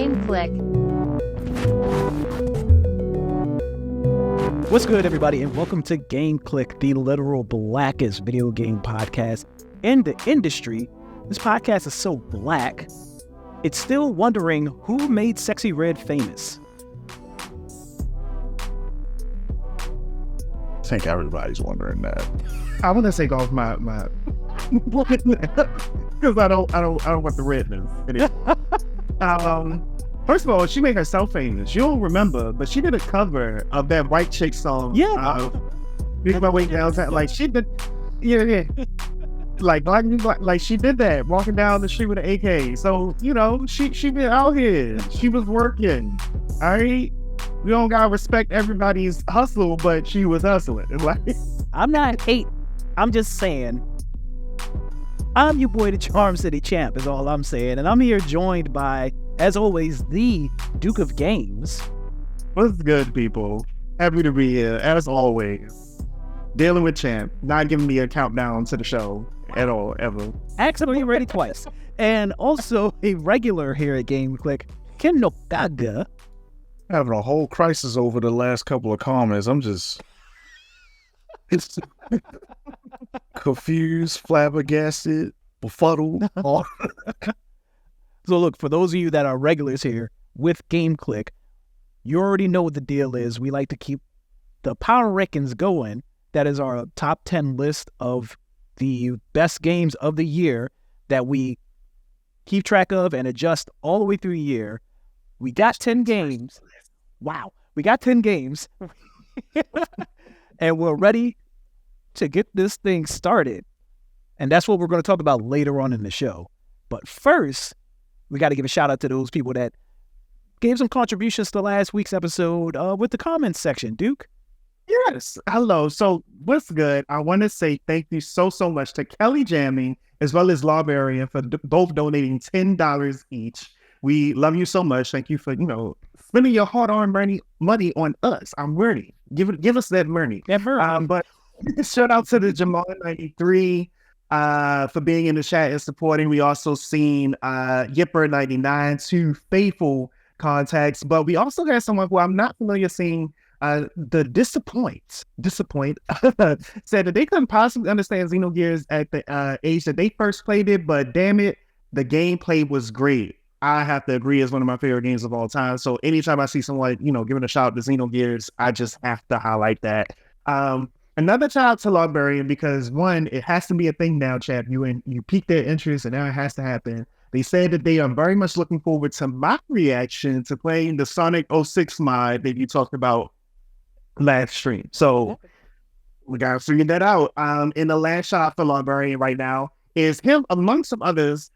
Game Clique. What's good, everybody, and welcome to Game Clique, the literal blackest video game podcast in the industry. This podcast is so black, it's still wondering who made Sexy Red famous. I think everybody's wondering that. I want to take off my because I don't want the redness. First of all, she made herself famous. You don't remember, but she did a cover of that white chick song. Yeah, Make My Way Downtown. Like she did, yeah. Like she did that walking down the street with an AK. So you know she been out here. She was working. All right. We don't gotta respect everybody's hustle, but she was hustling. Like, I'm not hate. I'm just saying. I'm your boy, the CharmCityChamp, is all I'm saying, and I'm here joined by, as always, the Duke of Games. what's good, people? Happy to be here, as always. Dealing with Champ, not giving me a countdown to the show at all, ever. Accidentally ready twice, and also a regular here at Game Clique, Hinokaga. Having a whole crisis over the last couple of comments. I'm just confused, flabbergasted, befuddled. So look, for those of you that are regulars here with Game Clique, you already know what the deal is. We like to keep the power rankings going. That is our top 10 list of the best games of the year that we keep track of and adjust all the way through the year. We got 10 games. Wow. We got 10 games. And we're ready to get this thing started. And that's what we're going to talk about later on in the show. But first, we got to give a shout out to those people that gave some contributions to last week's episode with the comments section. Duke? Yes. Hello. So what's good? I want to say thank you so much to Kelly Jamming as well as Lawbarian for both donating $10 each. We love you so much. Thank you for, spending your hard-earned money on us. I'm ready. Give us that money. But shout out to the Jamal93 for being in the chat and supporting. We also seen Yipper99, two faithful contacts. But we also got someone who I'm not familiar seeing. The Disappoint said that they couldn't possibly understand Xenogears at the age that they first played it, but damn it, the gameplay was great. I have to agree, it's one of my favorite games of all time. So anytime I see someone, giving a shout out to Xenogears, I just have to highlight that. Another shout out to Librarian because one, it has to be a thing now, chap. You piqued their interest and now it has to happen. They said that they are very much looking forward to my reaction to playing the Sonic 06 mod that you talked about last stream. So we gotta figure that out. In the last shot for Librarian right now is him, among some others,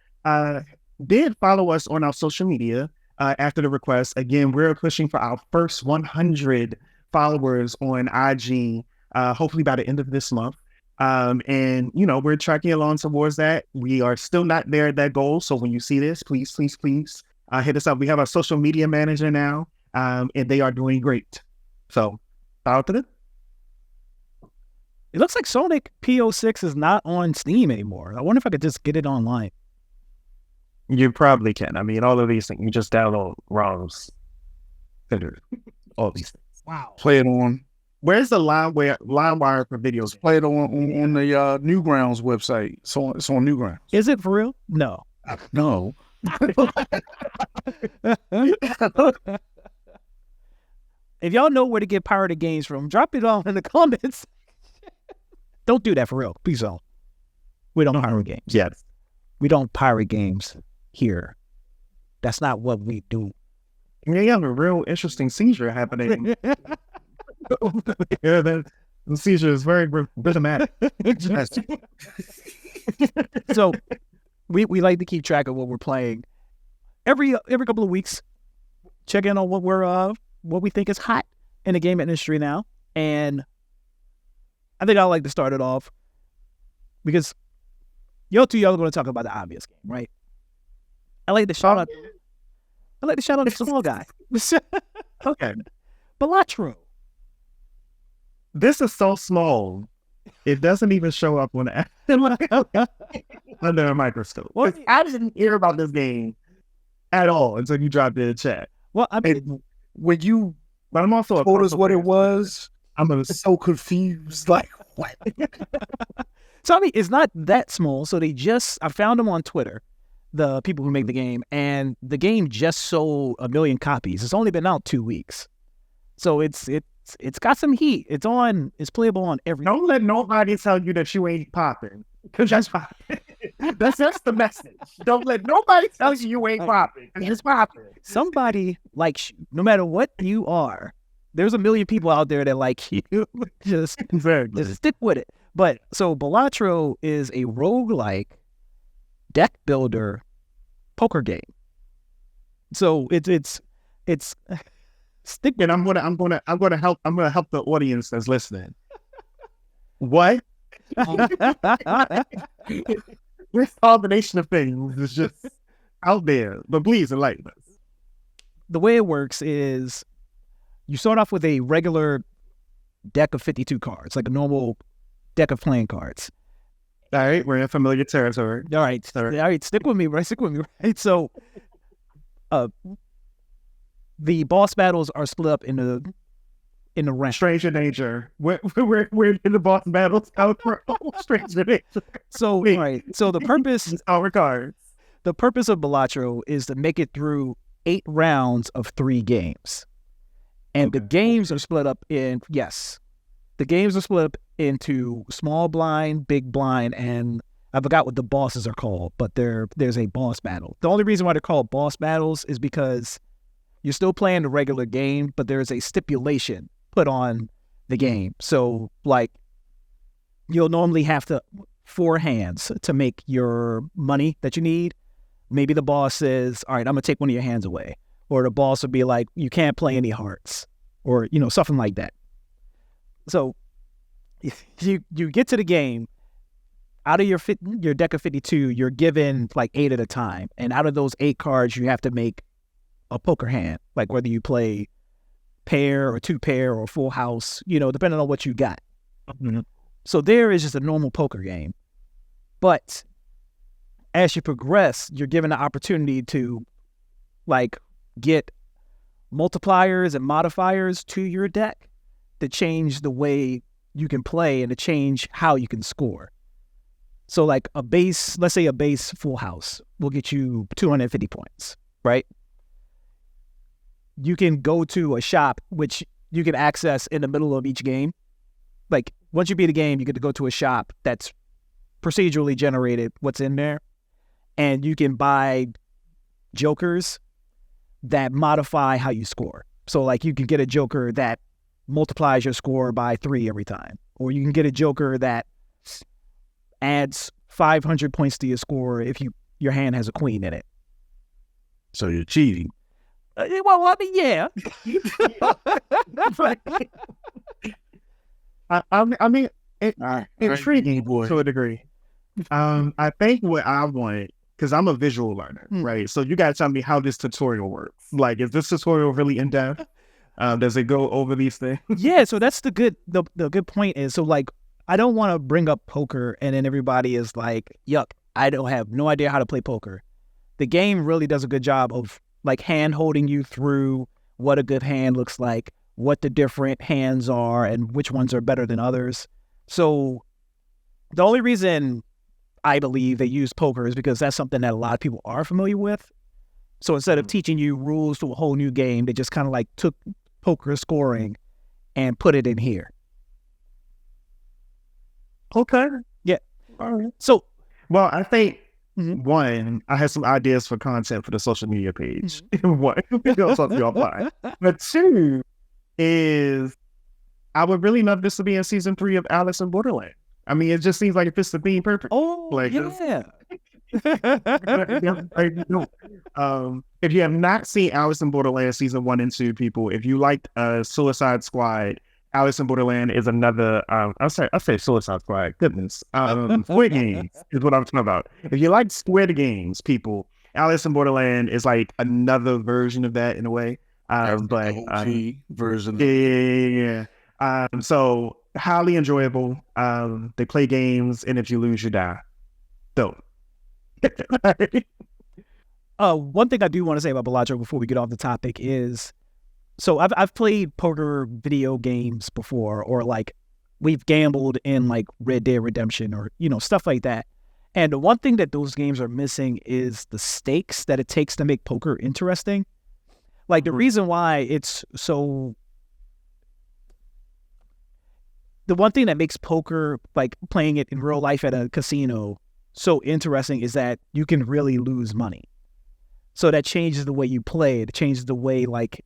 did follow us on our social media after the request. Again, we're pushing for our first 100 followers on IG, hopefully by the end of this month. And we're tracking along towards that. We are still not there at that goal. So when you see this, please hit us up. We have our social media manager now, and they are doing great. So out to them. It looks like Sonic P06 is not on Steam anymore. I wonder if I could just get it online. You probably can. I mean, all of these things, you just download ROMs. All these things. Wow. Play it on. Where's the LimeWire for videos? Play it on the Newgrounds website. It's on Newgrounds. Is it for real? No. No. If y'all know where to get pirated games from, drop it all in the comments. Don't do that for real. Please don't. We don't pirate games. Yes. We don't pirate games here. That's not what we do. Yeah, you have a real interesting seizure happening. Yeah, the seizure is very dramatic. So we like to keep track of what we're playing. Every couple of weeks, check in on what we think is hot in the game industry now. And I think I like to start it off because y'all are going to talk about the obvious game, right? I like to shout out the small guy. Okay. Balatro. This is so small. It doesn't even show up on the under a microscope. Well, I didn't hear about this game at all until you dropped it in the chat. Well, I mean, And when you But I'm also told us what it was, I'm so confused. Like, what? so I mean, it's not that small. So I found them on Twitter, the people who make the game, and the game just sold 1 million copies. It's only been out 2 weeks, so it's got some heat. It's playable on every. Don't let nobody tell you that you ain't popping, because that's popping. that's the message. Don't let nobody tell you ain't popping, because it's popping. Somebody likes you, no matter what you are. There's 1 million people out there that like you. just stick with it. But so Balatro is a roguelike deck builder poker game. So it's stick. And I'm gonna help the audience that's listening. What? This combination of things is just out there. But please enlighten us. The way it works is you start off with a regular deck of 52 cards, like a normal deck of playing cards. All right, we're in familiar territory. All right, stick with me, right? Stick with me, right? So, the boss battles are split up in the rank. Stranger danger. Where did the boss battles come from? Stranger danger. So, right. So the purpose our cards. The purpose of Balatro is to make it through 8 rounds of 3 games, and the games are split up in The games are split up into small blind, big blind, and I forgot what the bosses are called, but there's a boss battle. The only reason why they're called boss battles is because you're still playing the regular game, but there's a stipulation put on the game. So, like, you'll normally have 4 hands to make your money that you need. Maybe the boss says, all right, I'm going to take one of your hands away. Or the boss will be like, you can't play any hearts. Or, something like that. So, you get to the game. Out of your deck of 52, you're given like 8 at a time. And out of those 8 cards, you have to make a poker hand. Like whether you play pair or 2 pair or full house, depending on what you got. Mm-hmm. So there is just a normal poker game. But as you progress, you're given the opportunity to like get multipliers and modifiers to your deck to change the way you can play and to change how you can score. So like let's say a base full house will get you 250 points, right? You can go to a shop, which you can access in the middle of each game. Like once you beat a game, you get to go to a shop that's procedurally generated what's in there. And you can buy jokers that modify how you score. So like you can get a joker that multiplies your score by 3 every time. Or you can get a joker that adds 500 points to your score if your hand has a queen in it. So you're cheating. Well, I mean, yeah. I mean, intriguing boy to a degree. I think what I want, because I'm a visual learner, right? So you gotta tell me how this tutorial works. Like, is this tutorial really in depth? Does it go over these things? Yeah. So that's the good point is, so like, I don't want to bring up poker and then everybody is like, yuck, I don't have no idea how to play poker. The game really does a good job of like hand holding you through what a good hand looks like, what the different hands are and which ones are better than others. So the only reason I believe they use poker is because that's something that a lot of people are familiar with. So instead of teaching you rules to a whole new game, they just kind of like took poker scoring and put it in here. Okay. Yeah. All right. So, well, I think one, I have some ideas for content for the social media page. One, I'll talk to you offline. But 2 is, I would really love this to be in season 3 of Alice in Borderland. I mean, it just seems like it fits the theme perfect. Oh, like, yeah. If you have not seen Alice in Borderland season 1 and 2, people, if you liked Suicide Squad, Alice in Borderland is another. I say Suicide Squad. Goodness, Squid Games is what I'm talking about. If you like Squid Games, people, Alice in Borderland is like another version of that in a way. But version. Yeah. So highly enjoyable. They play games, and if you lose, you die. Don't. One thing I do want to say about Balatro before we get off the topic is, so I've played poker video games before, or like we've gambled in like Red Dead Redemption or, stuff like that. And the one thing that those games are missing is the stakes that it takes to make poker interesting. Like the reason why it's so, the one thing that makes poker, like playing it in real life at a casino, so interesting is that you can really lose money. So that changes the way you play. It changes the way like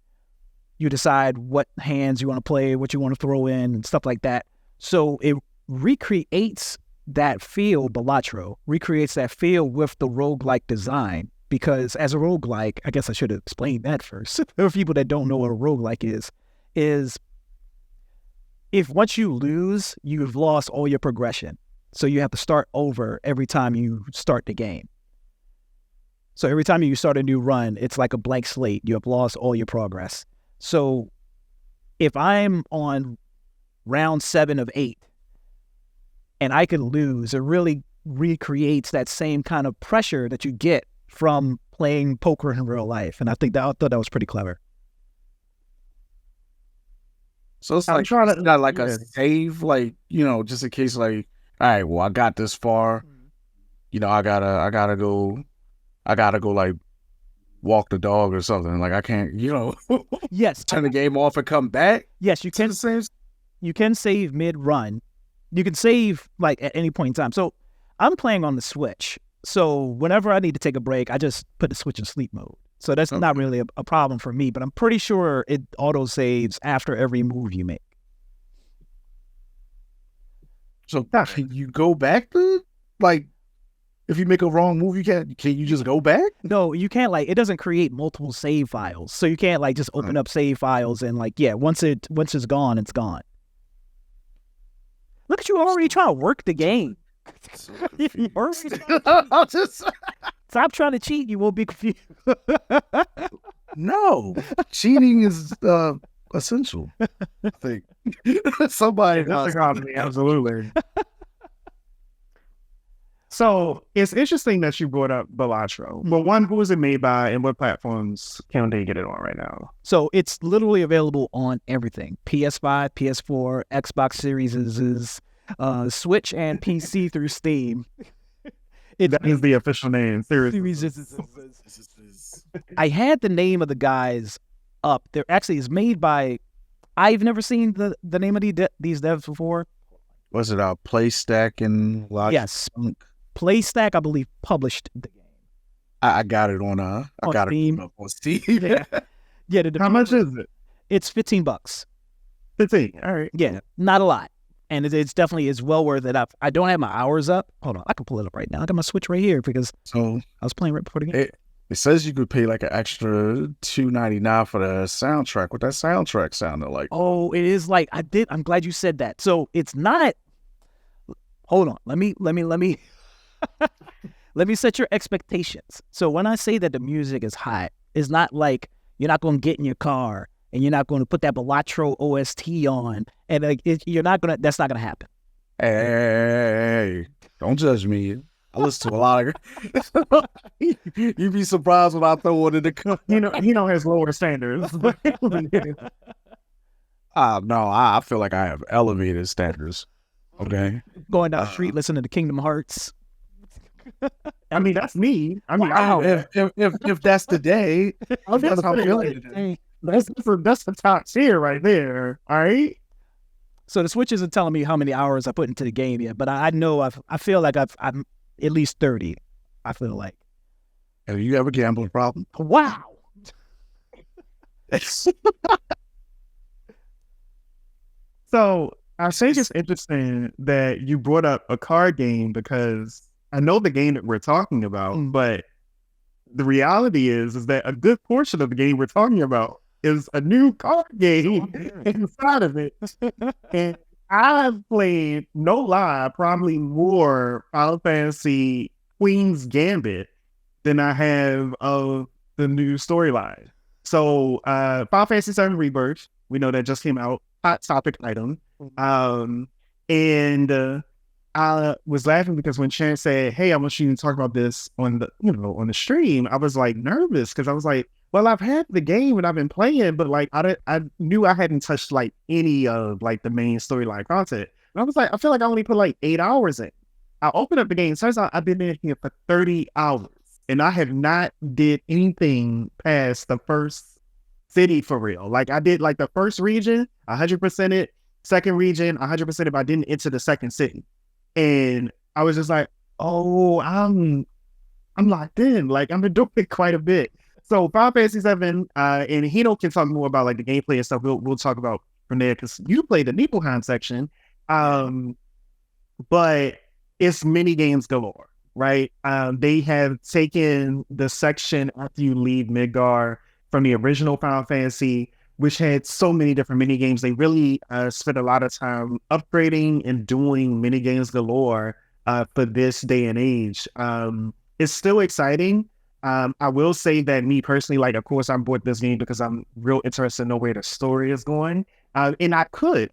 you decide what hands you want to play, what you want to throw in, and stuff like that. So it recreates that feel, Balatro recreates that feel with the roguelike design. Because as a roguelike, I guess I should have explained that first. There are people that don't know what a roguelike is if once you lose, you've lost all your progression. So you have to start over every time you start the game. So every time you start a new run, it's like a blank slate. You have lost all your progress. So if I'm on round 7 of 8 and I can lose, it really recreates that same kind of pressure that you get from playing poker in real life. And I thought that was pretty clever. So it's like trying to got like a save, like, just in case, like, all right, well, I got this far, I gotta go like walk the dog or something. Like I can't, yes, turn the game off and come back. Yes, you can save. You can save mid-run. You can save like at any point in time. So I'm playing on the Switch. So whenever I need to take a break, I just put the Switch in sleep mode. So that's not really a problem for me, but I'm pretty sure it auto saves after every move you make. So can you go back to, like, if you make a wrong move, can you just go back? No, you can't. Like, it doesn't create multiple save files. So you can't like just open up save files and like, once it's gone, it's gone. Look at you already trying to work the game. Stop trying to cheat. You won't be confused. No, cheating is essential. I think somebody absolutely. So it's interesting that you brought up Balatro. But one, who is it made by, and what platforms can they get it on right now? So it's literally available on everything: PS5, PS4, Xbox Series, Switch, and PC through Steam. That is the official name. Series. I had the name of the guys up. There actually is made by. I've never seen the name of these devs before. Was it PlayStack and Logic? Yes, PlayStack, I believe, published the game. I got it on Steam. It on Steam. Yeah. How much is it? It's $15. 15. All right. Yeah, not a lot. And it's definitely is well worth it. I don't have my hours up. Hold on, I can pull it up right now. I got my Switch right here because I was playing right before the game. It says you could pay like an extra $2.99 for the soundtrack. What that soundtrack sounded like? Oh, it is like I'm glad you said that. So it's not. Hold on. Let me let me set your expectations. So when I say that the music is hot, it's not like you're not going to get in your car and you're not going to put that Balatro OST on, and like you're not gonna. That's not gonna happen. Hey, don't judge me. I listen to a lot of. You'd be surprised when I throw one in the car. He has lower standards. No, I feel like I have elevated standards. Okay, going down the street listening to Kingdom Hearts. I mean, that's me. I mean, wow. If that's the day, that's how I'm feeling today. That's the top tier right there. All right. So the Switch isn't telling me how many hours I put into the game yet, but I know I feel like I'm at least 30. I feel like. Have you ever gambling problem? Wow. So I think it's interesting that you brought up a card game because I know the game that we're talking about, but the reality is that a good portion of the game we're talking about is a new card game inside of it. And I've played, no lie, probably more Final Fantasy Queen's Gambit than I have of the new storyline. So Final Fantasy VII Rebirth, we know that just came out, hot topic item. And I was laughing because when Chan said, "Hey, I want you to talk about this on the stream," I was like nervous because I was like, "Well, I've had the game and I've been playing, but like I knew I hadn't touched like any of like the main storyline content." And I was like, I feel like I only put like 8 hours in. I opened up the game. Turns out I've been in here for 30 hours, and I have not did anything past the first city for real. Like I did like the first region, 100% it. Second region, 100% if I didn't enter the second city. And I was just like, oh, I'm locked in. Like I'm doing it quite a bit. So Final Fantasy 7, and Hino can talk more about like the gameplay and stuff. We'll talk about from there because you played the Nibelheim section. But it's mini games galore, right? They have taken the section after you leave Midgar from the original Final Fantasy, which had so many different mini games. They really spent a lot of time upgrading and doing mini games galore for this day and age. It's still exciting. I will say that me personally, like, of course, I bought this game because I'm real interested to know where the story is going. And I could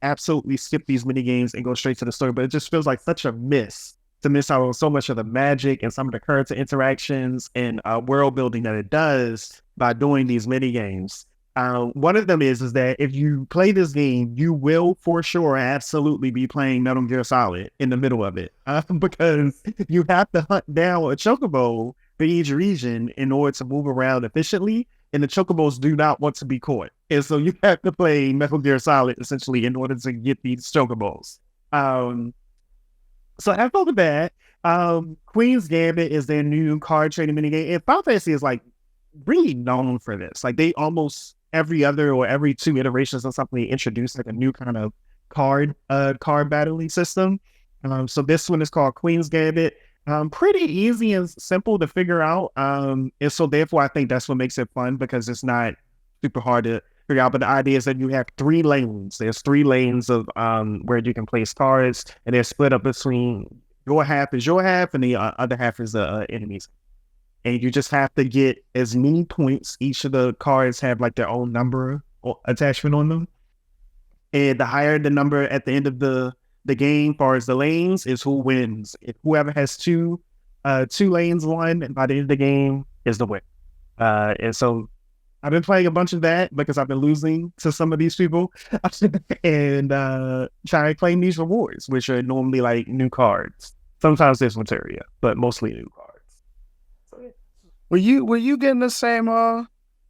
absolutely skip these mini games and go straight to the story, but it just feels like such a miss to miss out on so much of the magic and some of the character interactions and world building that it does by doing these mini games. One of them is that if you play this game, you will for sure absolutely be playing Metal Gear Solid in the middle of it because you have to hunt down a chocobo for each region in order to move around efficiently, and the chocobos do not want to be caught. And so you have to play Metal Gear Solid essentially in order to get these chocobos. So after that, Queen's Gambit is their new card trading minigame, and Final Fantasy is like really known for this. Like they almost every other or every 2 iterations or something, they introduce like a new kind of card battling system. So this one is called Queen's Gambit. Pretty easy and simple to figure out. And so therefore I think that's what makes it fun because it's not super hard to figure out. But the idea is that you have 3 lanes. There's 3 lanes of where you can place cards, and they're split up between your half is your half and the other half is the enemies. And you just have to get as many points. Each of the cards have like their own number or attachment on them. And the higher the number at the end of the game, as far as the lanes, is who wins. If whoever has two lanes won by the end of the game is the win. And so I've been playing a bunch of that because I've been losing to some of these people and trying to claim these rewards, which are normally like new cards. Sometimes there's materia, but mostly new cards. Were you getting the same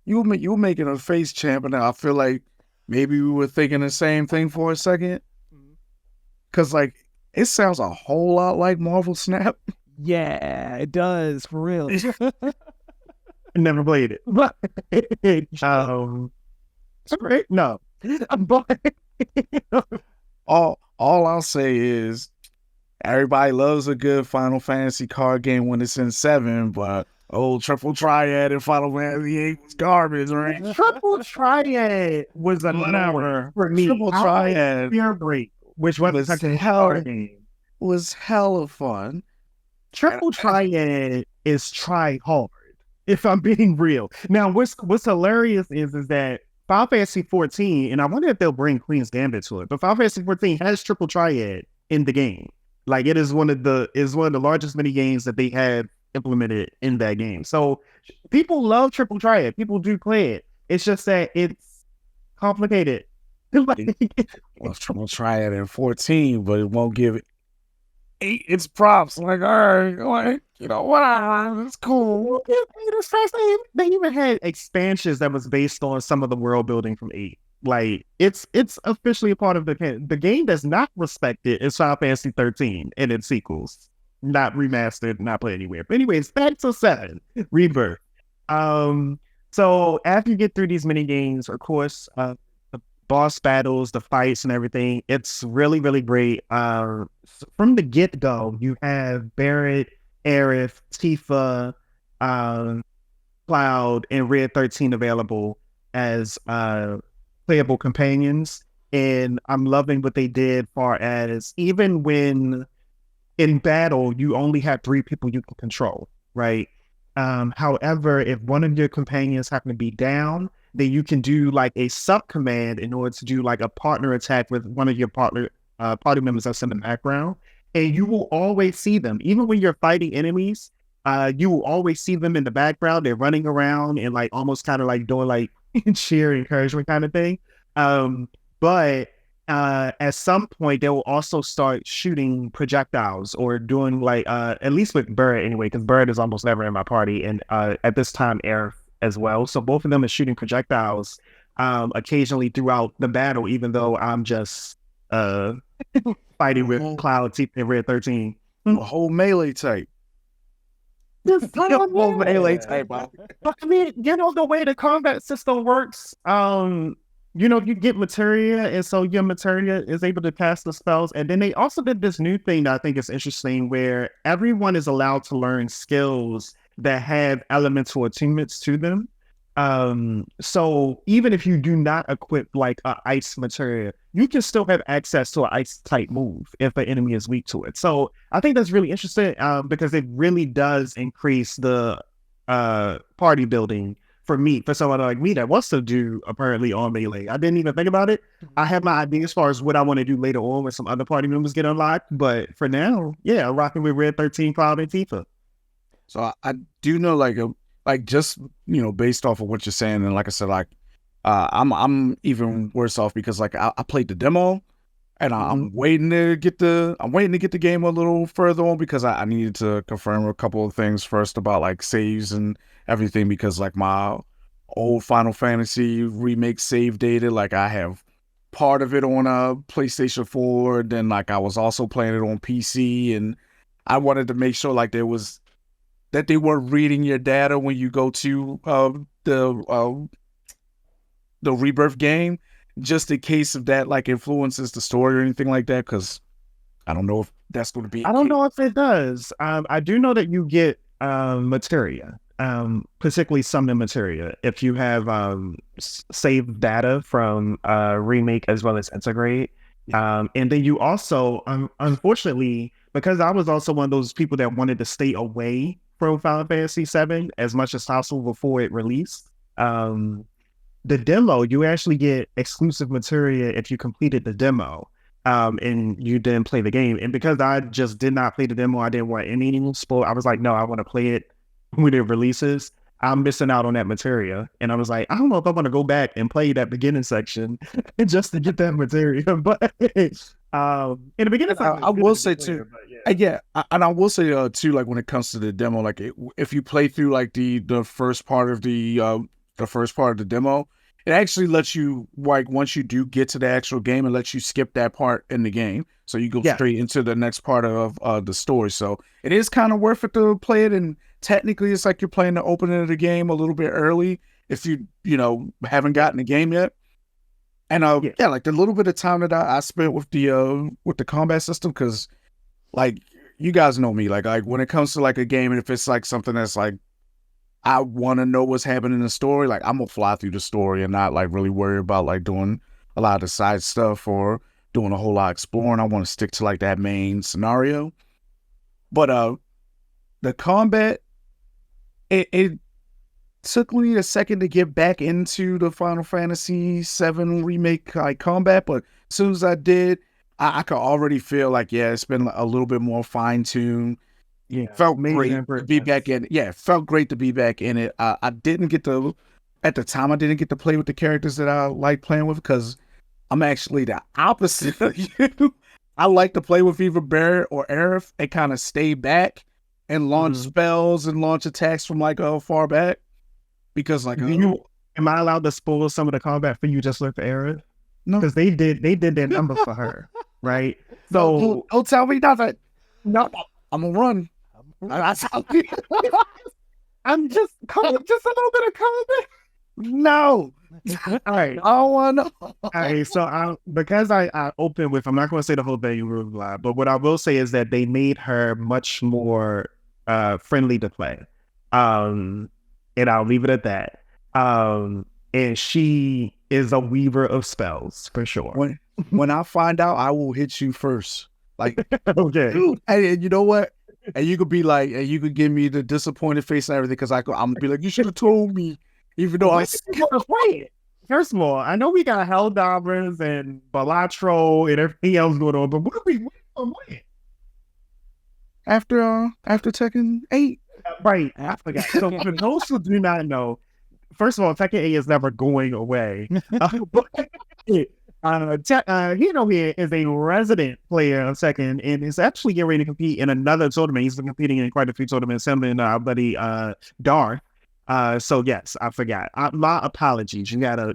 you were making a face, champ, and I feel like maybe we were thinking the same thing for a second. Cause like it sounds a whole lot like Marvel Snap. Yeah, it does, for real. I never played it. But it's great. No. All I'll say is everybody loves a good Final Fantasy card game when it's in 7, but old Triple Triad in Final Fantasy 8 was garbage, right? Triple Triad was a number for me. Triple Triad, Fear Break, which was such a hard game, was hella fun. Triple Triad is try hard, if I'm being real. Now, what's hilarious is that Final Fantasy 14, and I wonder if they'll bring Queen's Gambit to it, but Final Fantasy 14 has Triple Triad in the game. Like it is one of the largest mini games that they have implemented in that game. So people love Triple Triad. People do play it. It's just that it's complicated. Well, Triple Triad in 14, but it won't give it 8 its props. Like, all right, like, whatever, it's cool. They even had expansions that was based on some of the world building from 8. Like, it's officially a part of the game. The game that's not respected is Final Fantasy 13 and its sequels. Not remastered, not played anywhere. But anyways, back to 7, Rebirth. So after you get through these mini games, of course, the boss battles, the fights and everything, it's really, really great. From the get-go, you have Barret, Aerith, Tifa, Cloud, and Red 13 available as playable companions. And I'm loving what they did far as even when in battle, you only have 3 people you can control, right? However, if one of your companions happen to be down, then you can do like a sub command in order to do like a partner attack with one of your party members that's in the background. and you will always see them, even when you're fighting enemies. You will always see them in the background. They're running around and like almost kind of like doing like cheer encouragement kind of thing. But at some point they will also start shooting projectiles or doing like at least with Bird anyway, because Bird is almost never in my party, and at this time Air as well. So both of them are shooting projectiles occasionally throughout the battle, even though I'm just fighting with Cloud, Teeth, and Red 13. A whole melee type. Whole melee type. But I mean, the way the combat system works, you get materia, and so your materia is able to cast the spells. And then they also did this new thing that I think is interesting, where everyone is allowed to learn skills that have elemental attunements to them. So even if you do not equip like a ice materia, you can still have access to an ice type move if the enemy is weak to it. So I think that's really interesting because it really does increase the party building for someone like me that wants to do apparently on melee. I didn't even think about it. I have my idea as far as what I want to do later on when some other party members get unlocked. But for now, yeah, rocking with Red 13, Cloud, and Tifa. So I do know like just based off of what you're saying, and like I said, like I'm even worse off because like I played the demo, and I'm waiting to get the game a little further on because I needed to confirm a couple of things first about like saves and everything, because like my old Final Fantasy remake save data, like I have part of it on a PlayStation 4, then like I was also playing it on PC, and I wanted to make sure like that they weren't reading your data when you go to the Rebirth game, just in case if that like influences the story or anything like that, because I don't know if that's going to be. I don't know if it does. I do know that you get materia, particularly summon materia, if you have saved data from remake as well as integrate. And then you also, unfortunately, because I was also one of those people that wanted to stay away from Final Fantasy VII as much as possible before it released. The demo, you actually get exclusive materia if you completed the demo and you didn't play the game. And because I just did not play the demo, I didn't want any spoil. I was like, no, I want to play it when it releases. I'm missing out on that materia. And I was like, I don't know if I want to go back and play that beginning section just to get that materia. But in the beginning, I will say too, and I will say too, like when it comes to the demo, like if you play through like the first part of the demo, it actually lets you, like once you do get to the actual game, it lets you skip that part in the game, so you go straight into the next part of the story. So it is kind of worth it to play it, and technically it's like you're playing the opening of the game a little bit early if you haven't gotten the game yet. And like the little bit of time that I spent with the combat system, because like you guys know me, like when it comes to like a game, and if it's like something that's like I want to know what's happening in the story, like I'm gonna fly through the story and not like really worry about like doing a lot of the side stuff or doing a whole lot of exploring. I want to stick to like that main scenario. But the combat, it took me a second to get back into the Final Fantasy VII remake like combat, but as soon as I did, I could already feel like it's been a little bit more fine tuned. Yeah, felt great to be back in. Yeah, felt great to be back in it. I didn't get to, at the time, I didn't get to play with the characters that I like playing with, because I'm actually the opposite of you. I like to play with either Barrett or Aerith and kind of stay back and launch spells and launch attacks from like far back, because like am I allowed to spoil some of the combat for you just like for Aerith? No, because they did their number for her, right? So don't tell me nothing. No, I'm gonna run. I'm just a little bit of combat. No. All right. I don't want to. All right. So because I opened with, I'm not going to say the whole thing, but what I will say is that they made her much more friendly to play. And I'll leave it at that. And she is a weaver of spells for sure. When I find out, I will hit you first. Like, okay. Dude, and you know what? And you could be like, and you could give me the disappointed face and everything, because I'm gonna be like, you should have told me, even though wait. First of all, I know we got Helldivers and Balatro and everything else going on, but what are we waiting? after Tekken 8. Right, I forgot. So for those who do not know, first of all, Tekken 8 is never going away. Hino here is a resident player of Tekken and is actually getting ready to compete in another tournament. He's been competing in quite a few tournaments, him and our buddy Dar. So yes, I forgot. My apologies. You gotta,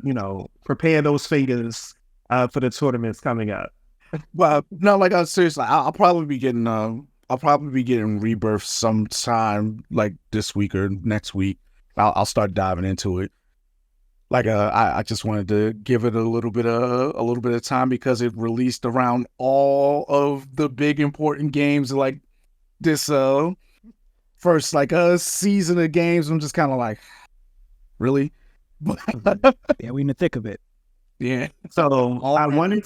prepare those fingers for the tournaments coming up. Well, no, like seriously, I'll probably be getting Rebirth sometime like this week or next week. I'll start diving into it. Like I just wanted to give it a little bit of time because it released around all of the big important games like this first like season of games. I'm just kind of like, really? Yeah, we in the thick of it. Yeah. So I wanted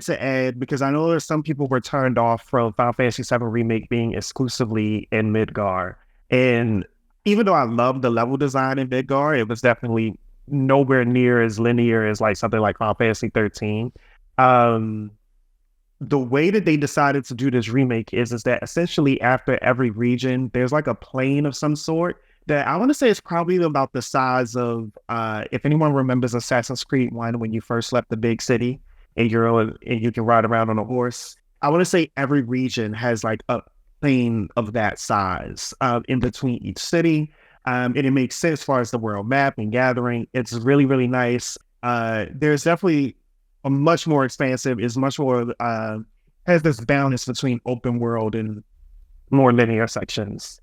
to add, because I know there's some people were turned off from Final Fantasy VII Remake being exclusively in Midgar, and even though I love the level design in Midgar, it was definitely nowhere near as linear as like something like Final Fantasy 13. The way that they decided to do this remake is that essentially after every region, there's like a plane of some sort that I want to say is probably about the size of, if anyone remembers Assassin's Creed 1, when you first left the big city and you can ride around on a horse. I want to say every region has like a plane of that size in between each city. And it makes sense as far as the world map and gathering. It's really, really nice. There's definitely a much more expansive, is much more, has this balance between open world and more linear sections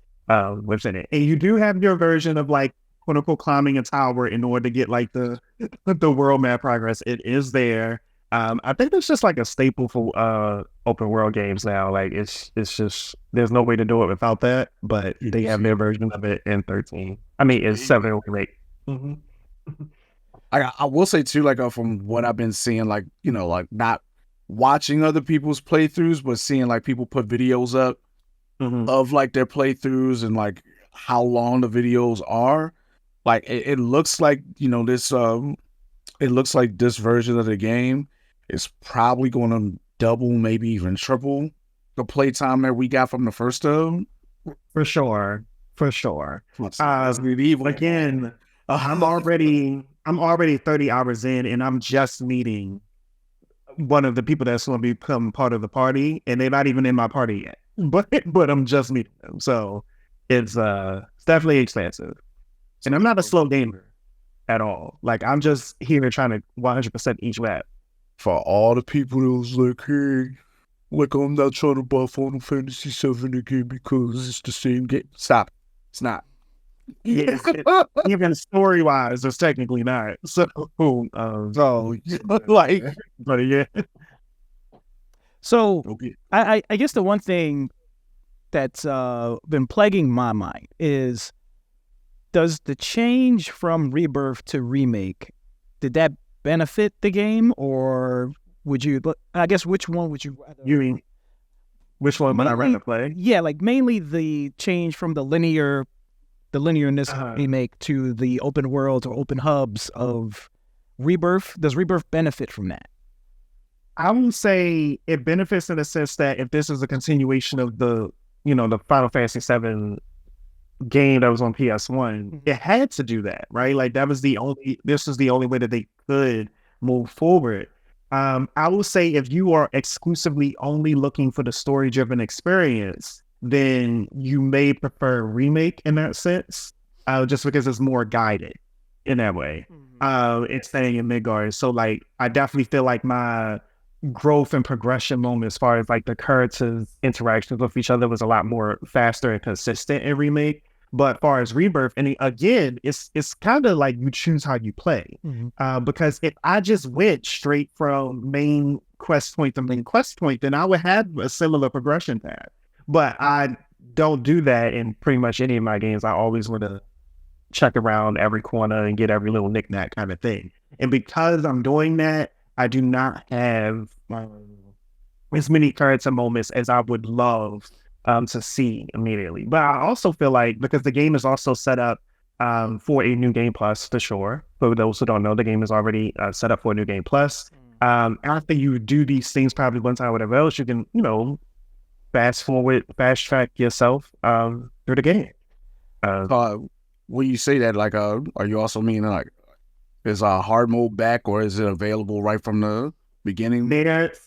within it. And you do have your version of like, quote unquote, climbing a tower in order to get like the world map progress. It is there. I think it's just like a staple for open world games now. Like it's just, there's no way to do it without that, but they have their version of it in 13. I mean, it's 7 remake. Mm-hmm. I will say too, like from what I've been seeing, like, like not watching other people's playthroughs, but seeing like people put videos up of like their playthroughs and like how long the videos are. Like it looks like, this it looks like this version of the game is probably going to double, maybe even triple the playtime that we got from the first of. For sure. Again, I'm already 30 hours in, and I'm just meeting one of the people that's going to become part of the party, and they're not even in my party yet. But I'm just meeting them, so it's definitely expensive. And I'm not a slow gamer at all. Like I'm just here trying to 100% each map. For all the people that was like, hey, like I'm not trying to buy Final Fantasy VII again because it's the same game. Stop. It's not. Yeah, even story wise, it's technically not. So, like, but yeah. So, okay. I guess the one thing that's been plaguing my mind is, does the change from Rebirth to Remake, did that benefit the game, or would you? I guess which one would you rather? You mean which one would I rather play? Yeah, like mainly the change from the linearness remake to the open world or open hubs of Rebirth. Does Rebirth benefit from that? I would say it benefits in the sense that if this is a continuation of the Final Fantasy VII game that was on PS1, it had to do that, right? Like this was the only way that they could move forward. I will say if you are exclusively only looking for the story-driven experience, then you may prefer Remake in that sense, just because it's more guided in that way. It's staying in Midgard. So like, I definitely feel like my growth and progression moment as far as like the characters' interactions with each other was a lot more faster and consistent in Remake. But as far as Rebirth, and again, it's kind of like you choose how you play. Because if I just went straight from main quest point to main quest point, then I would have a similar progression path. But I don't do that in pretty much any of my games. I always want to check around every corner and get every little knickknack kind of thing. And because I'm doing that, I do not have as many character moments as I would love to see immediately. But I also feel like, because the game is also set up for a new game plus, for sure. For those who don't know, the game is already set up for a new game plus. After you do these things, probably one time, whatever else, you can, fast track yourself through the game. When you say that, like, are you also meaning like, is hard mode back, or is it available right from the beginning?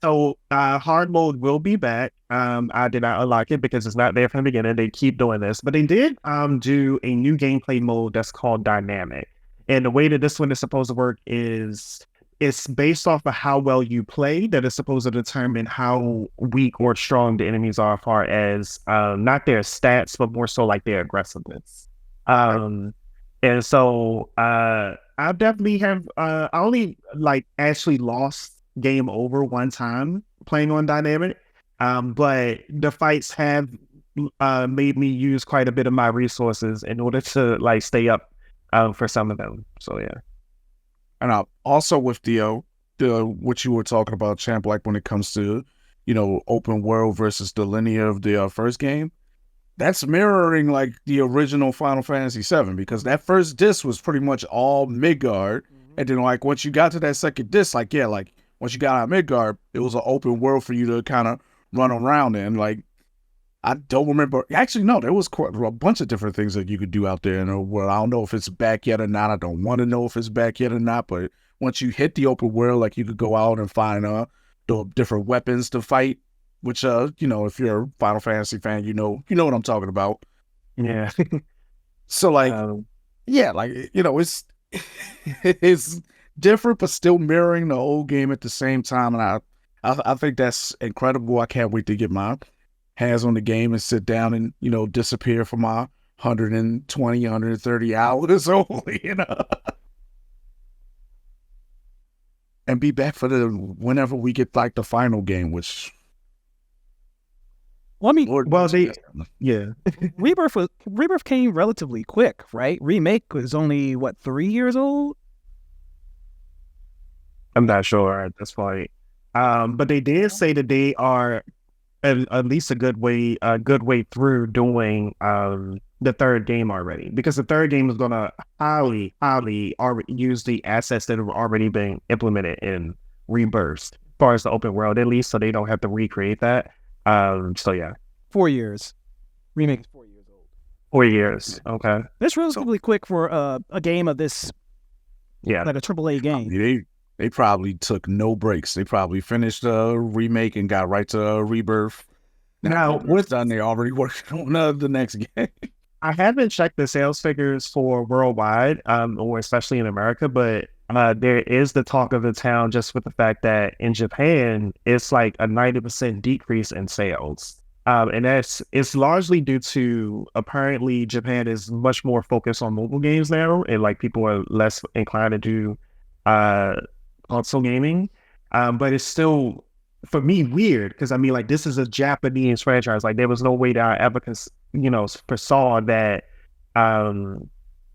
So hard mode will be back. I did not unlock it because it's not there from the beginning. They keep doing this, but they did do a new gameplay mode that's called dynamic. And the way that this one is supposed to work is it's based off of how well you play that is supposed to determine how weak or strong the enemies are, as far as not their stats, but more so like their aggressiveness. And so I definitely have I only like actually lost game over one time playing on dynamic, but the fights have made me use quite a bit of my resources in order to like stay up for some of them. So yeah. And also with the what you were talking about, Champ, like when it comes to, you know, open world versus the linear of the first game, that's mirroring like the original Final Fantasy VII, because that first disc was pretty much all Midgard, and then like once you got to that second disc, like like once you got out of Midgard, it was an open world for you to kind of run around in. Like, I don't remember. Actually, no, there was quite a bunch of different things that you could do out there in the world. I don't know if it's back yet or not. I don't want to know if it's back yet or not. But once you hit the open world, like you could go out and find the different weapons to fight. Which you know, if you're a Final Fantasy fan, you know what I'm talking about. Yeah. So like, yeah, like, you know, it's it's different, but still mirroring the old game at the same time. And I think that's incredible. I can't wait to get my hands on the game and sit down and, you know, disappear for my 120, 130 hours only, you know, and be back for whenever we get like the final game, which. Well, I mean, yeah. Rebirth came relatively quick, right? Remake was only 3 years old. I'm not sure at this point, but they did say that they are at least a good way through doing the third game already, because the third game is going to highly use the assets that have already been implemented in Rebirth, as far as the open world at least, so they don't have to recreate that. So yeah, 4 years. Remake is 4 years old. 4 years. Okay, that's relatively quick for a game of this. Yeah, like a AAA game. They probably took no breaks. They probably finished the remake and got right to Rebirth. Now what's done, they already working on the next game. I haven't checked the sales figures for worldwide, or especially in America, but there is the talk of the town just with the fact that in Japan, it's like a 90% decrease in sales. And it's largely due to, apparently Japan is much more focused on mobile games now, and like people are less inclined to do console gaming. But it's still, for me, weird, because I mean, like, this is a Japanese franchise. Like, there was no way that I ever foresaw that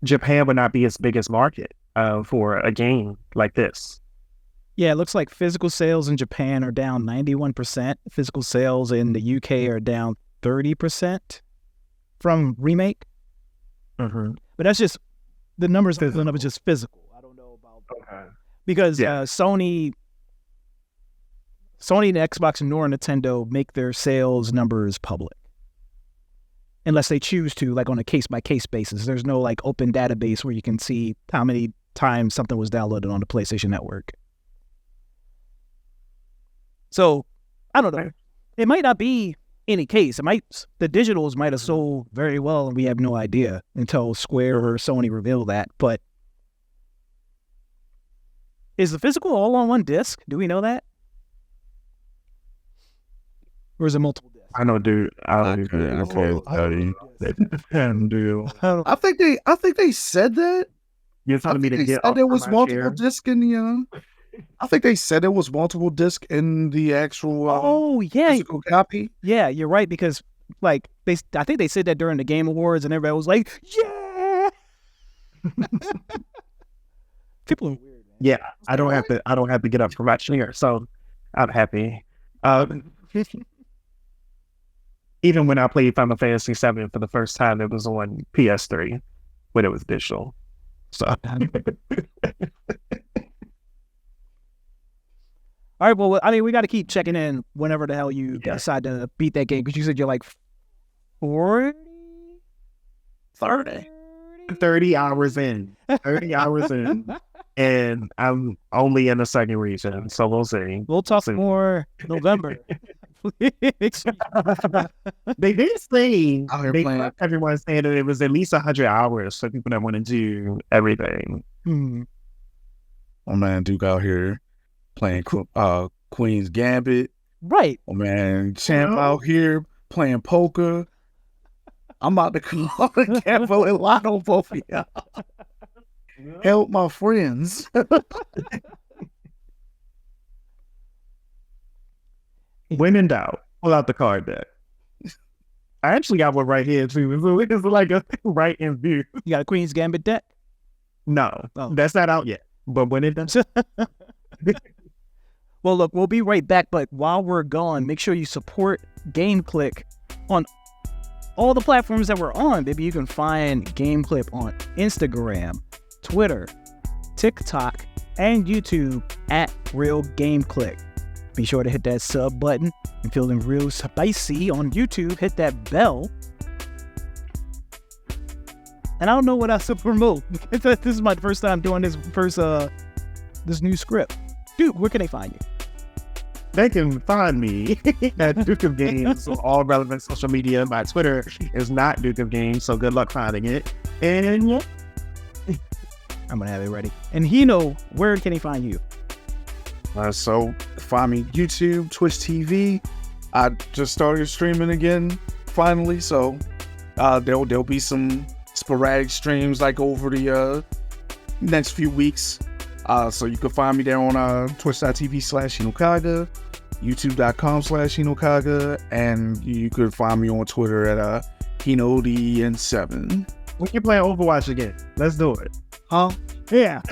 Japan would not be its biggest market for a game like this. Yeah, it looks like physical sales in Japan are down 91%. Physical sales in the UK are down 30% from Remake. Mm-hmm. But that's just, the numbers of just physical. I don't know about... Okay. Because Sony and Xbox and nor Nintendo make their sales numbers public. Unless they choose to, like on a case-by-case basis. There's no like open database where you can see how many times something was downloaded on the PlayStation Network. So, I don't know. It might not be any case. The digitals might have sold very well and we have no idea until Square or Sony reveal that. But is the physical all on one disc? Do we know that? Or is it multiple discs? I know, dude. I think they said that. You're telling me to get there was multiple discs in the. I think they said there was multiple discs in the actual. Physical copy. Yeah, you're right, because like I think they said that during the Game Awards, and everybody was like, "Yeah." People are weird, man. Yeah, I don't have to get up from my chair, so I'm happy. Even when I played Final Fantasy VII for the first time, it was on PS3 when it was digital. So All right, well, I mean, we got to keep checking in whenever the hell you decide to beat that game, because you said you're like 40? 30 hours in. 30 hours in. And I'm only in the second region, so we'll see. We'll talk more November. They did say, everyone's saying that it was at least 100 hours for people that want to do everything. Oh, man, Duke out here playing Queen's Gambit. Right. Oh, man, Champ out here playing poker. I'm about to call the Gamble and Lotto both of y'all. Help my friends. When in doubt, pull out the card deck. I actually got one right here too. It's like a right in view. You got a Queen's Gambit deck? No, that's not out yet. But when it does. Well, look, we'll be right back. But while we're gone, make sure you support Game Clique on all the platforms that we're on. Baby, you can find Game Clique on Instagram, Twitter, TikTok, and YouTube at Real Game Clique. Be sure to hit that sub button. And feeling real spicy on YouTube, hit that bell. And I don't know what else to promote. This is my first time doing this new script. Dude, where can they find you? They can find me at Duke of Games on all relevant social media. My Twitter is not Duke of Games, so good luck finding it. And yeah. I'm going to have it ready. And Hino, where can he find you? So find me YouTube, Twitch TV. I just started streaming again, finally. So there'll be some sporadic streams like over the next few weeks. So you can find me there on twitch.tv/Hinokaga, youtube.com/Hinokaga, and you could find me on Twitter at HinoDN7. We can play Overwatch again. Let's do it. Huh? Yeah.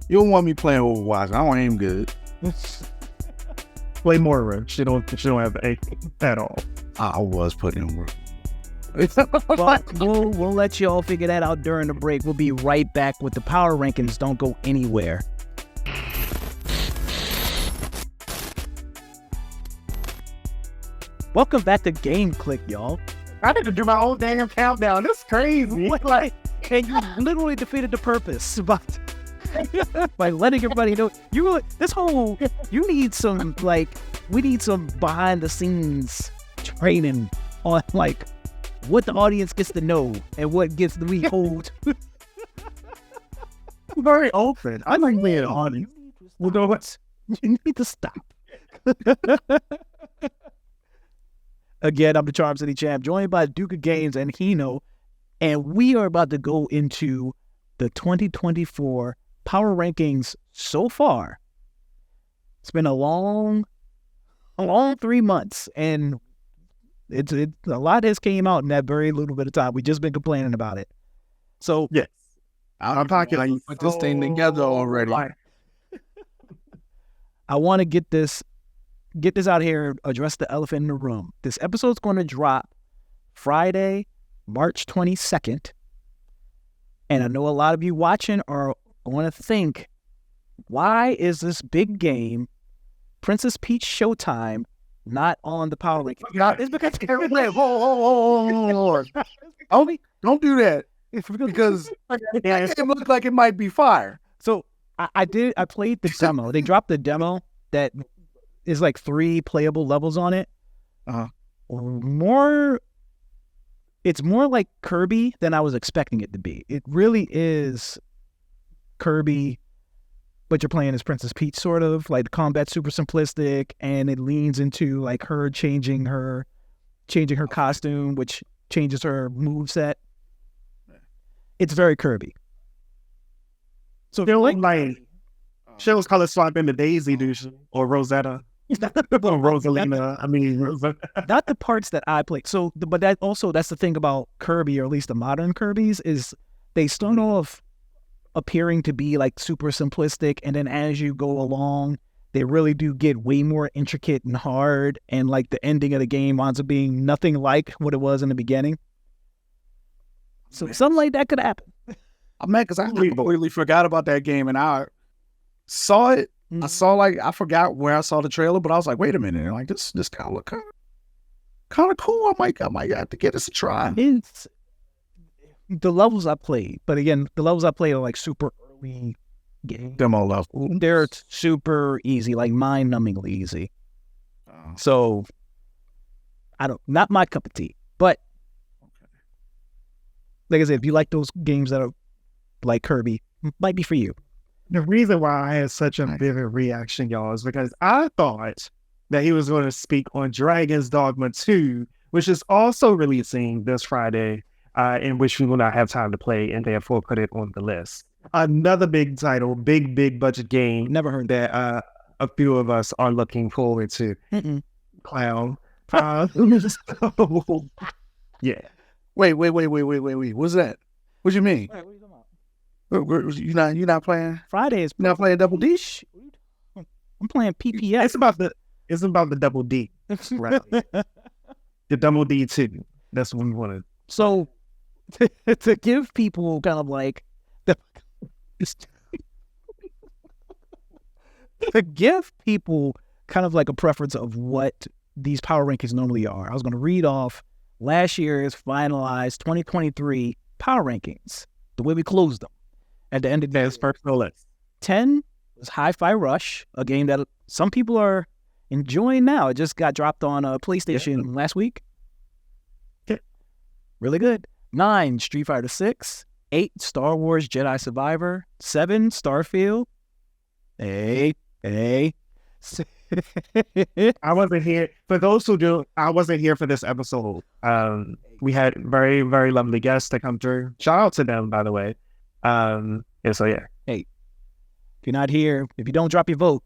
You don't want me playing Overwatch. I don't aim good. Play Moira. She don't have aim at all. I was putting in work. Well, we'll let you all figure that out during the break. We'll be right back with the power rankings. Don't go anywhere. Welcome back to Game Clique, y'all. I need to do my own damn countdown. This is crazy. And you literally defeated the purpose by letting everybody know you need some we need some behind the scenes training on what the audience gets to know and what gets we hold. Very open. I like being an audience. Well, no, what? You need to stop. Again, I'm the CharmCityChamp, joined by Duke of Games and Hino, and we are about to go into the 2024 power rankings so far. It's been a long 3 months, and it's a lot has came out in that very little bit of time. We've just been complaining about it. So yes, I'm talking like you put this thing together already. I want to get this out here and address the elephant in the room. This episode's going to drop Friday, March 22nd. And I know a lot of you watching are going to think, why is this big game, Princess Peach Showtime, not on the power rankings? It's because don't do that. Because it looks like it might be fire. So I played the demo. They dropped the demo that is like 3 playable levels on it. It's more like Kirby than I was expecting it to be. It really is Kirby, but you're playing as Princess Peach, sort of. Like the combat's super simplistic, and it leans into like her changing her costume, which changes her moveset. It's very Kirby. So they're like Shell's color swap into Daisy, douche, or Rosetta. Or Rosalina. I mean, not the parts that I played. So, but that's the thing about Kirby, or at least the modern Kirby's, is they start off appearing to be like super simplistic, and then as you go along, they really do get way more intricate and hard, and like the ending of the game winds up being nothing like what it was in the beginning. So something like that could happen. I'm mad because I completely forgot about that game, and I saw it. I saw I forgot where I saw the trailer, but I was like, wait a minute, like this kind of look kind of cool. I might have to give this a try. It's the levels I played, but again, the levels I played are like super early games. Demo level. They're super easy, like mind-numbingly easy. So not my cup of tea, but like I said, if you like those games that are like Kirby, might be for you. The reason why I had such a vivid reaction, y'all, is because I thought that he was going to speak on Dragon's Dogma 2, which is also releasing this Friday, in which we will not have time to play and therefore put it on the list. Another big title, big budget game. Never heard that a few of us are looking forward to. Clown. Yeah. Wait. What's that? What you mean? What are you talking about? You not playing? Friday is not playing Double D? I'm playing PPS. It's about the Double D. Right. The Double D 2. That's what we wanted. So to give people kind of like to give people kind of like a preference of what these power rankings normally are. I was going to read off last year's finalized 2023 power rankings, the way we closed them at the end of the year. Personal list. 10 was Hi-Fi Rush, a game that some people are enjoying now. It just got dropped on PlayStation last week. Yeah. Really good. 9, Street Fighter 6. 8, Star Wars Jedi Survivor. 7, Starfield. Hey. I wasn't here. For those who do, I wasn't here for this episode. We had very, very lovely guests that come through. Shout out to them, by the way. So yeah. Hey, if you're not here, if you don't drop your vote,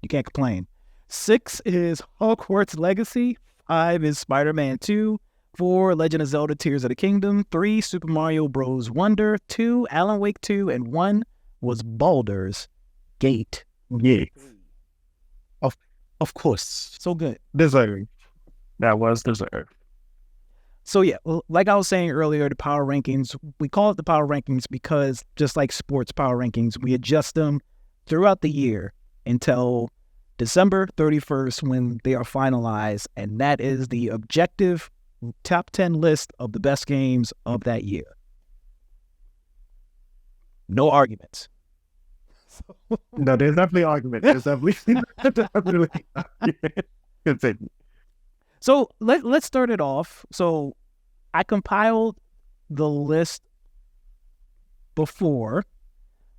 you can't complain. 6 is Hogwarts Legacy. 5 is Spider-Man 2. 4, Legend of Zelda Tears of the Kingdom. 3, Super Mario Bros. Wonder. 2, Alan Wake 2. And 1 was Baldur's Gate. Yeah. Of course. So good. Deserved. That was deserved. So yeah, well, like I was saying earlier, the power rankings, we call it the power rankings because just like sports power rankings, we adjust them throughout the year until December 31st when they are finalized. And that is the objective top 10 list of the best games of that year. No arguments. No, there's definitely argument. There's definitely Continue. So let's start it off. So I compiled the list before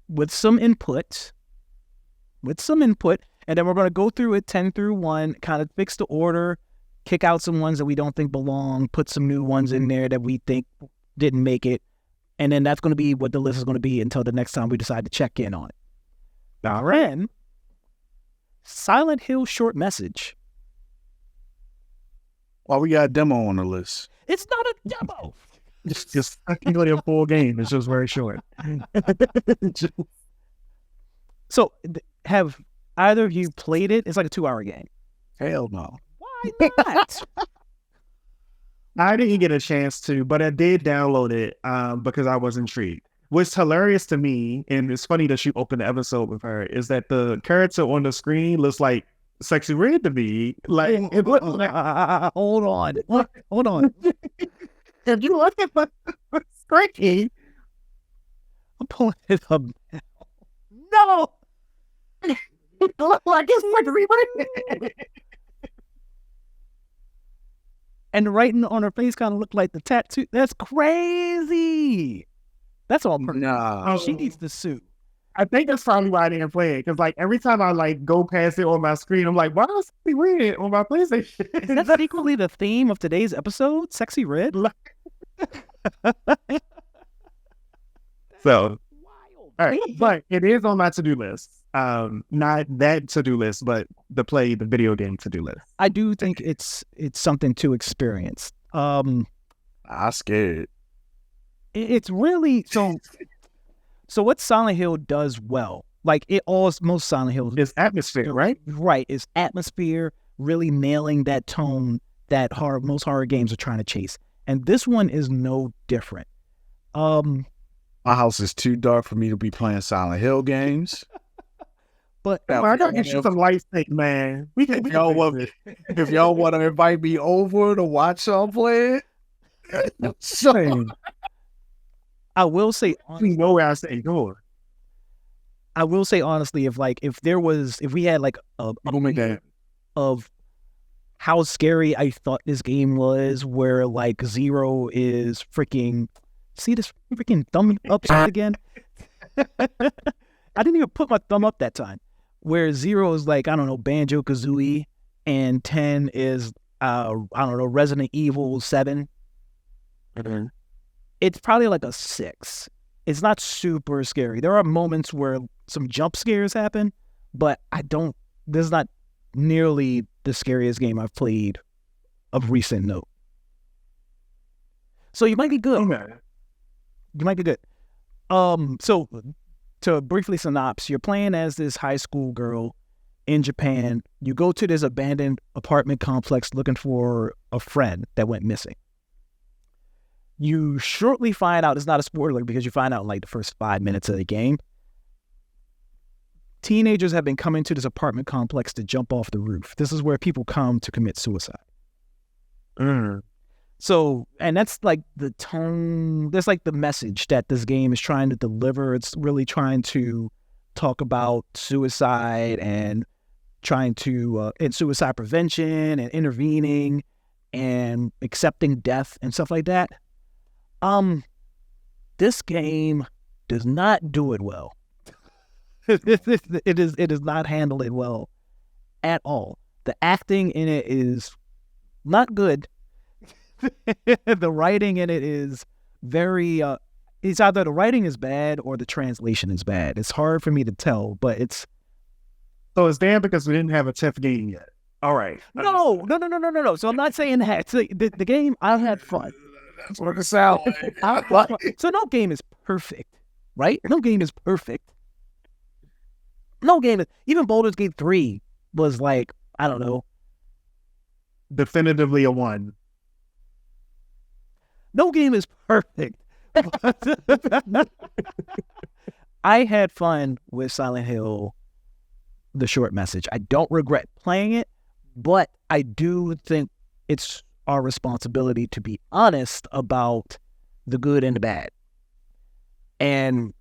with some input, and then we're going to go through it 10 through 1, kind of fix the order, kick out some ones that we don't think belong, put some new ones in there that we think didn't make it, and then that's going to be what the list is going to be until the next time we decide to check in on it. All right. Then, Silent Hill short message. Well, we got a demo on the list. It's not a demo. Just technically a full game. It's just very short. So, have either of you played it? It's like a 2-hour game. Hell no. Why not? I didn't get a chance to, but I did download it because I was intrigued. What's hilarious to me, and it's funny that you opened the episode with her, is that the character on the screen looks like Sexy Red to me. Like, it looks like, hold on. If you look at the screen, I'm pulling it up now. No! It looks like it's Sexy Red. And the writing on her face kind of looked like the tattoo. That's crazy. That's all. Nah. She needs to sue. I think that's probably why I didn't play it. Because like every time I like go past it on my screen, I'm like, why is Sexy Red on my PlayStation? Is that equally the theme of today's episode? Sexy Red? So, all right. But it is on my to-do list. Not that to-do list, but the video game to-do list. I do think it's something to experience. I'm scared. It's really so what Silent Hill does well, like most Silent Hills, is atmosphere, right? Right, is atmosphere, really nailing that tone that most horror games are trying to chase, and this one is no different. My house is too dark for me to be playing Silent Hill games. But I gotta get you some light stick, man. If y'all want to invite me over to watch y'all play it, so I will say, you know where I say go. I will say honestly, if we had like of how scary I thought this game was, where like Zero is freaking, see this freaking thumb up again. I didn't even put my thumb up that time. Where 0 is like, I don't know, Banjo-Kazooie, and 10 is, I don't know, Resident Evil 7. Mm-hmm. It's probably like a 6. It's not super scary. There are moments where some jump scares happen, but this is not nearly the scariest game I've played of recent note. So you might be good. Okay. You might be good. So to briefly synopsis, you're playing as this high school girl in Japan. You go to this abandoned apartment complex looking for a friend that went missing. You shortly find out, it's not a spoiler because you find out in like the first 5 minutes of the game, teenagers have been coming to this apartment complex to jump off the roof. This is where people come to commit suicide. So, and that's like the tone, that's like the message that this game is trying to deliver. It's really trying to talk about suicide and trying to, and suicide prevention and intervening and accepting death and stuff like that. This game does not do it well. It does not handle it well at all. The acting in it is not good. The writing in it is very, it's either the writing is bad or the translation is bad. It's hard for me to tell, but it's... So it's damn because we didn't have a 10th game yet. All right. No. So I'm not saying that. So the game, I had fun. That's what it sounds like. So no game is perfect, right? No game is perfect. No game is... Even Baldur's Gate 3 was like, I don't know. Definitively a 1. No game is perfect. I had fun with Silent Hill, the short message. I don't regret playing it, but I do think it's our responsibility to be honest about the good and the bad. And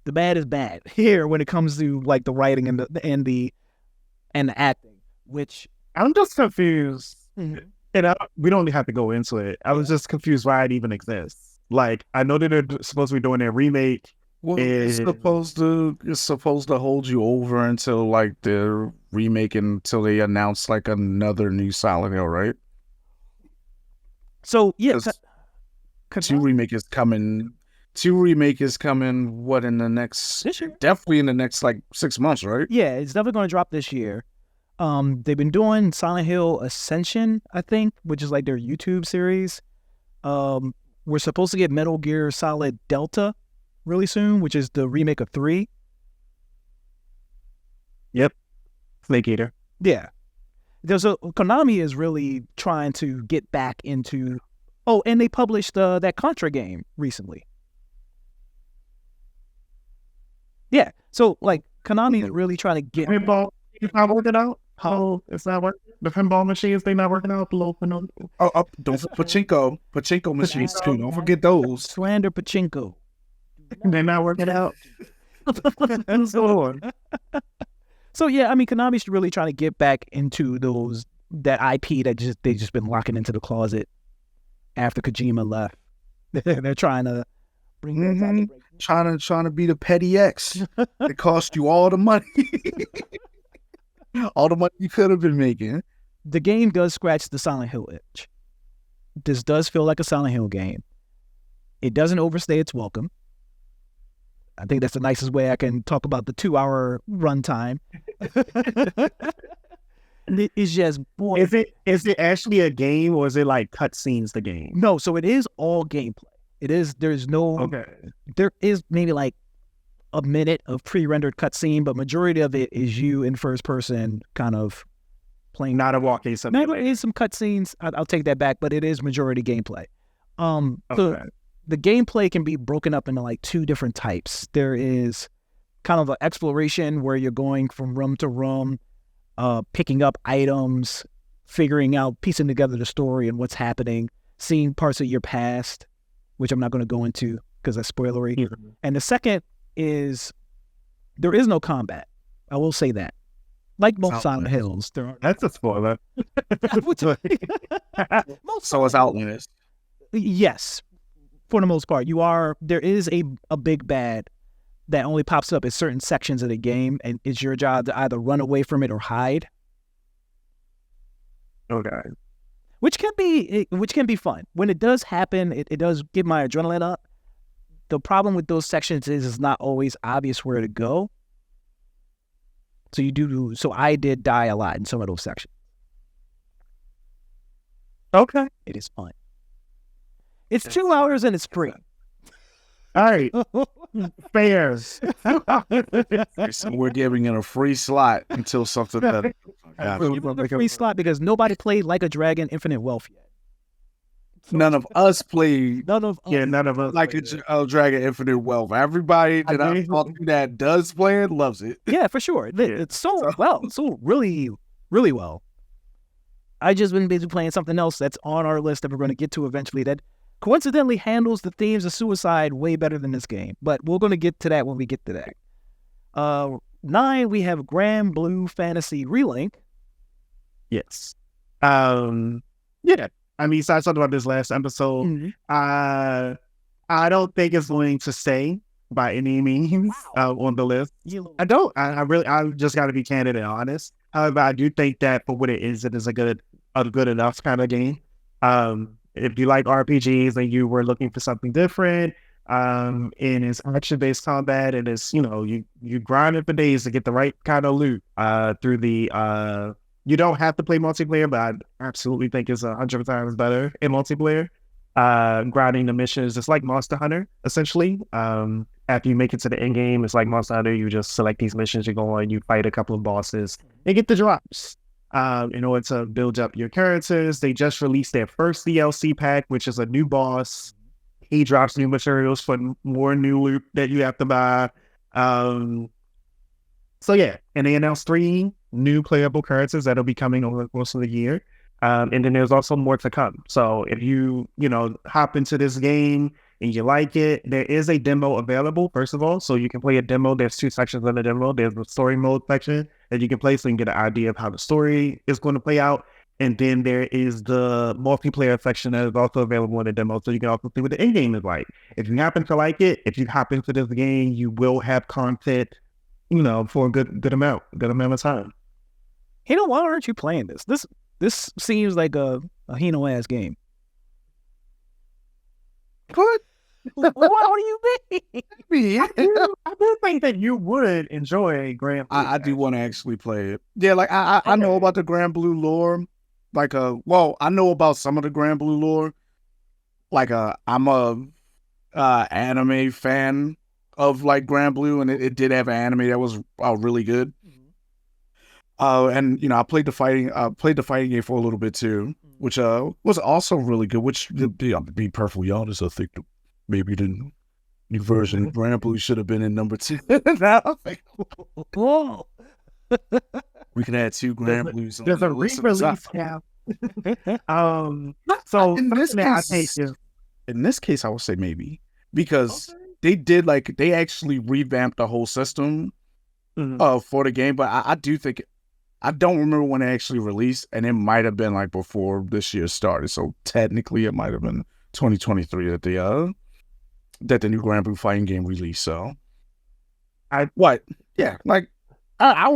the bad is bad here when it comes to like the writing and the acting, which I'm just confused. Mm-hmm. And we don't have to go into it. I was just confused why it even exists. Like, I know that they're supposed to be doing their remake. Well, it's supposed to hold you over until like the remake, until they announce like another new Silent Hill, right? So yeah, 2 remake is coming. 2 remake is coming. What, in the next? This year? Definitely in the next like 6 months, right? Yeah, it's definitely going to drop this year. They've been doing Silent Hill Ascension, I think, which is like their YouTube series. We're supposed to get Metal Gear Solid Delta really soon, which is the remake of 3. Yep. Snake Eater. Yeah. Konami is really trying to get back into... Oh, and they published that Contra game recently. Yeah. So, like, Konami is really trying to get... Pinball, it's not working out? How it's not working? The pinball machines, they not working out? Don't pachinko machines too. Don't forget those. Slander pachinko. They're not working out. So yeah, I mean, Konami's really trying to get back into that IP that they just been locking into the closet after Kojima left. They're trying to bring that trying to be the petty X. It cost you all the money. All the money you could have been making. The game does scratch the Silent Hill itch. This does feel like a Silent Hill game. It doesn't overstay its welcome. I think that's the nicest way I can talk about the 2-hour runtime. It's just... Boy, is it actually a game, or is it like cutscenes the game? No, so it is all gameplay. There's no... Okay. There is maybe like a minute of pre-rendered cutscene, but majority of it is you in first person kind of playing. Not a walking simulator. Maybe there is some cutscenes. I'll take that back, but it is majority gameplay. Okay. the gameplay can be broken up into like two different types. There is kind of an exploration where you're going from room to room, picking up items, figuring out, piecing together the story and what's happening, seeing parts of your past, which I'm not going to go into because that's spoilery. Mm-hmm. And the second is there is no combat. I will say that. Like most Silent Hills, there are. That's a spoiler. So it's Outlanders. Yes, for the most part, there is a big bad that only pops up at certain sections of the game, and it's your job to either run away from it or hide. Okay. Which can be fun. When it does happen, it does get my adrenaline up. The problem with those sections is it's not always obvious where to go. So I did die a lot in some of those sections. Okay. It is fun. It's 2 hours and it's free. All right. Fairs. So we're giving it a free slot until something better. A free slot because nobody played Like a Dragon Infinite Wealth yet. So none of us played. None of us. Like a Dragon Infinite Wealth. Everybody that I talked to that does play it loves it. Yeah, for sure. It's so really, really well. I just been busy playing something else that's on our list that we're going to get to eventually that coincidentally handles the themes of suicide way better than this game. But we're going to get to that when we get to that. 9, we have Granblue Fantasy Relink. Yes. Yeah. I mean, so I talked about this last episode. Mm-hmm. I don't think it's going to stay by any means on the list. I don't. I just got to be candid and honest. However, I do think that for what it is a good enough kind of game. If you like RPGs and you were looking for something different, and it's action-based combat, and it's, you grinding for days to get the right kind of loot through the you don't have to play multiplayer, but I absolutely think it's 100 times better in multiplayer. Grinding the missions, it's like Monster Hunter, essentially. After you make it to the end game, it's like Monster Hunter. You just select these missions, you go on, you fight a couple of bosses, and get the drops. In order to build up your characters, they just released their first DLC pack, which is a new boss. He drops new materials for more new loot that you have to buy. So yeah, and they announced 3 new playable characters that'll be coming over the course of the year. And then there's also more to come. So if you hop into this game and you like it, there is a demo available, first of all. So you can play a demo. There's 2 sections of the demo. There's the story mode section that you can play so you can get an idea of how the story is going to play out. And then there is the multiplayer section that is also available in the demo. So you can also see what the end game is like. If you happen to like it, if you hop into this game, you will have content, for a good amount of time. Hino, why aren't you playing this? This seems like a Hino ass game. What? What do you mean? I do think that you would enjoy Granblue. I do want to actually play it. Yeah, like I know about the Granblue lore. Like I know about some of the Granblue lore. Like I'm a anime fan of like Granblue, and it did have an anime that was really good. And I played the fighting game for a little bit too, which was also really good. Which, to be perfectly honest, I think maybe the new version of Granblue should have been in number 2. Whoa! We can add 2 Granblues. There's a re-release now. So in this case, I would say maybe because they actually revamped the whole system for the game, but I do think. I don't remember when it actually released, and it might have been like before this year started. So technically, it might have been 2023 that the new Granblue fighting game released. So, I would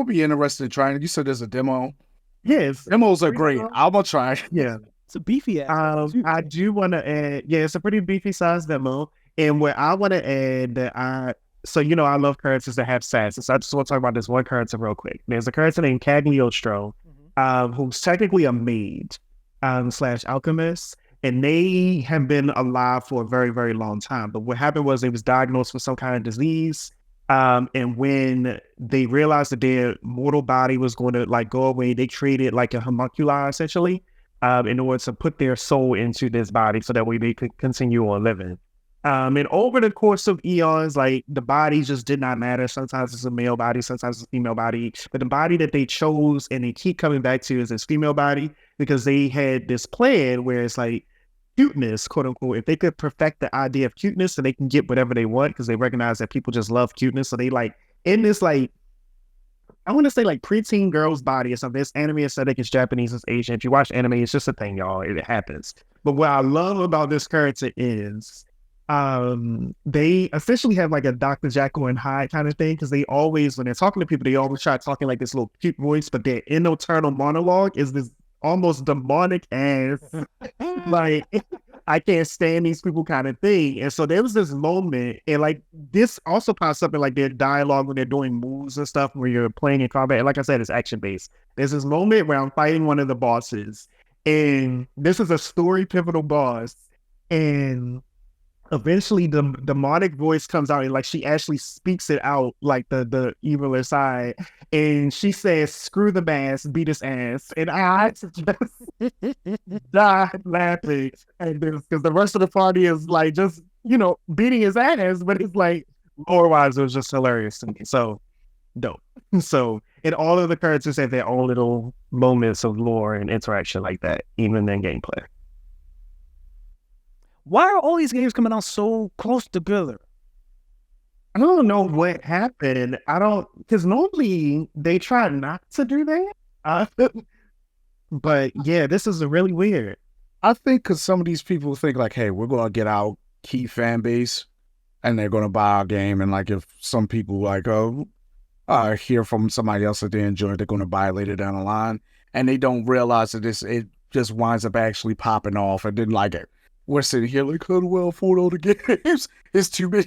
be interested in trying it. You said there's a demo. Yes, demos are great. I'm gonna try. Yeah, it's a beefy ass. I do want to add. Yeah, it's a pretty beefy size demo, and what I want to add that So, I love characters that have sass. So I just want to talk about this one character real quick. There's a character named Cagliostro, who's technically a mage / alchemist, and they have been alive for a very, very long time. But what happened was they was diagnosed with some kind of disease. And when they realized that their mortal body was going to go away, they created like a homunculi essentially in order to put their soul into this body so that way they could continue on living. And over the course of eons, like the body just did not matter. Sometimes it's a male body, sometimes it's a female body. But the body that they chose and they keep coming back to is this female body because they had this plan where it's like cuteness, quote unquote. If they could perfect the idea of cuteness, then they can get whatever they want because they recognize that people just love cuteness. So they like in this like I want to say like preteen girl's body or something. It's anime aesthetic, it's Japanese, it's Asian. If you watch anime, it's just a thing, y'all. It happens. But what I love about this character is they essentially have like a Dr. Jekyll and Hyde kind of thing because they always, when they're talking to people, they always try talking like this little cute voice, but their internal monologue is this almost demonic ass, like, I can't stand these people kind of thing. And so there was this moment, and like this also pops up in like their dialogue when they're doing moves and stuff where you're playing in combat. And like I said, it's action based. There's this moment where I'm fighting one of the bosses, and this is a story pivotal boss, and eventually the demonic voice comes out and like she actually speaks it out like the evil side, and she says, "Screw the mask, beat his ass." And I just died laughing at this because the rest of the party is like just beating his ass, but it's like lore wise it was just hilarious to me. So dope. So and all of the characters have their own little moments of lore and interaction like that, even in gameplay. Why are all these games coming out so close together? I don't know what happened. Because normally they try not to do that. But yeah, this is really weird. I think because some of these people think like, hey, we're going to get our key fan base and they're going to buy our game. And like if some people like, hear from somebody else that they enjoy, they're going to buy it later down the line. And they don't realize that it just winds up actually popping off and then like it. We're sitting here like, how do I afford all the games? It's too many.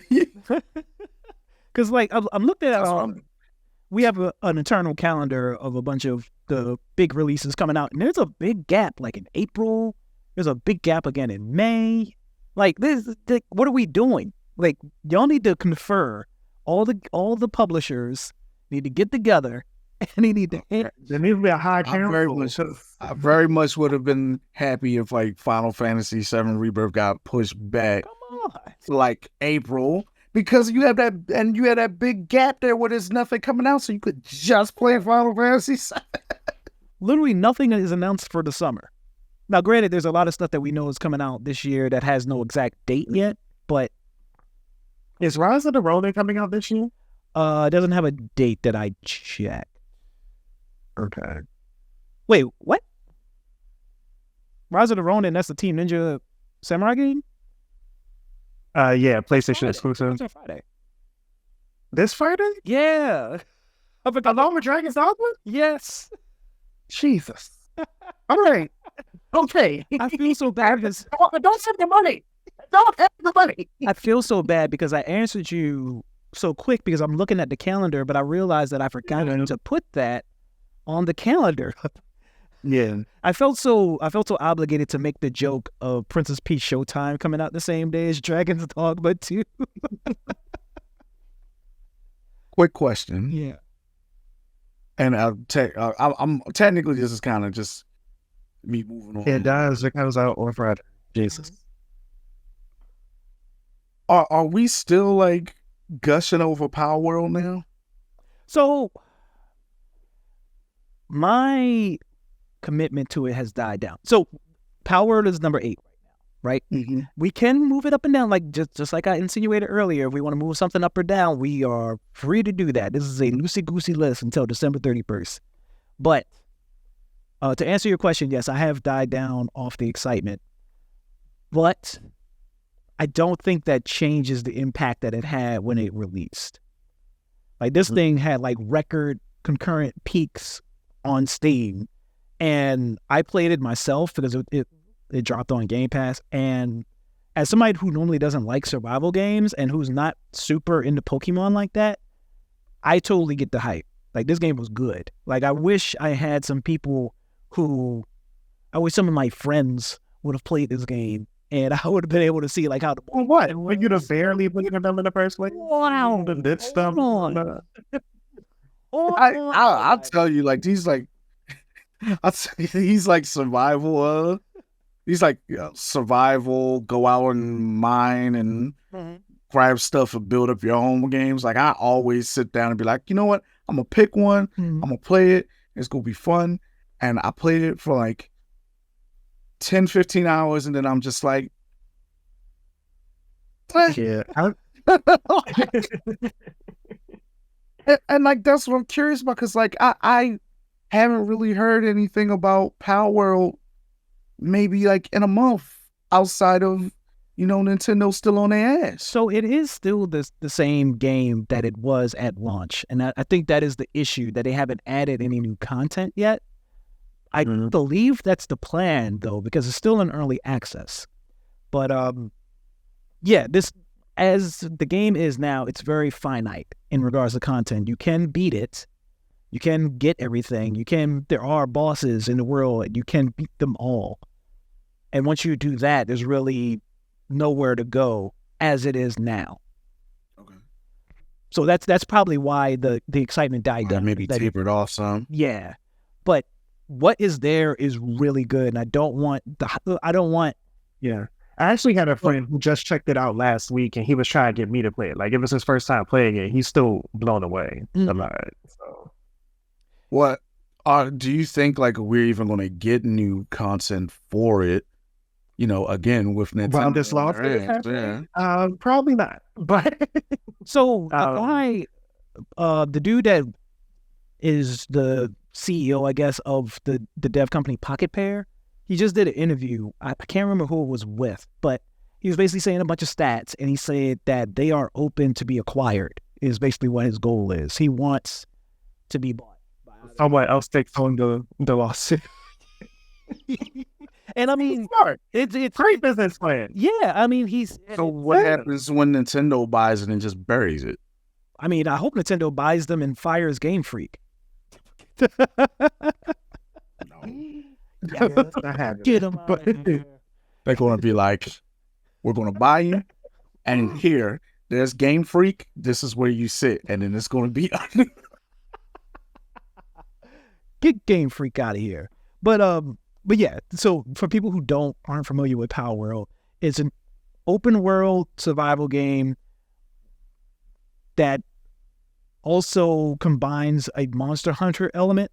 Because like I'm looking at we have an internal calendar of a bunch of the big releases coming out, and there's a big gap like in April. There's a big gap again in May. Like this, what are we doing? Like y'all need to confer. All the publishers need to get together. And he need to hit. There needs to be a high council. I very much would have been happy if like Final Fantasy VII Rebirth got pushed back to like April because you have that big gap there where there's nothing coming out, so you could just play Final Fantasy VII. Literally nothing is announced for the summer. Now, granted, there's a lot of stuff that we know is coming out this year that has no exact date yet, but is Rise of the Ronin coming out this year? It doesn't have a date that I checked. Okay. Wait, what? Rise of the Ronin, that's the Team Ninja Samurai game? Yeah, PlayStation exclusive. Friday. This Friday? Yeah. Along with Dragon's Dogma? Yes. Jesus. All right. Okay. I feel so bad because... Don't have the money. Don't have the money. I feel so bad because I answered you so quick because I'm looking at the calendar, but I realized that I forgot to put that on the calendar. Yeah. I felt so obligated to make the joke of Princess Peach Showtime coming out the same day as Dragon's Dogma 2. Quick question. Yeah. And I'm technically this is kind of just me moving on. It does. It comes out on Friday. Jesus. Are we still like gushing over Palworld now? So my commitment to it has died down. So Palworld is number 8 right now, right? Mm-hmm. We can move it up and down, like just like I insinuated earlier. If we want to move something up or down, we are free to do that. This is a loosey-goosey list until December 31st. But to answer your question, yes, I have died down off the excitement. But I don't think that changes the impact that it had when it released. Like this thing had like record concurrent peaks on Steam, and I played it myself because it dropped on Game Pass. And as somebody who normally doesn't like survival games and who's not super into Pokemon like that, I totally get the hype. Like this game was good. Like I wish I had some people I wish some of my friends would have played this game, and I would have been able to see like how the what? When you'd have barely played them in the first place? Wow. That stuff. I'll tell you, like these, like he's like survival. He's like survival. Go out and mine and grab stuff and build up your own games. Like I always sit down and be like, you know what? I'm gonna pick one. I'm gonna play it. It's gonna be fun. And I played it for like 10, 15 hours, and then I'm just like, yeah. and like that's what I'm curious about, because like I haven't really heard anything about Palworld maybe like in a month outside of, you know, Nintendo still on their ass. So it is still the same game that it was at launch. And I think that is the issue, that they haven't added any new content yet. I believe that's the plan, though, because it's still in early access. But yeah, this, as the game is now, it's very finite in regards to content. You can beat it. You can get everything. There are bosses in the world, and you can beat them all. And once you do that, there's really nowhere to go as it is now. Okay. So that's probably why the excitement died down. Maybe tapered off some. Yeah. But what is there is really good, and I don't want. Yeah. I actually had a friend who just checked it out last week, and he was trying to get me to play it. Like, it was his first time playing it. He's still blown away about it. So, what do you think? Like, we're even going to get new content for it? You know, again with Nintendo. Around this launch, probably not. But so the dude that is the CEO, I guess, of the dev company Pocket Pair, he just did an interview. I can't remember who it was with, but he was basically saying a bunch of stats, and he said that they are open to be acquired, is basically what his goal is. He wants to be bought. Someone else takes on the lawsuit. And I mean, it's great business plan. Yeah, I mean, So what happens when Nintendo buys it and just buries it? I mean, I hope Nintendo buys them and fires Game Freak. No. Get them out of here. They're going to be like, we're going to buy you, and here, there's Game Freak. This is where you sit, and then it's going to be... Get Game Freak out of here. But yeah, so for people who aren't familiar with Palworld, it's an open world survival game that also combines a Monster Hunter element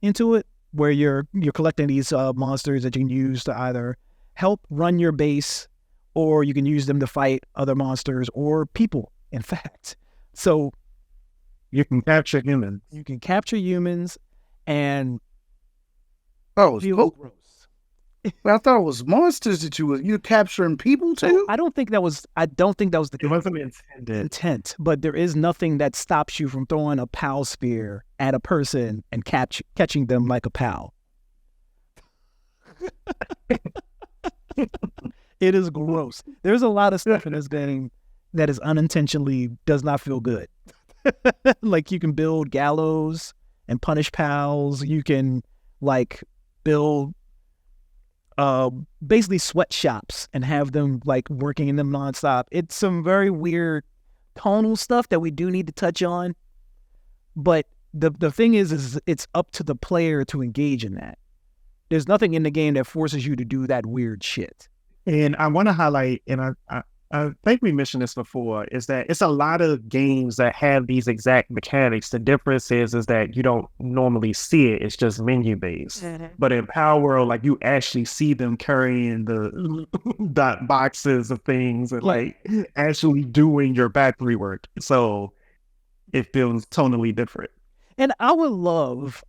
into it, where you're collecting these monsters that you can use to either help run your base, or you can use them to fight other monsters or people, in fact. So you can capture humans. You can capture humans, and oh, gross. I thought it was monsters that you're capturing people too. I don't think that was the it wasn't intended intent, but there is nothing that stops you from throwing a PAL spear at a person and catching them like a PAL. It is gross. There's a lot of stuff in this game that is unintentionally does not feel good. Like, you can build gallows and punish PALs. You can like build basically sweatshops and have them like working in them nonstop. It's some very weird tonal stuff that we do need to touch on. But the thing is it's up to the player to engage in that. There's nothing in the game that forces you to do that weird shit. And I want to highlight, and I think we mentioned this before, is that it's a lot of games that have these exact mechanics. The difference is that you don't normally see it. It's just menu based. But in Palworld, like, you actually see them carrying the boxes of things and like actually doing your factory work. So it feels tonally different. And I would love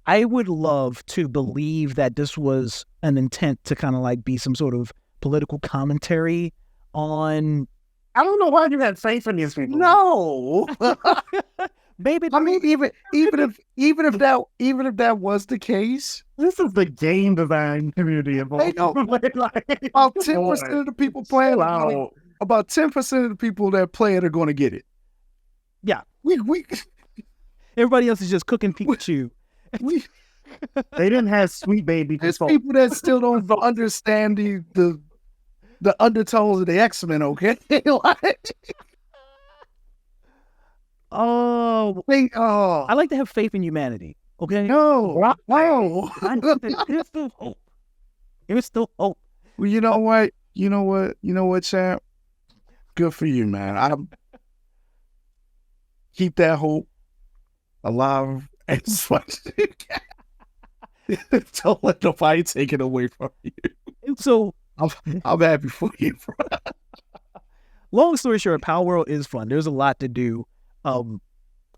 to believe that this was an intent to kind of like be some sort of political commentary on. I don't know why you had faith in these people. No, maybe. I mean, even if that was the case, this is the game design community involved. About 10% of the people playing. About 10% of the people that play it are going to get it. Yeah, we. Everybody else is just cooking Pikachu. They didn't have Sweet Baby. There's people that still don't understand the undertones of the X-Men, okay? I like to have faith in humanity, okay? No. There's still hope. There's still hope. Well, you know what, champ? good for you, man. I keep that hope alive as much as you can. Don't let nobody take it away from you. So I'm happy for you, bro. Long story short, Palworld is fun. There's a lot to do.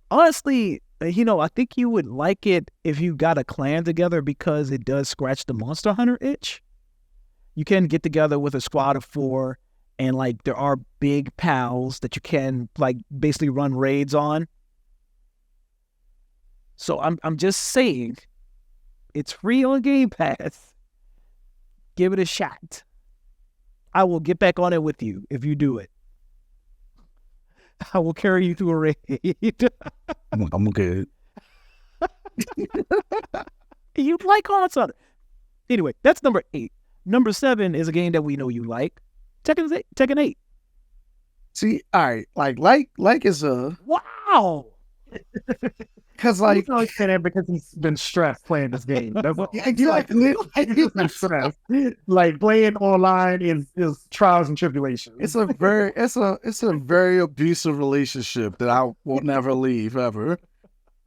Honestly, I think you would like it if you got a clan together because it does scratch the Monster Hunter itch. You can get together with a squad of 4 and like there are big pals that you can like basically run raids on. So I'm just saying, it's free on Game Pass. Give it a shot. I will get back on it with you if you do it. I will carry you through a raid. I'm good. You like Monster Hunter. Anyway, that's number 8. Number 7 is a game that we know you like. Tekken 8. See, all right, like is a wow. Because like I say that because he's been stressed playing this game. That's what, exactly. he's been stressed. Like playing online is trials and tribulations. It's a very abusive relationship that I will never leave ever.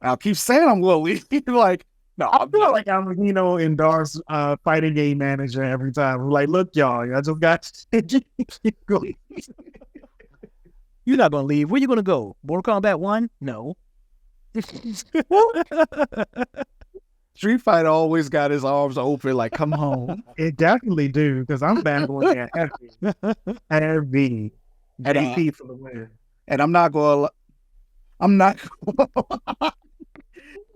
I'll keep saying I'm gonna leave. Like, no, I feel like I'm in Dar's fighting game manager every time. I'm like, look, y'all, I just got You're not gonna leave. Where you gonna go? Mortal Kombat 1? No. Street Fighter always got his arms open, like, come home. It definitely do, because I'm battling there heavy. DP for the win. And I'm not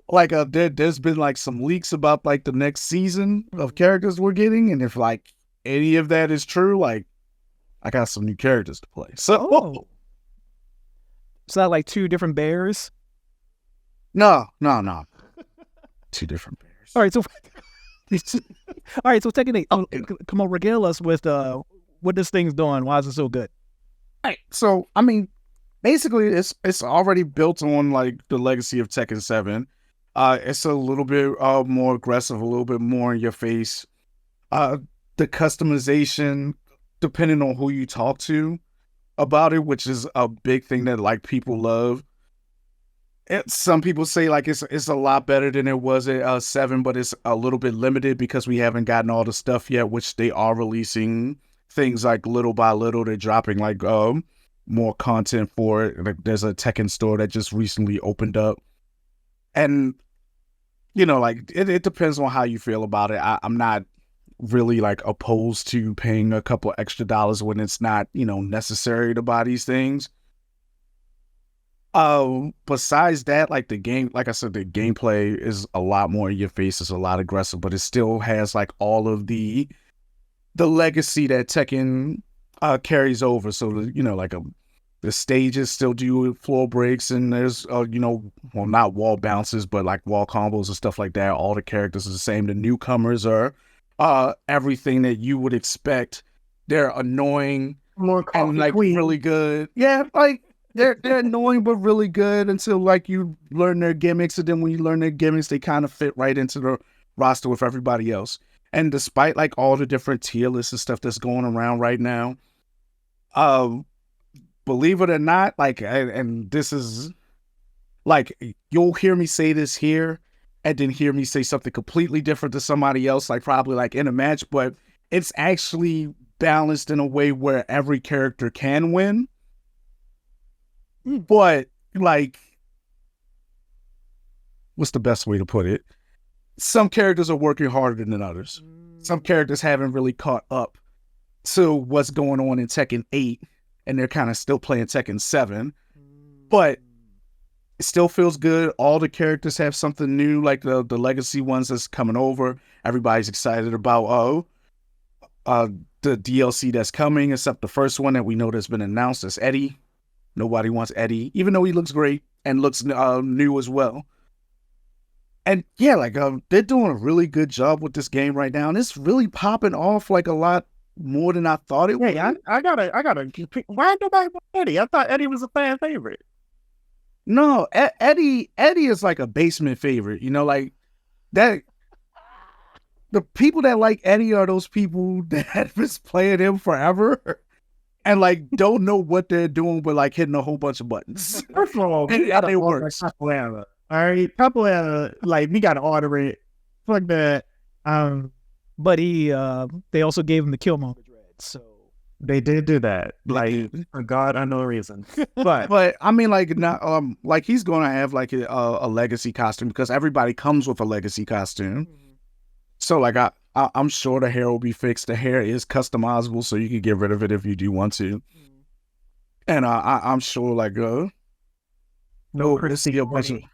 like there's been like some leaks about like the next season of characters we're getting, and if like any of that is true, like I got some new characters to play. So it's not like 2 different bears. No. 2 different bears. All right, so Tekken 8. Oh, come on, regale us with what this thing's doing. Why is it so good? All right, so I mean, basically, it's already built on like the legacy of Tekken 7. It's a little bit more aggressive, a little bit more in your face. The customization, depending on who you talk to about it, which is a big thing that like people love. Some people say like it's a lot better than it was at 7, but it's a little bit limited because we haven't gotten all the stuff yet, which they are releasing things like little by little. They're dropping like more content for it. Like there's a Tekken store that just recently opened up, and like it depends on how you feel about it. I'm not really like opposed to paying a couple extra dollars when it's not necessary to buy these things. Besides that, like the game, like I said, the gameplay is a lot more in your face. It's a lot aggressive, but it still has like all of the legacy that Tekken carries over. So like the stages still do floor breaks, and there's well, not wall bounces, but like wall combos and stuff like that. All the characters are the same. The newcomers are everything that you would expect. They're annoying and like really good. Yeah, like. They're annoying but really good until like you learn their gimmicks, and then when you learn their gimmicks, they kind of fit right into the roster with everybody else. And despite like all the different tier lists and stuff that's going around right now, believe it or not, like, and this is like you'll hear me say this here, and then hear me say something completely different to somebody else, like probably like in a match, but it's actually balanced in a way where every character can win. But like, what's the best way to put it? Some characters are working harder than others. Some characters haven't really caught up to what's going on in Tekken 8, and they're kind of still playing Tekken 7. But it still feels good. All the characters have something new, like the legacy ones that's coming over. Everybody's excited about the DLC that's coming, except the first one that we know that's been announced is Eddie. Nobody wants Eddie, even though he looks great and looks new as well. And yeah, like they're doing a really good job with this game right now, and it's really popping off like a lot more than I thought it would. Hey, I gotta. Why nobody want Eddie? I thought Eddie was a fan favorite. No, Eddie is like a basement favorite. Like that. The people that like Eddie are those people that have been playing him forever. and like don't know what they're doing, but like hitting a whole bunch of buttons. First of all, we got to order capoeira. All right, capoeira, like we got to order it. Fuck that. But they also gave him the Killmonger dread, so they did do that, like for God unknown reason. But I mean, like not like he's gonna have like a legacy costume because everybody comes with a legacy costume. So like I'm sure the hair will be fixed. The hair is customizable, so you can get rid of it if you do want to. And I'm sure like no Christy.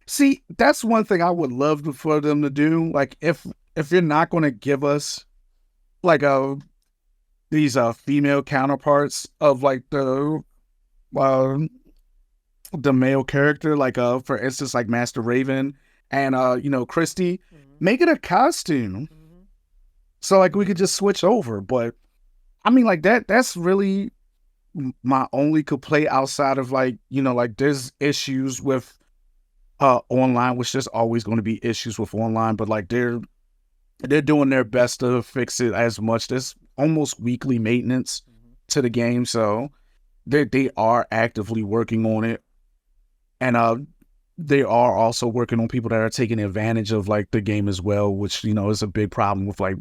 See, that's one thing I would love for them to do. Like if you're not going to give us like these female counterparts of like the male character, like for instance like Master Raven and Christy, make it a costume. So like we could just switch over. But I mean like that's really my only complaint outside of like like there's issues with online, which there's always going to be issues with online, but like they're doing their best to fix it as much. There's almost weekly maintenance to the game, so they are actively working on it, and they are also working on people that are taking advantage of like the game as well, which is a big problem with like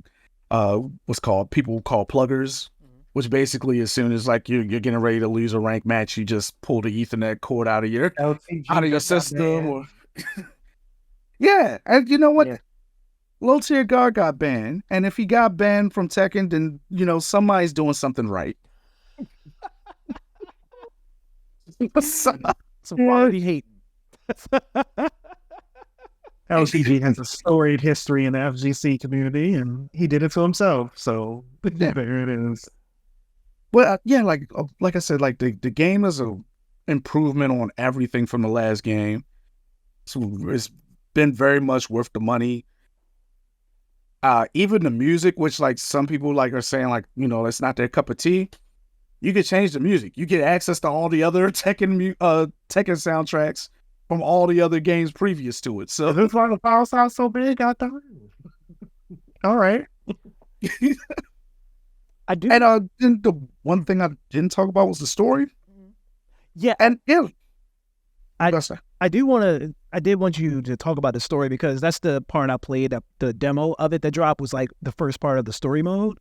people call pluggers, which basically as soon as like you're getting ready to lose a rank match, you just pull the Ethernet cord out of your system. Or yeah, and you know what? Yeah. Low tier guard got banned, and if he got banned from Tekken, then somebody's doing something right. Some quality hate. LCG has a storied history in the FGC community, and he did it to himself. So there it is. Well, yeah, like I said, like the game is a improvement on everything from the last game. So it's been very much worth the money. Even the music, which like some people like are saying like it's not their cup of tea. You can change the music. You get access to all the other Tekken soundtracks from all the other games previous to it. So this why the file sounds so big out there. All right. I do. And the one thing I didn't talk about was the story. Yeah, and yeah, I did want you to talk about the story because that's the part I played. The demo of it that dropped was like the first part of the story mode.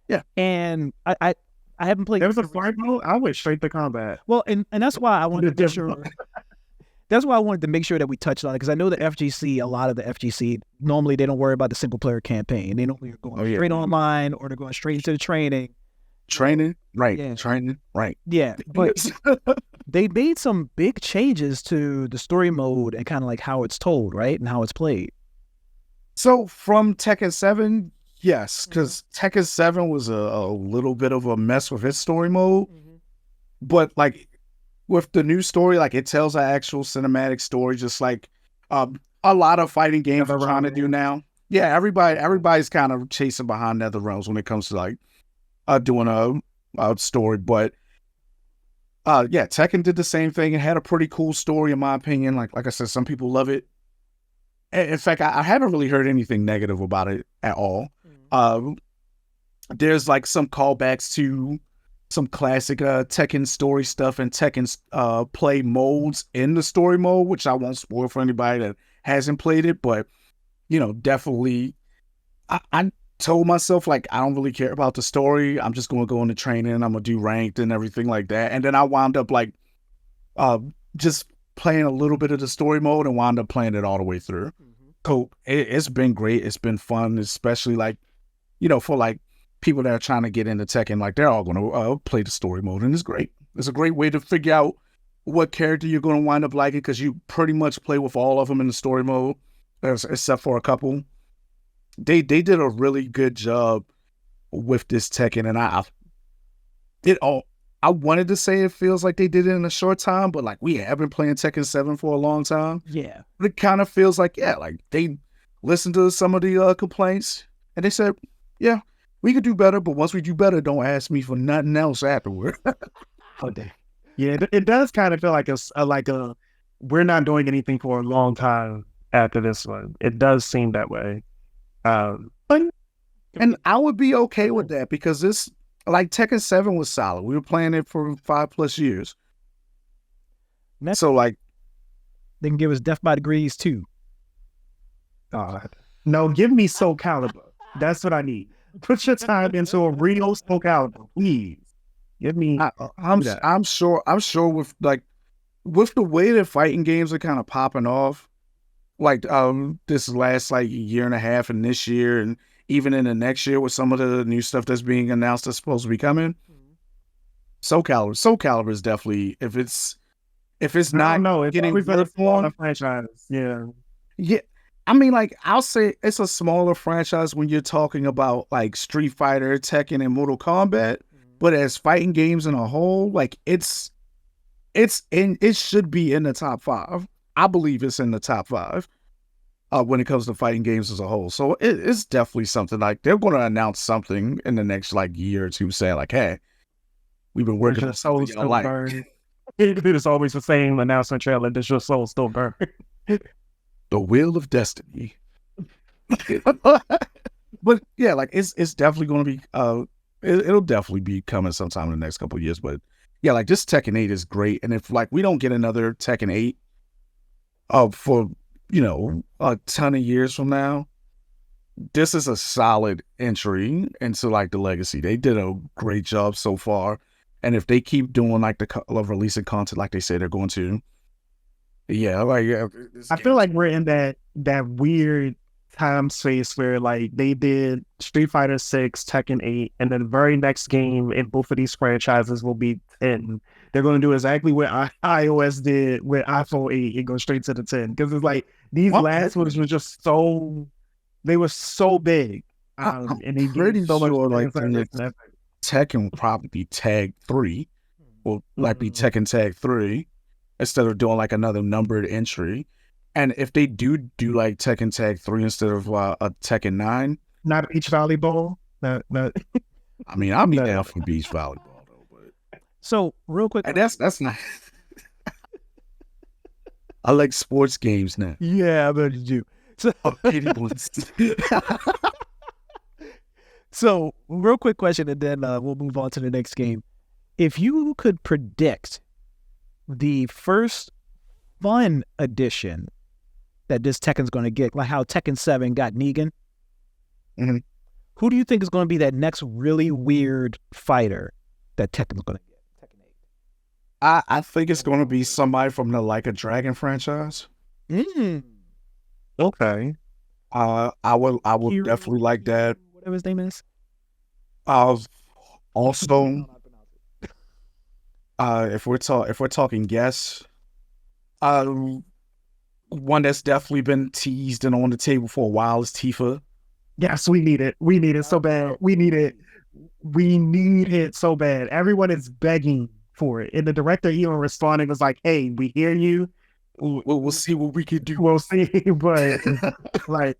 Yeah, and I haven't played. There was a story mode. I went straight to combat. Well, and that's why I wanted to make sure. That's why I wanted to make sure that we touched on it because I know the FGC, a lot of the FGC, normally they don't worry about the single player campaign. They normally are going straight online or they're going straight into the training. Training, right? Yeah. Training, right? Yeah, but they made some big changes to the story mode and kind of like how it's told, right, and how it's played. So from Tekken 7, yes, because Tekken 7 was a little bit of a mess with its story mode, but like with the new story, like it tells an actual cinematic story, just like a lot of fighting games are trying to do now. Yeah, everybody's kind of chasing behind NetherRealms when it comes to like doing a story, but yeah, Tekken did the same thing. It had a pretty cool story, in my opinion. Like I said, some people love it. In fact, I haven't really heard anything negative about it at all. There's like some callbacks to some classic Tekken story stuff and Tekken's play modes in the story mode, which I won't spoil for anybody that hasn't played it, but definitely I told myself like I don't really care about the story. I'm just going to go into training. I'm going to do ranked and everything like that. And then I wound up like just playing a little bit of the story mode and wound up playing it all the way through. So it's been great. It's been fun, especially like for like people that are trying to get into Tekken. Like they're all going to play the story mode, and it's great. It's a great way to figure out what character you're going to wind up liking because you pretty much play with all of them in the story mode, except for a couple. They did a really good job with this Tekken, and I wanted to say it feels like they did it in a short time, but like we have been playing Tekken 7 for a long time. Yeah, but it kind of feels like like they listened to some of the complaints and they said, yeah, we could do better, but once we do better, don't ask me for nothing else afterward. Oh, damn. Yeah, it does kind of feel like we're not doing anything for a long time after this one. It does seem that way. And I would be okay with that because this like Tekken 7 was solid. We were playing it for 5+ years. So like, they can give us Death by Degrees too. No, give me Soul Calibur. That's what I need. Put your time into a real Soul Calibur, please. Give me. I'm sure with the way that fighting games are kind of popping off, like this last like year and a half and this year and even in the next year with some of the new stuff that's being announced that's supposed to be coming. Soul Calibur is definitely if it's not getting a franchise. Yeah. I mean, like, I'll say it's a smaller franchise when you're talking about like Street Fighter, Tekken, and Mortal Kombat. But as fighting games in a whole, like it should be in the top 5. I believe it's in the top 5 when it comes to fighting games as a whole. So it's definitely something like they're going to announce something in the next like year or two, saying like, "Hey, we've been working on something you don't like." It's always the same announcement trailer. Does your soul still burn? The Wheel of Destiny. But yeah, like it's definitely going to be. It'll definitely be coming sometime in the next couple of years. But yeah, like this Tekken 8 is great, and if like we don't get another Tekken 8, for a ton of years from now, this is a solid entry into like the legacy. They did a great job so far, and if they keep doing like releasing content like they say they're going to. Yeah, I feel like we're in that weird time space where like they did Street Fighter 6, Tekken 8, and then the very next game in both of these franchises will be 10. They're going to do exactly what iOS did with iPhone 8 and go straight to the 10 because it's like these last ones were just they were so big. And they pretty so sure like Tekken will probably be Tag 3, will like be Tekken Tag 3. Instead of doing like another numbered entry. And if they do like Tekken Tag 3 instead of a Tekken 9. Not beach volleyball. Not. I mean, I'll be down for beach volleyball though. But so real quick. And that's not. I like sports games now. Yeah, I bet you do. So real quick question and then we'll move on to the next game. If you could predict the first fun edition that this Tekken's going to get, like how Tekken 7 got Negan, who do you think is going to be that next really weird fighter that Tekken's going to get? Tekken 8. I think it's going to be somebody from the Like a Dragon franchise. Okay. I will definitely like that. Whatever his name is. Also. If we're talking guests, one that's definitely been teased and on the table for a while is Tifa. Yes, we need it. We need it so bad. We need it. We need it so bad. Everyone is begging for it. And the director even responding was like, "Hey, we hear you. We'll see what we can do. We'll see." But like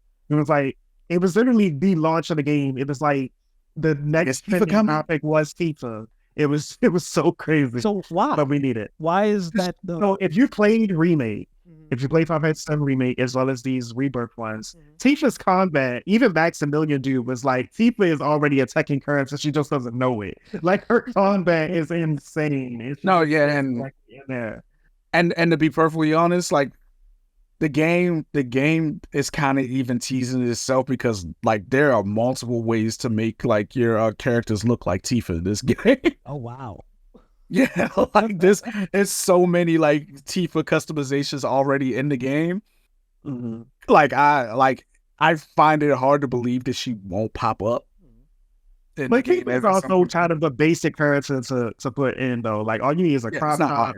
it was literally the launch of the game. It was like the next topic was Tifa. It was so crazy. So why? But we need it. Why is that? So if you played Remake, if you played Final Fantasy 7 Remake as well as these Rebirth ones, Tifa's combat, even Maximilian Dude was like, Tifa is already a Tekken current, so she just doesn't know it. Like her combat is insane. And to be perfectly honest, like the game is kind of even teasing itself because like there are multiple ways to make like your characters look like Tifa in this game. Oh wow. Yeah, like there's so many like Tifa customizations already in the game. Like I find it hard to believe that she won't pop up. But Tifa is also kind of the basic character to put in though. Like all you need is a crop top,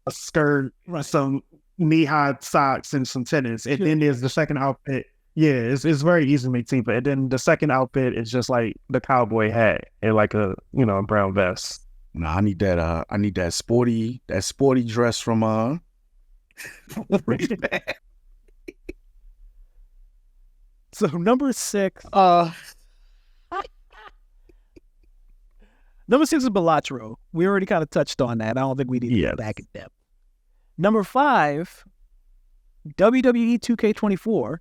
a skirt, some knee-high socks and some tennis, and then there's the second outfit. Yeah, it's very easy to make Tifa, and then the second outfit is just like the cowboy hat and like a brown vest. No, I need that sporty dress from So number 6. Number 6 is Balatro. We already kind of touched on that. I don't think we need to go back in depth. Number 5, WWE 2K24.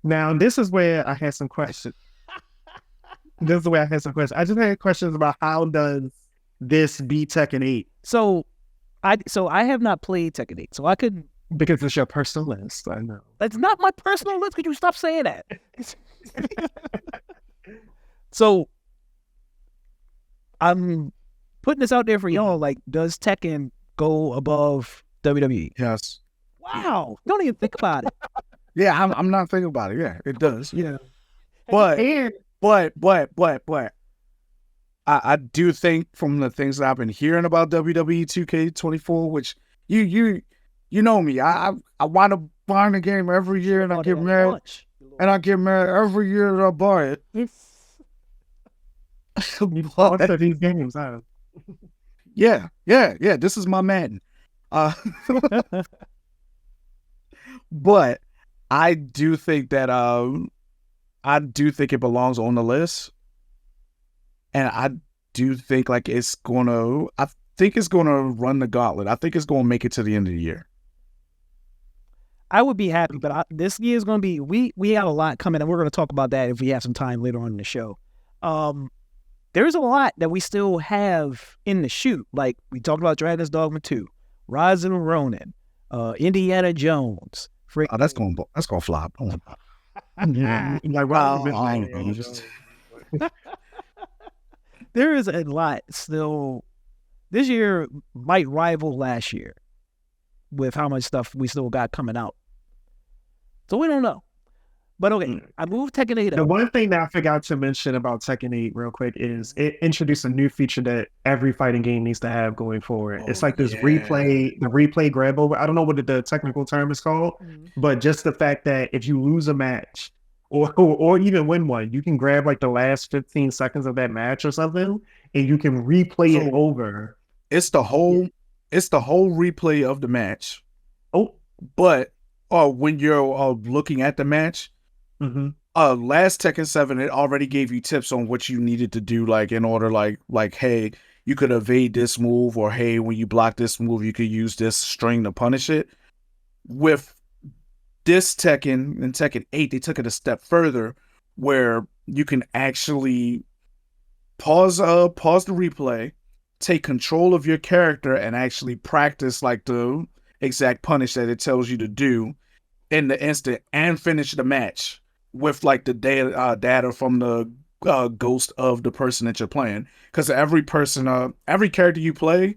Now, this is where I had some questions. This is the way I had some questions. I just had questions about how does this beat Tekken 8? So I have not played Tekken 8, so I couldn't. Because it's your personal list, I know. That's not my personal list. Could you stop saying that? So I'm putting this out there for y'all. Like, does Tekken go above WWE? Yes. Wow. Don't even think about it. Yeah, I'm not thinking about it. Yeah, it does. Yeah. But I do think from the things that I've been hearing about WWE 2K24, which you know me, I want to buy the game every year, and I get married, every year that I buy it. You bought these games, huh? Yeah. This is my Madden. But I do think that it belongs on the list, and I do think like I think it's gonna run the gauntlet. I think it's gonna make it to the end of the year. I would be happy, but this year is going to be, we have a lot coming, and we're going to talk about that if we have some time later on in the show. There's a lot that we still have in the shoot. Like, we talked about Dragon's Dogma 2, Rise of the Ronin, Indiana Jones. That's going to flop. There is a lot still. This year might rival last year with how much stuff we still got coming out. So we don't know. But okay, I moved Tekken 8 up. The one thing that I forgot to mention about Tekken 8 real quick is it introduced a new feature that every fighting game needs to have going forward. It's like this replay grab over. I don't know what the technical term is called, but just the fact that if you lose a match or even win one, you can grab like the last 15 seconds of that match or something, and you can replay it over. It's the whole replay of the match. But when you're looking at the match, last Tekken 7, it already gave you tips on what you needed to do, like in order, like hey, you could evade this move, or hey, when you block this move, you could use this string to punish it. With this Tekken and Tekken 8, they took it a step further, where you can actually pause the replay, take control of your character, and actually practice like the exact punish that it tells you to do in the instant, and finish the match with like the data from the ghost of the person that you're playing. Because every character you play,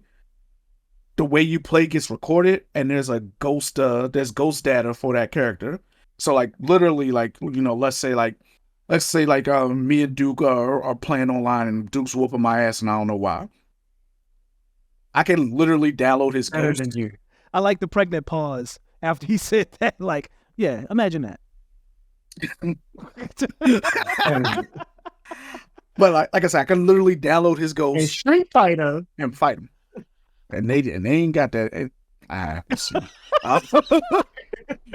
the way you play gets recorded, and there's a ghost ghost data for that character. So like literally, like, you know, let's say me and Duke are playing online, and Duke's whooping my ass, and I don't know why. I can literally download his ghost. Better than you. I like the pregnant pause after he said that. Like, yeah, imagine that. But like I said, I can literally download his ghost and Street Fighter and fight him. And they ain't got that. See.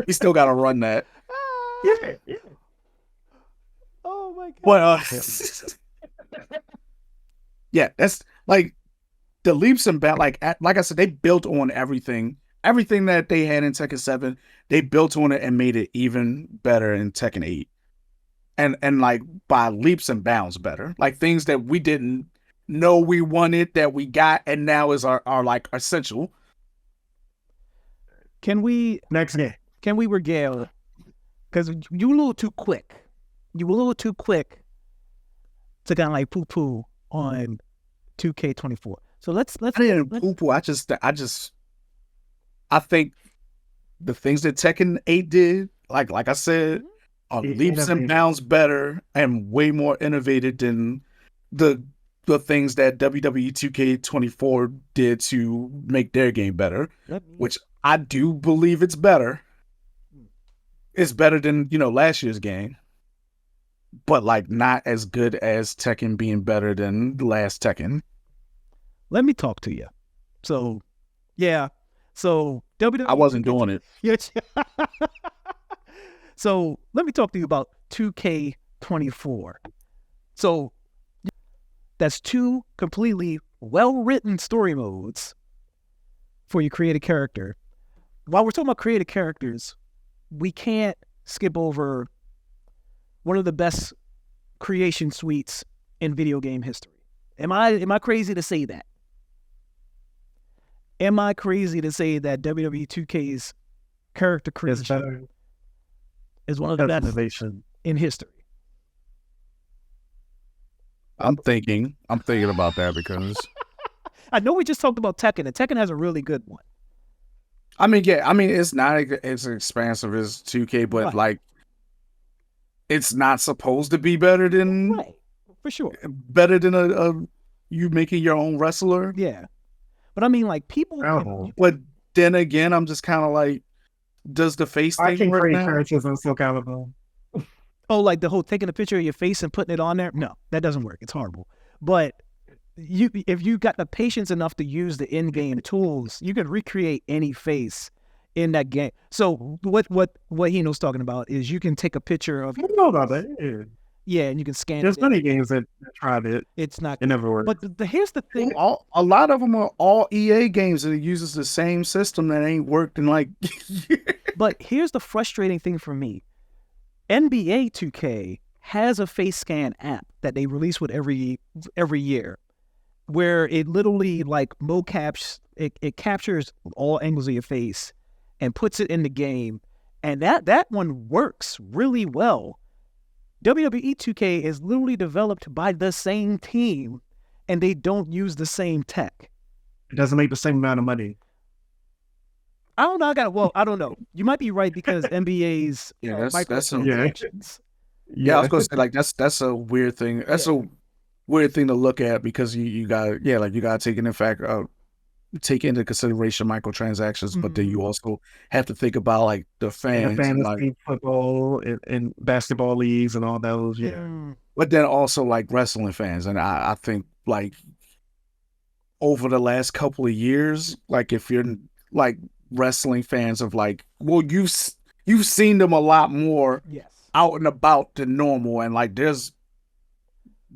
You still got to run that. Yeah. Oh my god. But yeah, that's like the leaps and bounds. Like I said, they built on everything that they had in Tekken 7. They built on it and made it even better in Tekken 8. And like by leaps and bounds better. Like things that we didn't know we wanted that we got, and now is our like essential. Can we regale? Because you were a little too quick. You were a little too quick to kind of like poo-poo on 2K24. So let's I didn't poo-poo. I think the things that Tekken 8 did, like I said, are leaps and bounds better and way more innovative than the things that WWE 2K24 did to make their game better, which I do believe it's better. It's better than, you know, last year's game, but like not as good as Tekken being better than the last Tekken. Let me talk to you. So, yeah. So WWE. I wasn't doing it. So let me talk to you about 2K24. So that's 2 completely well-written story modes for your creative character. While we're talking about creative characters, we can't skip over one of the best creation suites in video game history. Am I crazy to say that? Am I crazy to say that WWE 2K's character creation is one of the best in history? I'm thinking about that because I know we just talked about Tekken, and Tekken has a really good one. I mean, yeah, I mean, it's not as expansive as 2K, but like, it's not supposed to be better than for sure. Better than a you making your own wrestler. Yeah, but I mean, like people. But then again, I'm just kind of like, does the face thing work now? Characters on Soul Calibur. Oh, like the whole taking a picture of your face and putting it on there? No, that doesn't work. It's horrible. But if you got the patience enough to use the in-game tools, you can recreate any face in that game. So what Hino's talking about is you can take a picture of. I know about that. Yeah, and you can scan. There's many games that tried it. It's not. It never worked. But here's the thing: a lot of them are all EA games that uses the same system that ain't worked in like. But here's the frustrating thing for me: NBA 2K has a face scan app that they release with every year, where it literally like mocaps. It captures all angles of your face and puts it in the game, and that one works really well. WWE 2K is literally developed by the same team, and they don't use the same tech. It doesn't make the same amount of money. I don't know. I don't know. You might be right because NBA's microtransactions. Yeah, I was gonna say like that's a weird thing. That's a weird thing to look at because you got to take into consideration microtransactions, but then you also have to think about like the fans, fantasy football and basketball leagues and all those. But then also like wrestling fans, and I think like over the last couple of years, like if you're like wrestling fans of like, well, you've seen them a lot more out and about than normal, and like there's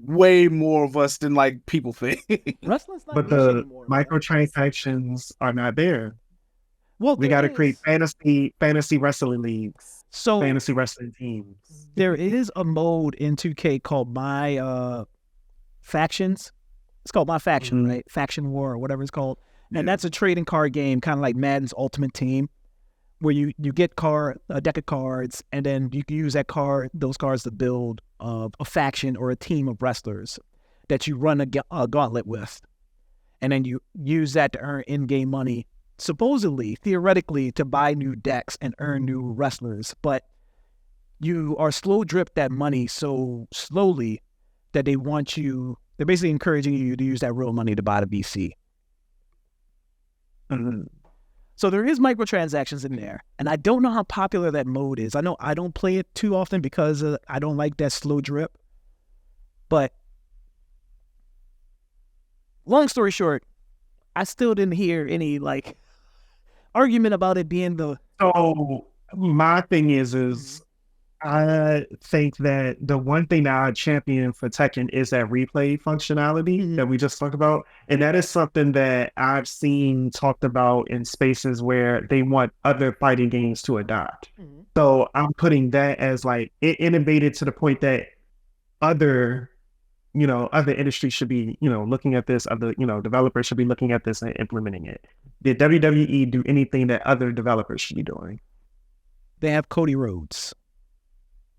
way more of us than like people think. Wrestling's not but the microtransactions are not there. Well, we got to create fantasy wrestling leagues, so fantasy wrestling teams. There is a mode in 2K called My Factions. It's called My Faction, right? Faction War or whatever it's called. And that's a trading card game, kind of like Madden's Ultimate Team, where you get a deck of cards, and then you can use those cards to build a faction or a team of wrestlers that you run a gauntlet with. And then you use that to earn in-game money, supposedly, theoretically, to buy new decks and earn new wrestlers. But you are slow drip that money so slowly that they're basically encouraging you to use that real money to buy the BC. So there is microtransactions in there, and I don't know how popular that mode is. I know I don't play it too often because I don't like that slow drip. But long story short, I still didn't hear any like argument about it being the. So my thing is I think that the one thing that I champion for Tekken is that replay functionality that we just talked about. And that is something that I've seen talked about in spaces where they want other fighting games to adopt. So I'm putting that as like it innovated to the point that other industries should be, looking at this, other, developers should be looking at this and implementing it. Did WWE do anything that other developers should be doing? They have Cody Rhodes.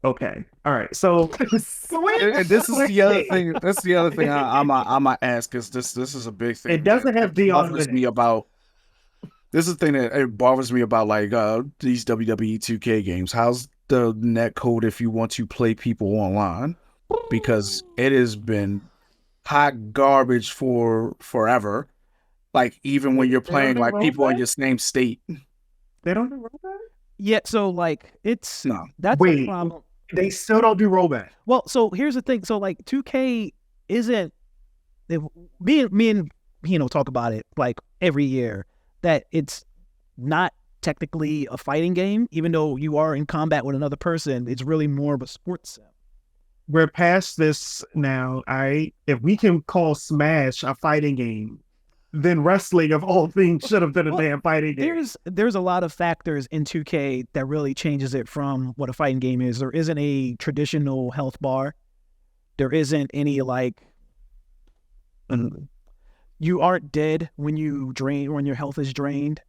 Okay. All right. So and this is the other thing. That's the other thing I'm ask is this is a big thing. It doesn't have the bothers me about. This is the thing that it bothers me about like these WWE 2K games. How's the net code if you want to play people online? Because it has been hot garbage for forever. Like even when you're playing like people in your same state. They don't do rollback? Yeah, so like that's a problem. They still don't do rollback. Well, so here's the thing. So like 2K isn't me and talk about it like every year that it's not technically a fighting game, even though you are in combat with another person. It's really more of a sports sim. We're past this now. If we can call Smash a fighting game, then wrestling of all things should have been a damn fighting game. There's a lot of factors in 2K that really changes it from what a fighting game is. There isn't a traditional health bar. There isn't any like you aren't dead when your health is drained.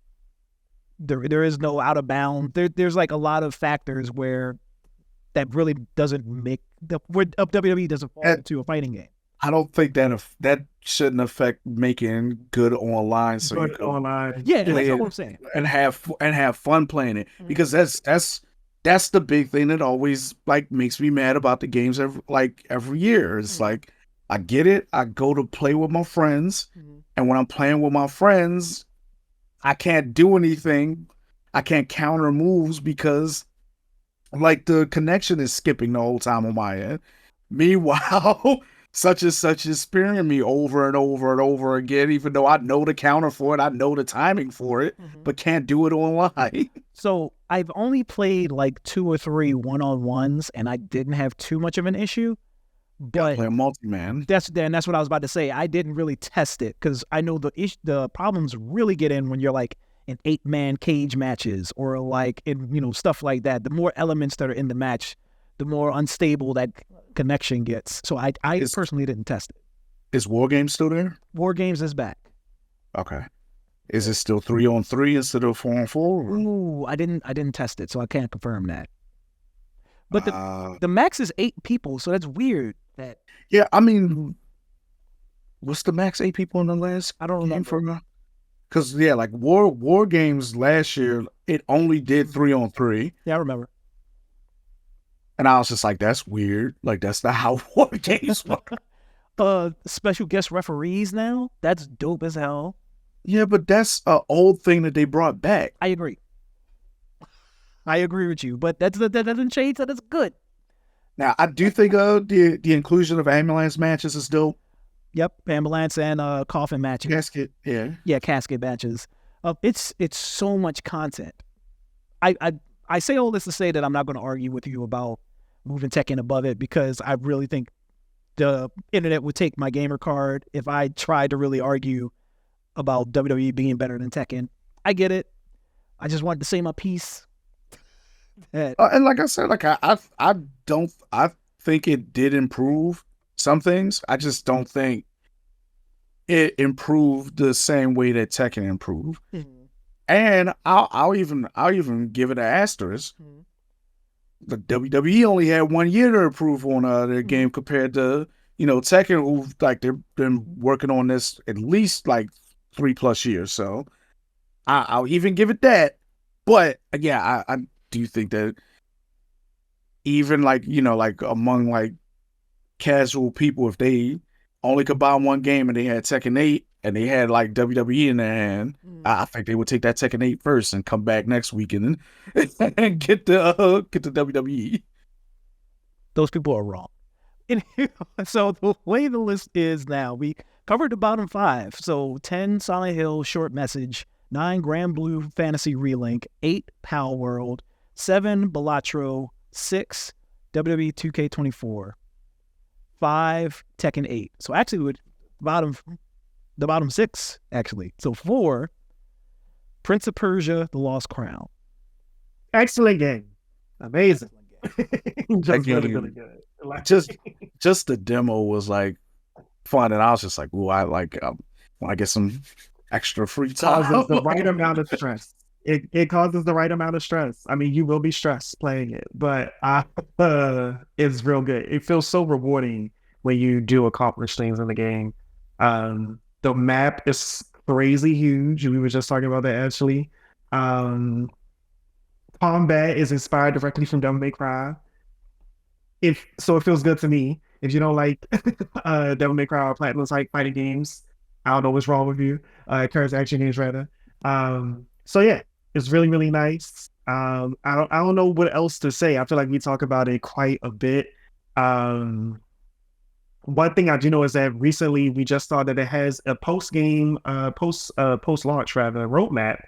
There is no out of bound. There's like a lot of factors where that really doesn't make where WWE doesn't fall into a fighting game. I don't think that shouldn't affect making good online. So good you can online, yeah, that's what I'm saying, and have fun playing it, because that's the big thing that always like makes me mad about the games every year. It's like, I get it. I go to play with my friends, and when I'm playing with my friends, I can't do anything. I can't counter moves because like the connection is skipping the whole time on my end. Meanwhile, such and such is spearing me over and over and over again, even though I know the counter for it, I know the timing for it, but can't do it online. So I've only played like 2 or 3 one-on-ones, and I didn't have too much of an issue. But play a multi-man. That's what I was about to say. I didn't really test it because I know the problems really get in when you're like in 8-man cage matches or like in stuff like that. The more elements that are in the match, the more unstable that connection gets. So I personally didn't test it. Is War Games still there? War Games is back. Okay. Is it still 3-on-3 instead of 4-on-4? Ooh, I didn't test it, so I can't confirm that. But the max is 8 people, so that's weird. Yeah, I mean, what's the max 8 people in the last? I don't remember. Because like War Games last year, it only did 3-on-3. Yeah, I remember. And I was just like, that's weird. Like, that's not how War Games work. Special guest referees now? That's dope as hell. Yeah, but that's an old thing that they brought back. I agree with you, but that doesn't change that it's good. Now, I do think the inclusion of ambulance matches is dope. Yep, ambulance and coffin matches. Casket, yeah. Yeah, casket matches. It's so much content. I say all this to say that I'm not going to argue with you about moving Tekken above it, because I really think the internet would take my gamer card if I tried to really argue about WWE being better than Tekken. I get it. I just wanted to say my piece. And like I said, like I think it did improve some things. I just don't think it improved the same way that Tekken improved. And I'll even give it an asterisk. The WWE only had 1 year to improve on their game compared to Tekken, who like they've been working on this at least like 3+ years. So I'll even give it that. But yeah, I do think that even like like among like casual people, if they only could buy one game and they had Tekken 8 and they had like WWE in their hand, I think they would take that Tekken 8 first and come back next week and get the WWE. Those people are wrong. So the way the list is now, we covered the bottom 5. So 10 Silent Hill Short Message, 9 Granblue Fantasy Relink, 8 Palworld, 7 Balatro, 6 WWE 2K24, 5 Tekken 8. So actually, with the bottom 6 actually. So 4 Prince of Persia: The Lost Crown. Excellent game, amazing. Just really good. Like, just the demo was like fun, and I was just like, "Ooh, I like when I get some extra free time." Causes the right amount of stress. It causes the right amount of stress. I mean, you will be stressed playing it, but it's real good. It feels so rewarding when you do accomplish things in the game. The map is crazy huge. We were just talking about that actually. Combat is inspired directly from Devil May Cry. So it feels good to me. If you don't like Devil May Cry or Platinum type fighting games, I don't know what's wrong with you. Current action games rather. So yeah, it's really, really nice. I don't know what else to say. I feel like we talk about it quite a bit. One thing I do know is that recently we just saw that it has a post-launch roadmap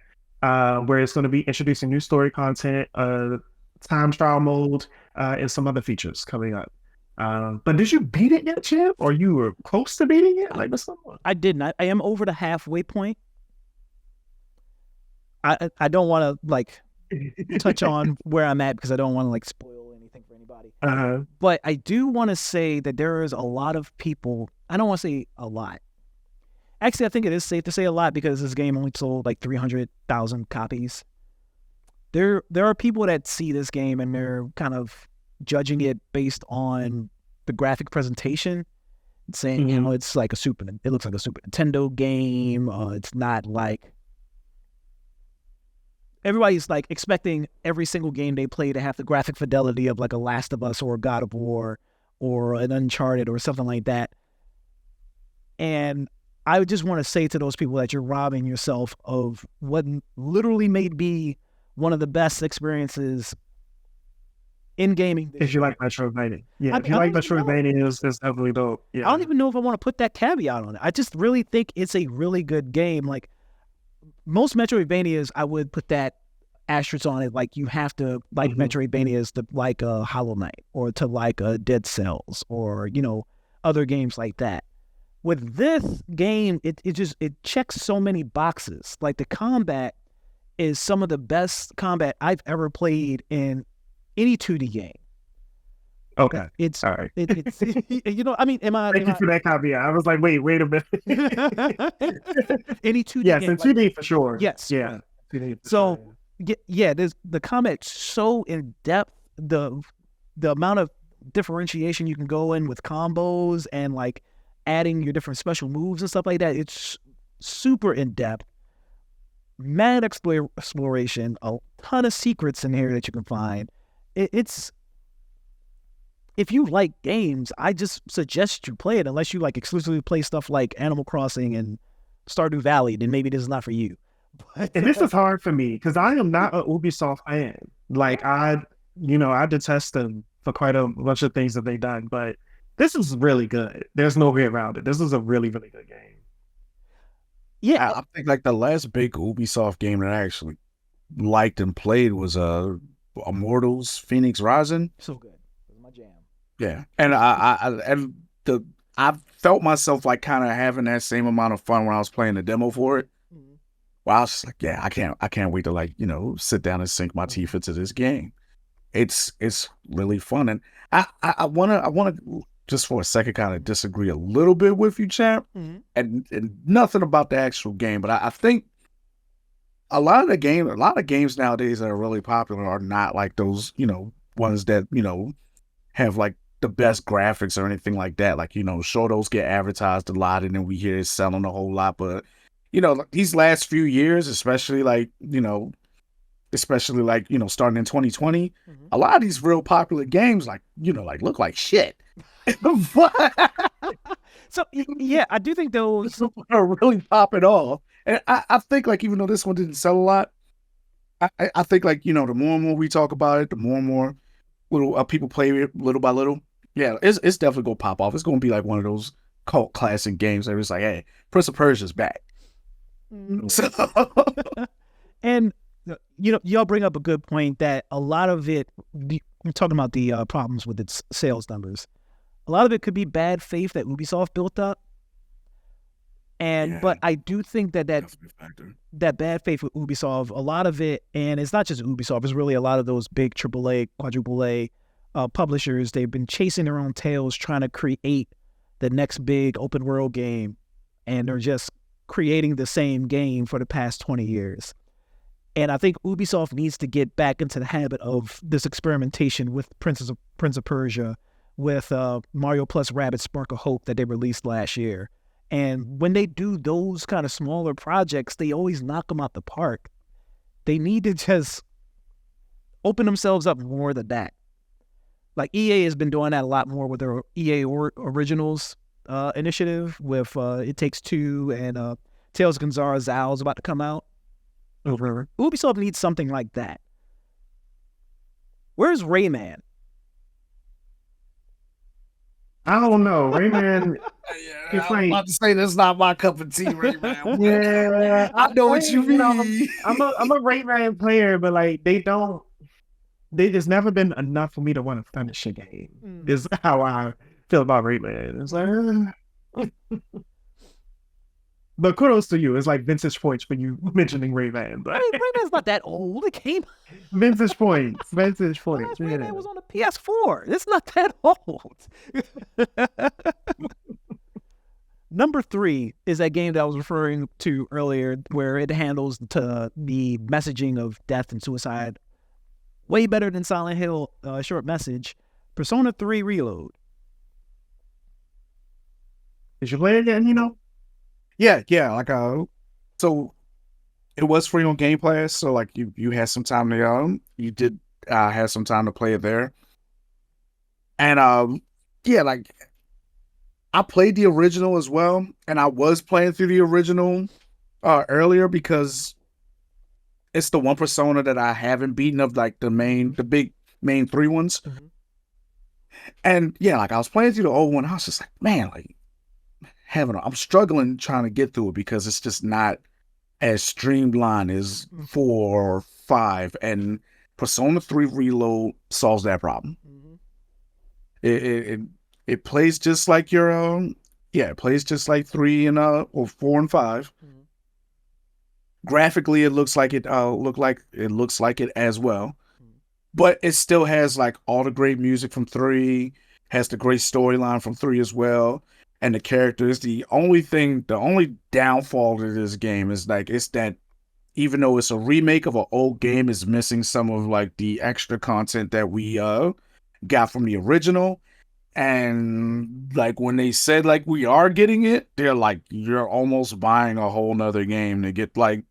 where it's going to be introducing new story content, time trial mode, and some other features coming up. But did you beat it yet, Champ? Or you were close to beating it? Like what's up? I didn't. I am over the halfway point. I don't want to like touch on where I'm at because I don't want to like spoil anything for anybody. Uh-huh. But I do want to say that there is a lot of people. I don't want to say a lot. Actually, I think it is safe to say a lot because this game only sold like 300,000 copies. There are people that see this game and they're kind of judging it based on the graphic presentation, saying, you know, it's like it looks like a Super Nintendo game. It's not like everybody's like expecting every single game they play to have the graphic fidelity of like a Last of Us or a God of War or an Uncharted or something like that. And I just want to say to those people that you're robbing yourself of what literally may be one of the best experiences in gaming. If you like Metroidvania. Yeah, if you like Metroidvania, it's definitely dope. Yeah. I don't even know if I want to put that caveat on it. I just really think it's a really good game. Like most Metroidvanias, I would put that asterisk on it. Like you have to like Metroidvanias to like a Hollow Knight or to like a Dead Cells or, you know, other games like that. With this game, it checks so many boxes. Like the combat is some of the best combat I've ever played in any 2D game. Okay. It's all right. It's you know, I mean, Thank you for that caveat. I was like, wait a minute. Any 2D yes, game. in 2D for sure. Yes. Yeah. So there's the combat so in depth, the amount of differentiation you can go in with combos and like adding your different special moves and stuff like that. It's super in depth. Mad exploration, a ton of secrets in here that you can find. It's if you like games, I just suggest you play it unless you like exclusively play stuff like Animal Crossing and Stardew Valley, then maybe this is not for you. And this is hard for me because I am not an Ubisoft fan. Like I detest them for quite a bunch of things that they've done, but this is really good. There's no way around it. This is a really, really good game. Yeah. I think like the last big Ubisoft game that I actually liked and played was Immortals Phoenix Rising. So good. It was my jam. Yeah. And I felt myself like kind of having that same amount of fun when I was playing the demo for it. Well, I was just like, yeah, I can't wait to like, you know, sit down and sink my teeth into this game. It's really fun. And I wanna just for a second kind of disagree a little bit with you, Champ, and nothing about the actual game, but I think a lot of games nowadays that are really popular are not like those, you know, ones that, you know, have like the best graphics or anything like that. Like, you know, sure, those get advertised a lot and then we hear it's selling a whole lot, but you know, these last few years, especially like, you know, starting in 2020, a lot of these real popular games, like, you know, like look like shit. So yeah, I do think those are really popping off. And I think like, even though this one didn't sell a lot, I think like, you know, the more and more we talk about it, the more and more little people play it little by little. Yeah, it's definitely gonna pop off. It's gonna be like one of those cult classic games that it's like, hey, Prince of Persia's back. So. And you know, y'all bring up a good point that a lot of it, we're talking about the problems with its sales numbers. A lot of it could be bad faith that Ubisoft built up. But I do think that bad faith with Ubisoft, a lot of it, and it's not just Ubisoft, it's really a lot of those big AAA, quadruple A publishers, they've been chasing their own tails trying to create the next big open world game, and they're just creating the same game for the past 20 years. And I think Ubisoft needs to get back into the habit of this experimentation with Prince of Persia, with Mario plus Rabbids Spark of Hope that they released last year. And when they do those kind of smaller projects, they always knock them out the park. They need to just open themselves up more than that. Like EA has been doing that a lot more with their EA Originals initiative with It Takes Two and Tales of Gonzara Zao is about to come out. Ubisoft needs something like that. Where's Rayman? I don't know. Rayman. I'm about to say that's not my cup of tea, Rayman. Yeah, I know what you mean. I'm a Rayman player, but like they just never been enough for me to want to finish a game. Is how I feel about Rayman. It's like But kudos to you. It's like vintage points for you mentioning Rayman. I mean, Rayman's not that old. It came vintage points. Vintage points. Rayman was on the PS4. It's not that old. Number 3 is that game that I was referring to earlier, where it handles the messaging of death and suicide way better than Silent Hill short message. Persona 3 Reload. Did you play it yet, Yeah. Like so it was free on Game Pass, so like you had some time to you did have some time to play it there. And yeah, like I played the original as well, and I was playing through the original earlier because it's the one Persona that I haven't beaten of like the big main 3 ones. Mm-hmm. And yeah, like I was playing through the old one, I was just like, man, like I'm struggling trying to get through it because it's just not as streamlined as 4 or 5, and Persona 3 Reload solves that problem. Mm-hmm. It plays just like your it plays just like 3 and or 4 and 5. Mm-hmm. Graphically, it looks like it looks like it as well. Mm-hmm. But it still has like all the great music from 3, has the great storyline from 3 as well. And the characters, the only downfall to this game is like it's that even though it's a remake of an old game, it's missing some of like the extra content that we got from the original. And like when they said like we are getting it, they're like, you're almost buying a whole nother game to get like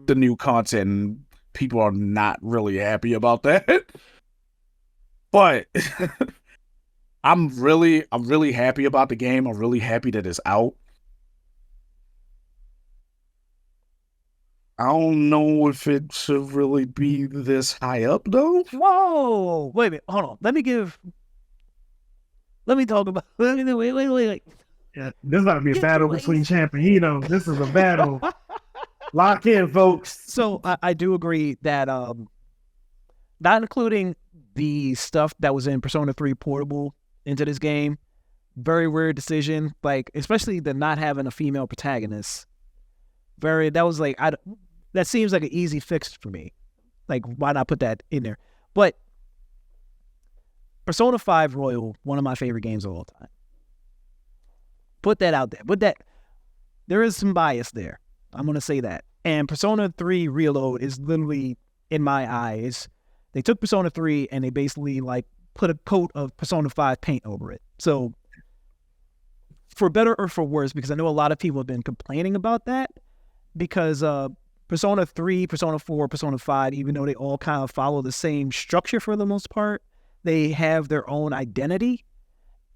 the new content, and people are not really happy about that. But I'm really happy about the game. I'm really happy that it's out. I don't know if it should really be this high up though. Whoa! Wait a minute. Hold on. Let me talk about. Wait. Yeah, this is about to be a battle between Champ and Hino. This is a battle. Lock in, folks. So I do agree that not including the stuff that was in Persona 3 Portable into this game, very weird decision. Like especially the not having a female protagonist. That seems like an easy fix for me. Like why not put that in there? But Persona 5 Royal, one of my favorite games of all time. Put that out there. There is some bias there. I'm going to say that. And Persona 3 Reload is literally, in my eyes, they took Persona 3 and they basically like put a coat of Persona 5 paint over it. So for better or for worse, because I know a lot of people have been complaining about that, because Persona 3, Persona 4, Persona 5, even though they all kind of follow the same structure for the most part, they have their own identity,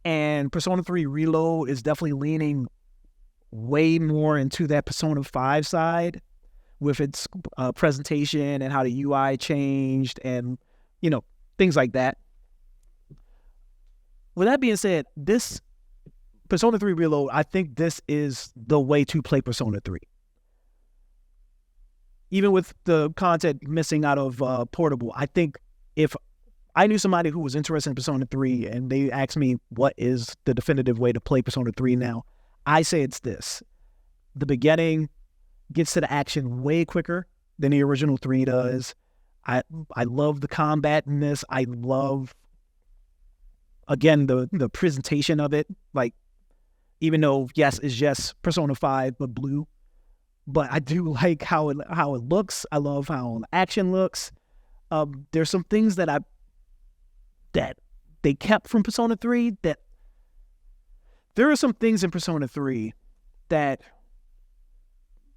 and Persona 3 Reload is definitely leaning way more into that Persona 5 side with its presentation and how the UI changed and, things like that. With that being said, this Persona 3 Reload, I think this is the way to play Persona 3. Even with the content missing out of Portable, I think if I knew somebody who was interested in Persona 3 and they asked me what is the definitive way to play Persona 3 now, I say it's this. The beginning gets to the action way quicker than the original 3 does. I love the combat in this. I love, again, the presentation of it. Like, even though, yes, it's just Persona 5, but blue. But I do like how it looks. I love how the action looks. There's some things that they kept from Persona 3 that there are some things in Persona 3 that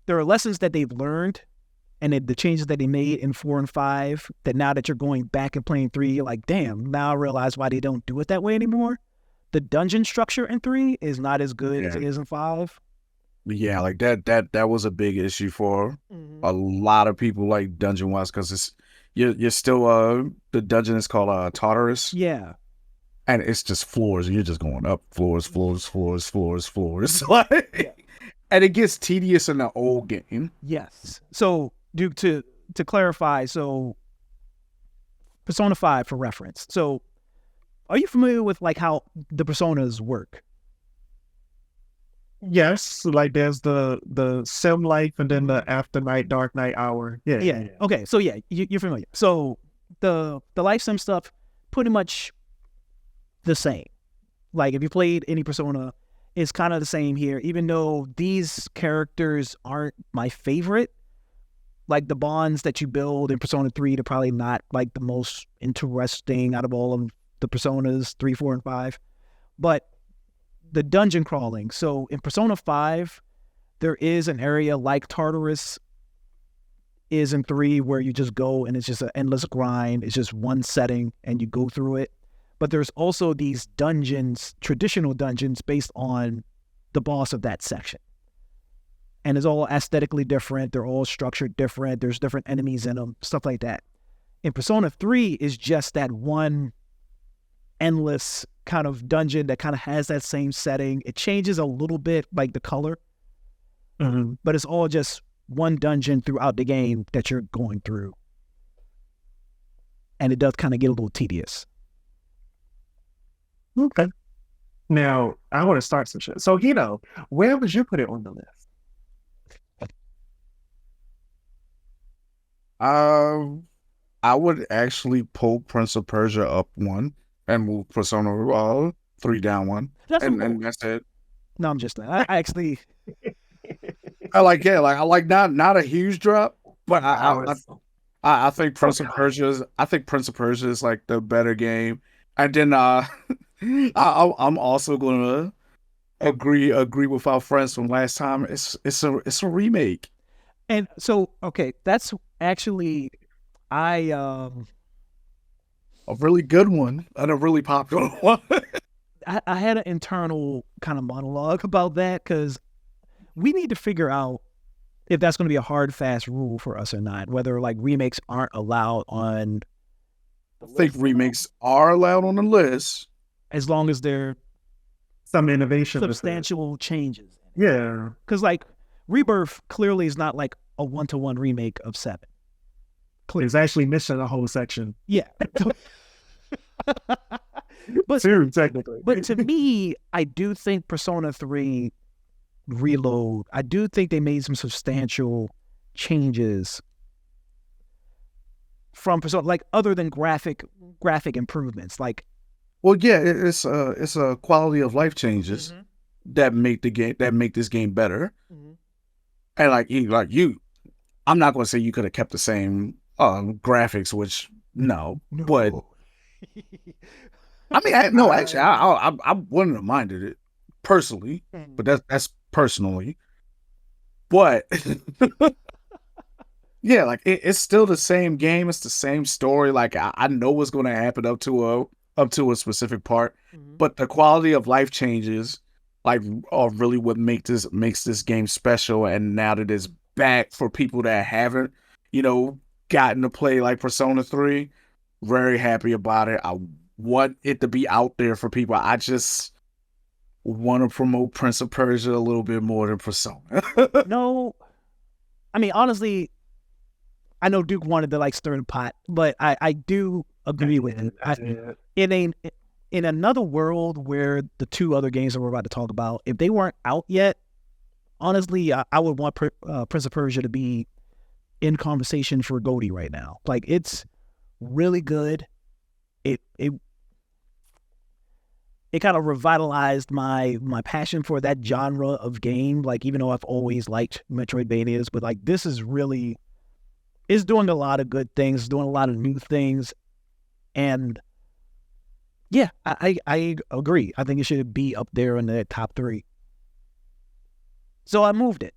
there are lessons that they've learned and the changes that they made in 4 and 5 that now that you're going back and playing 3, you're like, damn, now I realize why they don't do it that way anymore. The dungeon structure in 3 is not as good as it is in 5. Yeah, like that was a big issue for a lot of people, like dungeon-wise, because it's you're still the dungeon is called Tartarus. Yeah. And it's just floors, and you're just going up floors. Like, and it gets tedious in the old game. Yes. So, Duke, to clarify, so Persona 5 for reference. So, are you familiar with like how the personas work? Yes, like there's the sim life and then the after night, dark night hour. Yeah. Okay, so yeah, you're familiar. So the life sim stuff, pretty much the same. Like if you played any Persona, it's kind of the same here. Even though these characters aren't my favorite, like the bonds that you build in Persona 3, they're probably not like the most interesting out of all of the Personas 3, 4, and 5. But the dungeon crawling. So in Persona 5, there is an area like Tartarus is in 3 where you just go and it's just an endless grind. It's just one setting and you go through it. But there's also these dungeons, traditional dungeons based on the boss of that section. And it's all aesthetically different. They're all structured different. There's different enemies in them, stuff like that. In Persona 3 is just that one endless kind of dungeon that kind of has that same setting. It changes a little bit, like the color, but it's all just one dungeon throughout the game that you're going through. And it does kind of get a little tedious. Okay. Now, I want to start some shit. So, where would you put it on the list? I would actually pull Prince of Persia up one and move Persona 3 down one. And that's it. No, I'm just I actually I like not a huge drop, but I think Prince of Persia is like the better game. And then I'm also gonna agree with our friends from last time. It's a remake. And so okay, that's actually a really good one and a really popular one. I had an internal kind of monologue about that because we need to figure out if that's going to be a hard, fast rule for us or not, whether like remakes aren't allowed on. I think remakes are allowed on the list. As long as they're some innovation. Substantial changes. Yeah. Because like Rebirth clearly is not like a 1-to-1 remake of 7. It's actually missing a whole section. Yeah. But technically. But to me, I do think Persona 3 Reload, I do think they made some substantial changes from Persona, like other than graphic improvements. Like, well, yeah, it's a quality of life changes that make this game better. And like you, I'm not going to say you could have kept the same graphics, which no. But I mean, I wouldn't have minded it personally, but that's personally. But yeah, like it's still the same game. It's the same story. Like I know what's going to happen up to a specific part, but the quality of life changes like are really what makes this game special. And now that it's back for people that haven't, gotten to play like Persona 3, very happy about it. I want it to be out there for people. I just want to promote Prince of Persia a little bit more than Persona. No, I mean, honestly, I know Duke wanted to like stir the pot, but I do agree with him. In another world where the two other games that we're about to talk about, if they weren't out yet, honestly, I would want Prince of Persia to be in conversation for GOTY right now. Like, it's really good. It kind of revitalized my passion for that genre of game. Like, even though I've always liked Metroidvanias, but like this is really, it's doing a lot of good things, doing a lot of new things, and yeah, I agree. I think it should be up there in the top 3. So I moved it.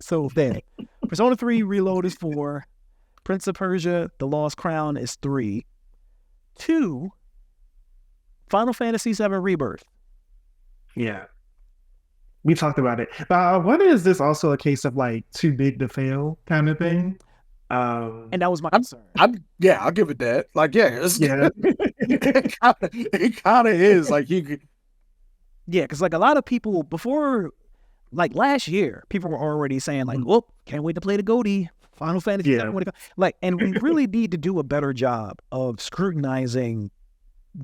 So then, Persona 3 Reload is 4. Prince of Persia: The Lost Crown is 3. 2, Final Fantasy VII Rebirth. Yeah. We talked about it. But what is this also a case of like too big to fail kind of thing? And that was my concern. I'll give it that. Like, it kind of is. Like, you could. Yeah, because like a lot of people before, like last year, people were already saying like, "Whoop, can't wait to play the GOTY Final Fantasy." Yeah. Like, and we really need to do a better job of scrutinizing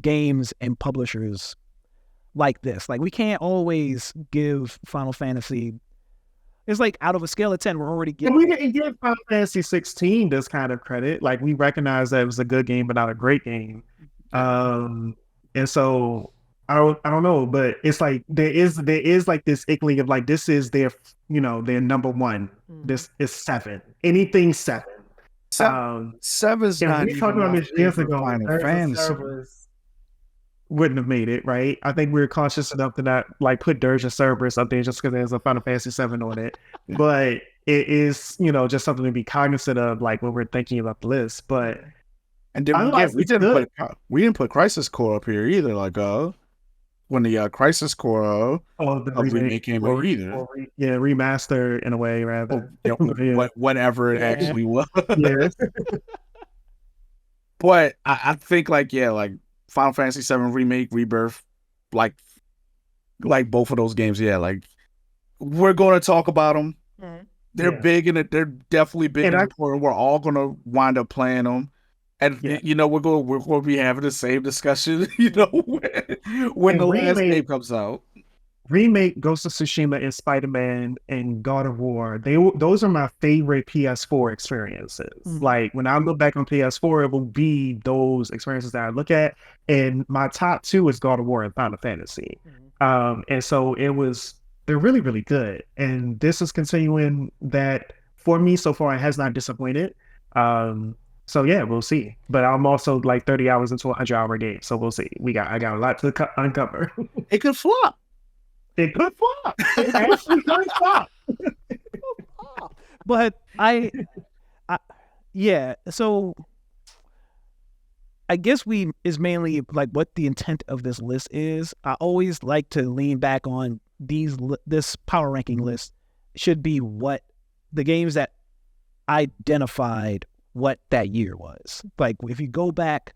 games and publishers like this. Like we can't always give Final Fantasy. It's like out of a scale of 10, we're already getting. And we didn't give Final Fantasy 16 this kind of credit. Like we recognize that it was a good game, but not a great game. And so I don't know, but it's like there is like this inkling of like this is their their number one. This is 7. Anything 7. 7's not we talked about this years ago. Final Fantasy Wouldn't have made it, right? I think we were cautious enough to not like put Dirge and Cerberus up there just because there's a Final Fantasy 7 on it. But it is, just something to be cognizant of, like when we're thinking about the list. But and then we didn't put Crisis Core up here either. Like when the Crisis Core the remake came out either. Remaster in a way, rather. Whatever it actually was. Yeah. But I think like Final Fantasy 7 Remake, Rebirth, like both of those games, like we're going to talk about them. Mm-hmm. They're big in it. They're definitely big in it. We're all going to wind up playing them. And we're going to be having the same discussion, when the last game comes out. Remake, Ghost of Tsushima, and Spider-Man and God of War. Those are my favorite PS4 experiences. Mm-hmm. Like when I look back on PS4, it will be those experiences that I look at. And my top 2 is God of War and Final Fantasy. Mm-hmm. And so they're really, really good. And this is continuing that for me so far. It has not disappointed. So yeah, we'll see. But I'm also like 30 hours into a 100-hour game, so we'll see. I got a lot to uncover. It could flop. It could flop. It actually could flop. But so I guess is mainly like what the intent of this list is. I always like to lean back on this power ranking list should be what the games that identified what that year was. Like if we go back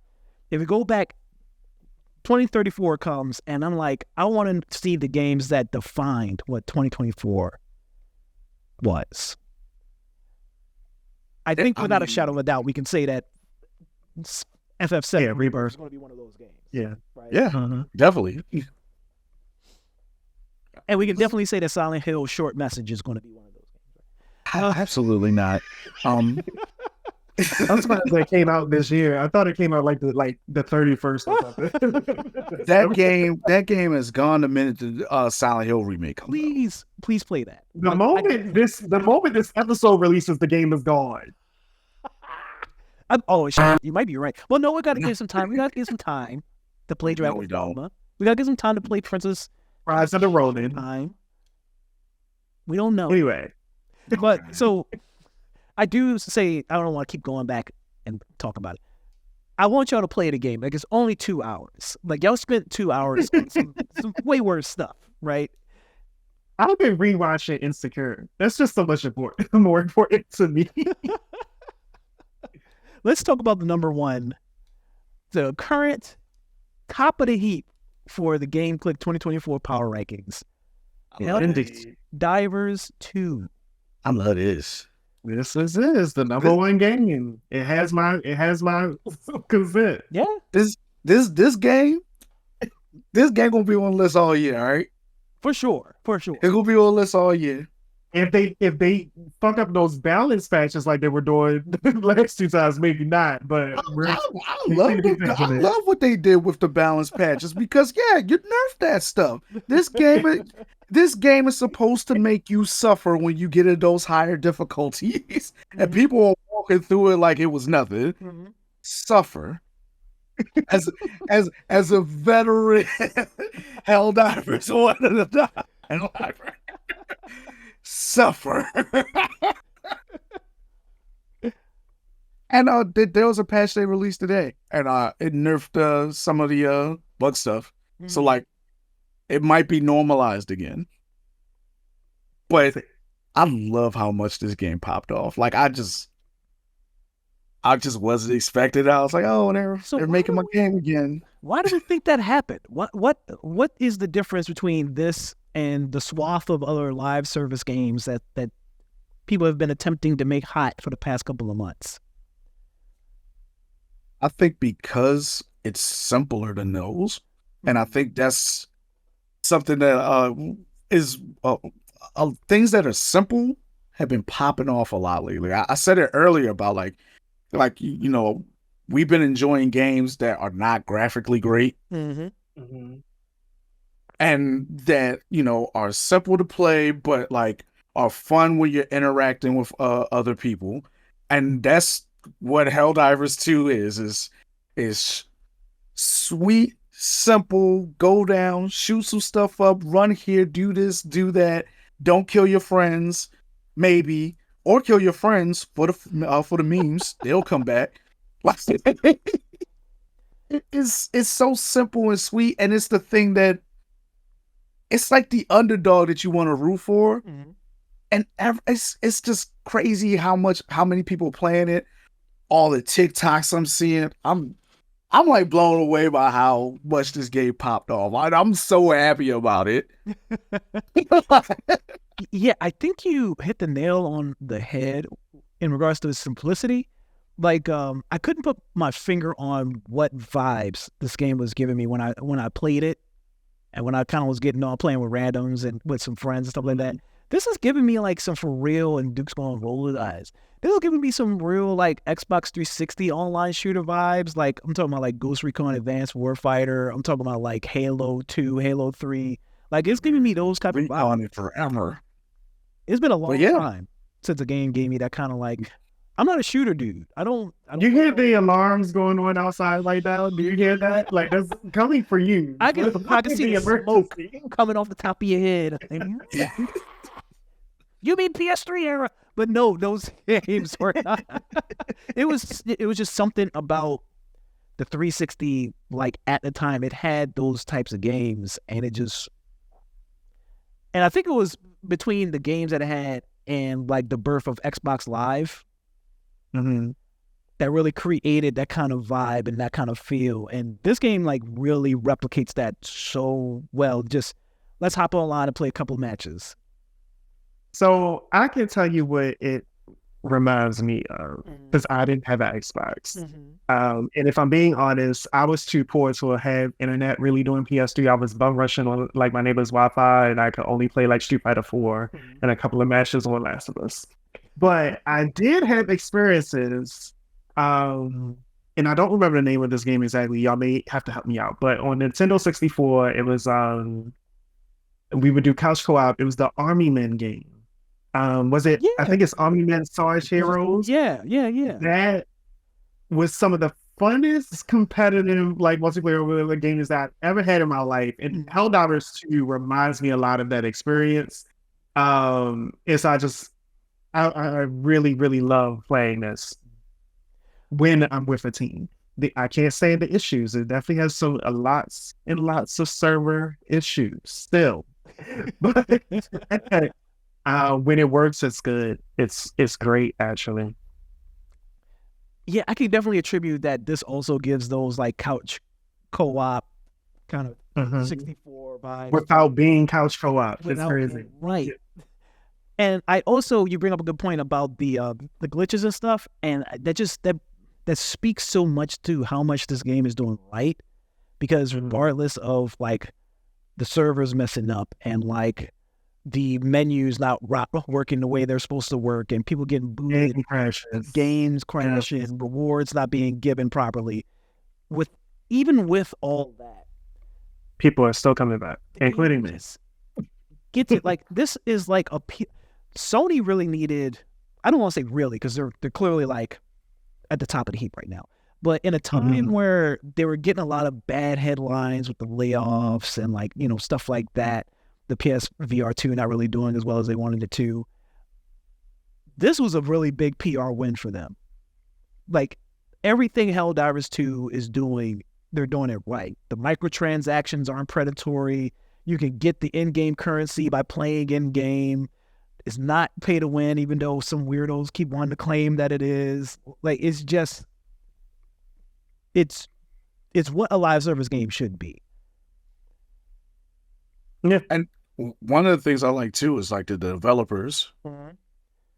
2034 comes and I'm like, I want to see the games that defined what 2024 was. I think without a shadow of a doubt, we can say that FF7 Rebirth is going to be one of those games. Yeah. Right? Yeah, definitely. And we can definitely say that Silent Hill Short Message is going to be one of those games. Absolutely not. I'm surprised that came out this year. I thought it came out like the 31st or something. That game has gone the minute the Silent Hill remake comes out. Please play that. The moment this episode releases, the game is gone. You might be right. Well, no, we got to give some time. We got to give some time to play Dragon's Dogma. We got to give some time to play Princess Rise of the Ronin. Time. We don't know. Anyway, but so. I do say, I don't want to keep going back and talk about it. I want y'all to play the game. Like, it's only 2 hours. Like, y'all spent 2 hours on some way worse stuff, right? I've been rewatching Insecure. That's just so much more important to me. Let's talk about the number one. The current top of the heap for the Game Clique 2024 Power Rankings. Helldivers 2. I love this. This is the number one game. It has my consent. Yeah. This game gonna be on the list all year, all right? For sure. It's gonna be on the list all year. If they fuck up those balance patches like they were doing the last 2 times, maybe not. But I love what they did with the balance patches because you nerf that stuff. This game is supposed to make you suffer when you get in those higher difficulties, and people are walking through it like it was nothing. Mm-hmm. Suffer. As a veteran Helldivers, one of the suffer. And there was a patch they released today, and it nerfed some of the bug stuff. Mm-hmm. So like, it might be normalized again. But I love how much this game popped off. Like I just wasn't expecting it. I was like, oh, they're making my game again. Why do you think that happened? What is the difference between this and the swath of other live service games that people have been attempting to make hot for the past couple of months? I think because it's simpler than those, and I think that's something that is things that are simple have been popping off a lot lately. I said it earlier about like we've been enjoying games that are not graphically great. And that, are simple to play, but like are fun when you're interacting with other people. And that's what Helldivers 2 is sweet, simple, go down, shoot some stuff up, run here, do this, do that. Don't kill your friends, maybe, or kill your friends for the memes. They'll come back. It's so simple and sweet, and it's the thing that it's like the underdog that you want to root for, and it's just crazy how many people playing it. All the TikToks I'm seeing, I'm like blown away by how much this game popped off. I'm so happy about it. Yeah, I think you hit the nail on the head in regards to the simplicity. Like, I couldn't put my finger on what vibes this game was giving me when I played it, and when I kind of was getting on playing with randoms and with some friends and stuff like that. This is giving me like some for real, and Duke's gonna roll his eyes. This is giving me some real like Xbox 360 online shooter vibes. Like, I'm talking about like Ghost Recon Advanced Warfighter. I'm talking about like Halo 2, Halo 3. Like, it's giving me those type of vibes. On it forever. It's been a long time since a game gave me that kind of like. I'm not a shooter dude. I don't you hear the alarms going on outside like that? Do you hear that? Like, that's coming for you. I can see the smoke coming off the top of your head. You mean PS3 era? But no, those games were not. It was just something about the 360. Like, at the time, it had those types of games, and it just. And I think it was between the games that it had and like the birth of Xbox Live. That really created that kind of vibe and that kind of feel. And this game like really replicates that so well. Just let's hop online and play a couple matches. So I can tell you what it reminds me of, because I didn't have an Xbox. And if I'm being honest, I was too poor to have internet really doing PS3. I was bum rushing on like my neighbor's Wi-Fi, and I could only play like Street Fighter 4 and a couple of matches on Last of Us. But I did have experiences, and I don't remember the name of this game exactly. Y'all may have to help me out. But on Nintendo 64, it was we would do couch co-op. It was the Army Men game. Was it? Yeah. I think it's Army Men Sarge Heroes. Yeah. That was some of the funnest competitive like multiplayer games that I've ever had in my life. And Helldivers 2 reminds me a lot of that experience. I really, really love playing this when I'm with a team. I can't say the issues. It definitely has lots and lots of server issues still. But when it works, it's good. It's great, actually. Yeah, I can definitely attribute that this also gives those like couch co-op kind of 64 vibes. Without being couch co-op. It's crazy. Right. Yeah. And you bring up a good point about the glitches and stuff, and that speaks so much to how much this game is doing right, because regardless of like the servers messing up and like the menus not working the way they're supposed to work, and people getting booted, games crashing, rewards not being given properly, even with all that, people are still coming back, including me. Gets it. Like, this is like Sony really needed, I don't want to say really, because they're clearly like at the top of the heap right now. But in a time where they were getting a lot of bad headlines with the layoffs and like, stuff like that, the PSVR 2 not really doing as well as they wanted it to, this was a really big PR win for them. Like, everything Helldivers 2 is doing, they're doing it right. The microtransactions aren't predatory. You can get the in-game currency by playing in-game. It's not pay to win, even though some weirdos keep wanting to claim that it is. Like, it's just, it's what a live service game should be. Yeah, and one of the things I like too is like the developers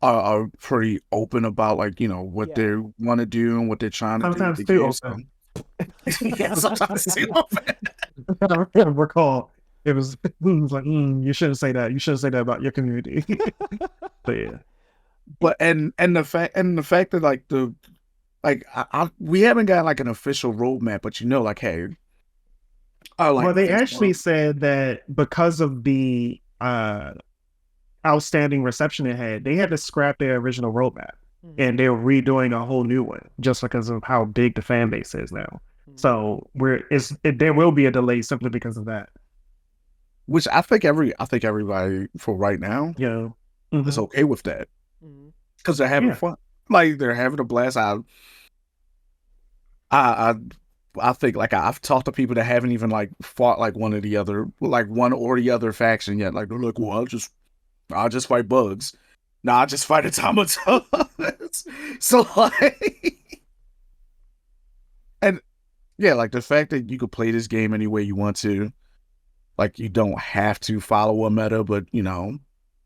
are pretty open about like what they want to do and what they're trying to do. Sometimes too open. Yeah, sometimes too open. I recall It was like, you shouldn't say that. You shouldn't say that about your community. But yeah. But and the fact that like we haven't got like an official roadmap, but like, hey, well, they actually said that because of the outstanding reception it had, they had to scrap their original roadmap, and they're redoing a whole new one just because of how big the fan base is now. So there will be a delay simply because of that. Which I think everybody for right now, is okay with that, because they're having fun. Like, they're having a blast. I think, like, I've talked to people that haven't even like fought like one or the other faction yet. Like, they're like, well, I'll just fight bugs. No, I'll just fight automatons. So like, and yeah, like the fact that you could play this game any way you want to, like, you don't have to follow a meta, but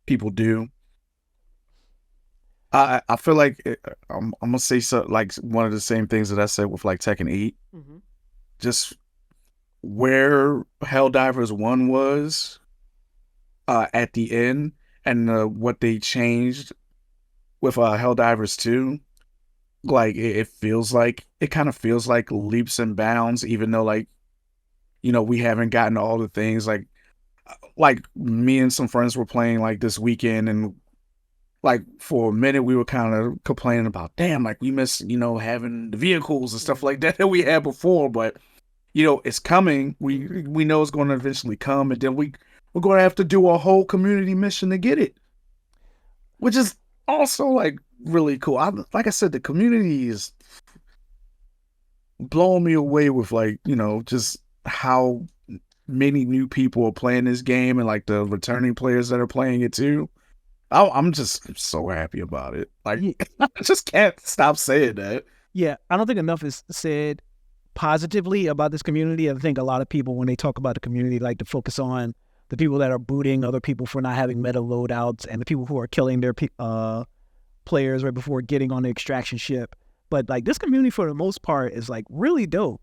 people do. I feel like I'm gonna say so, like one of the same things that I said with like Tekken 8. Just where Helldivers 1 was at the end, and what they changed with Helldivers 2, like it kind of feels like leaps and bounds, even though, like, we haven't gotten all the things. Like me and some friends were playing like this weekend, and like for a minute we were kind of complaining about, damn, like we miss having the vehicles and stuff like that we had before. But it's coming. We know it's going to eventually come, and then we're going to have to do a whole community mission to get it, which is also like really cool. Like I said, the community is blowing me away with, like, just how many new people are playing this game, and like the returning players that are playing it too. I'm just so happy about it. Like, I just can't stop saying that. Yeah, I don't think enough is said positively about this community. I think a lot of people, when they talk about the community, like to focus on the people that are booting other people for not having meta loadouts, and the people who are killing their players right before getting on the extraction ship. But like, this community for the most part is like really dope.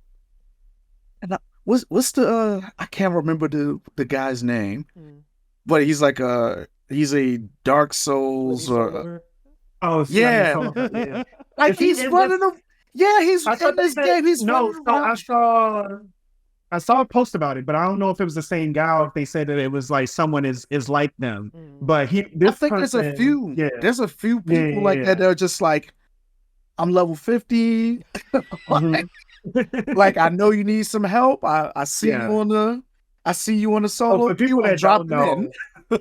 And what's the I can't remember the guy's name, but he's like he's a Dark Souls or yeah. Like, he's running the he's in this game. He's running around. I saw a post about it, but I don't know if it was the same guy or if they said that it was like someone is like them. But I think there's a few. Yeah. There's a few people like that. They're just like, I'm level 50. Like, I know you need some help. I see you on the solo. For people that don't know,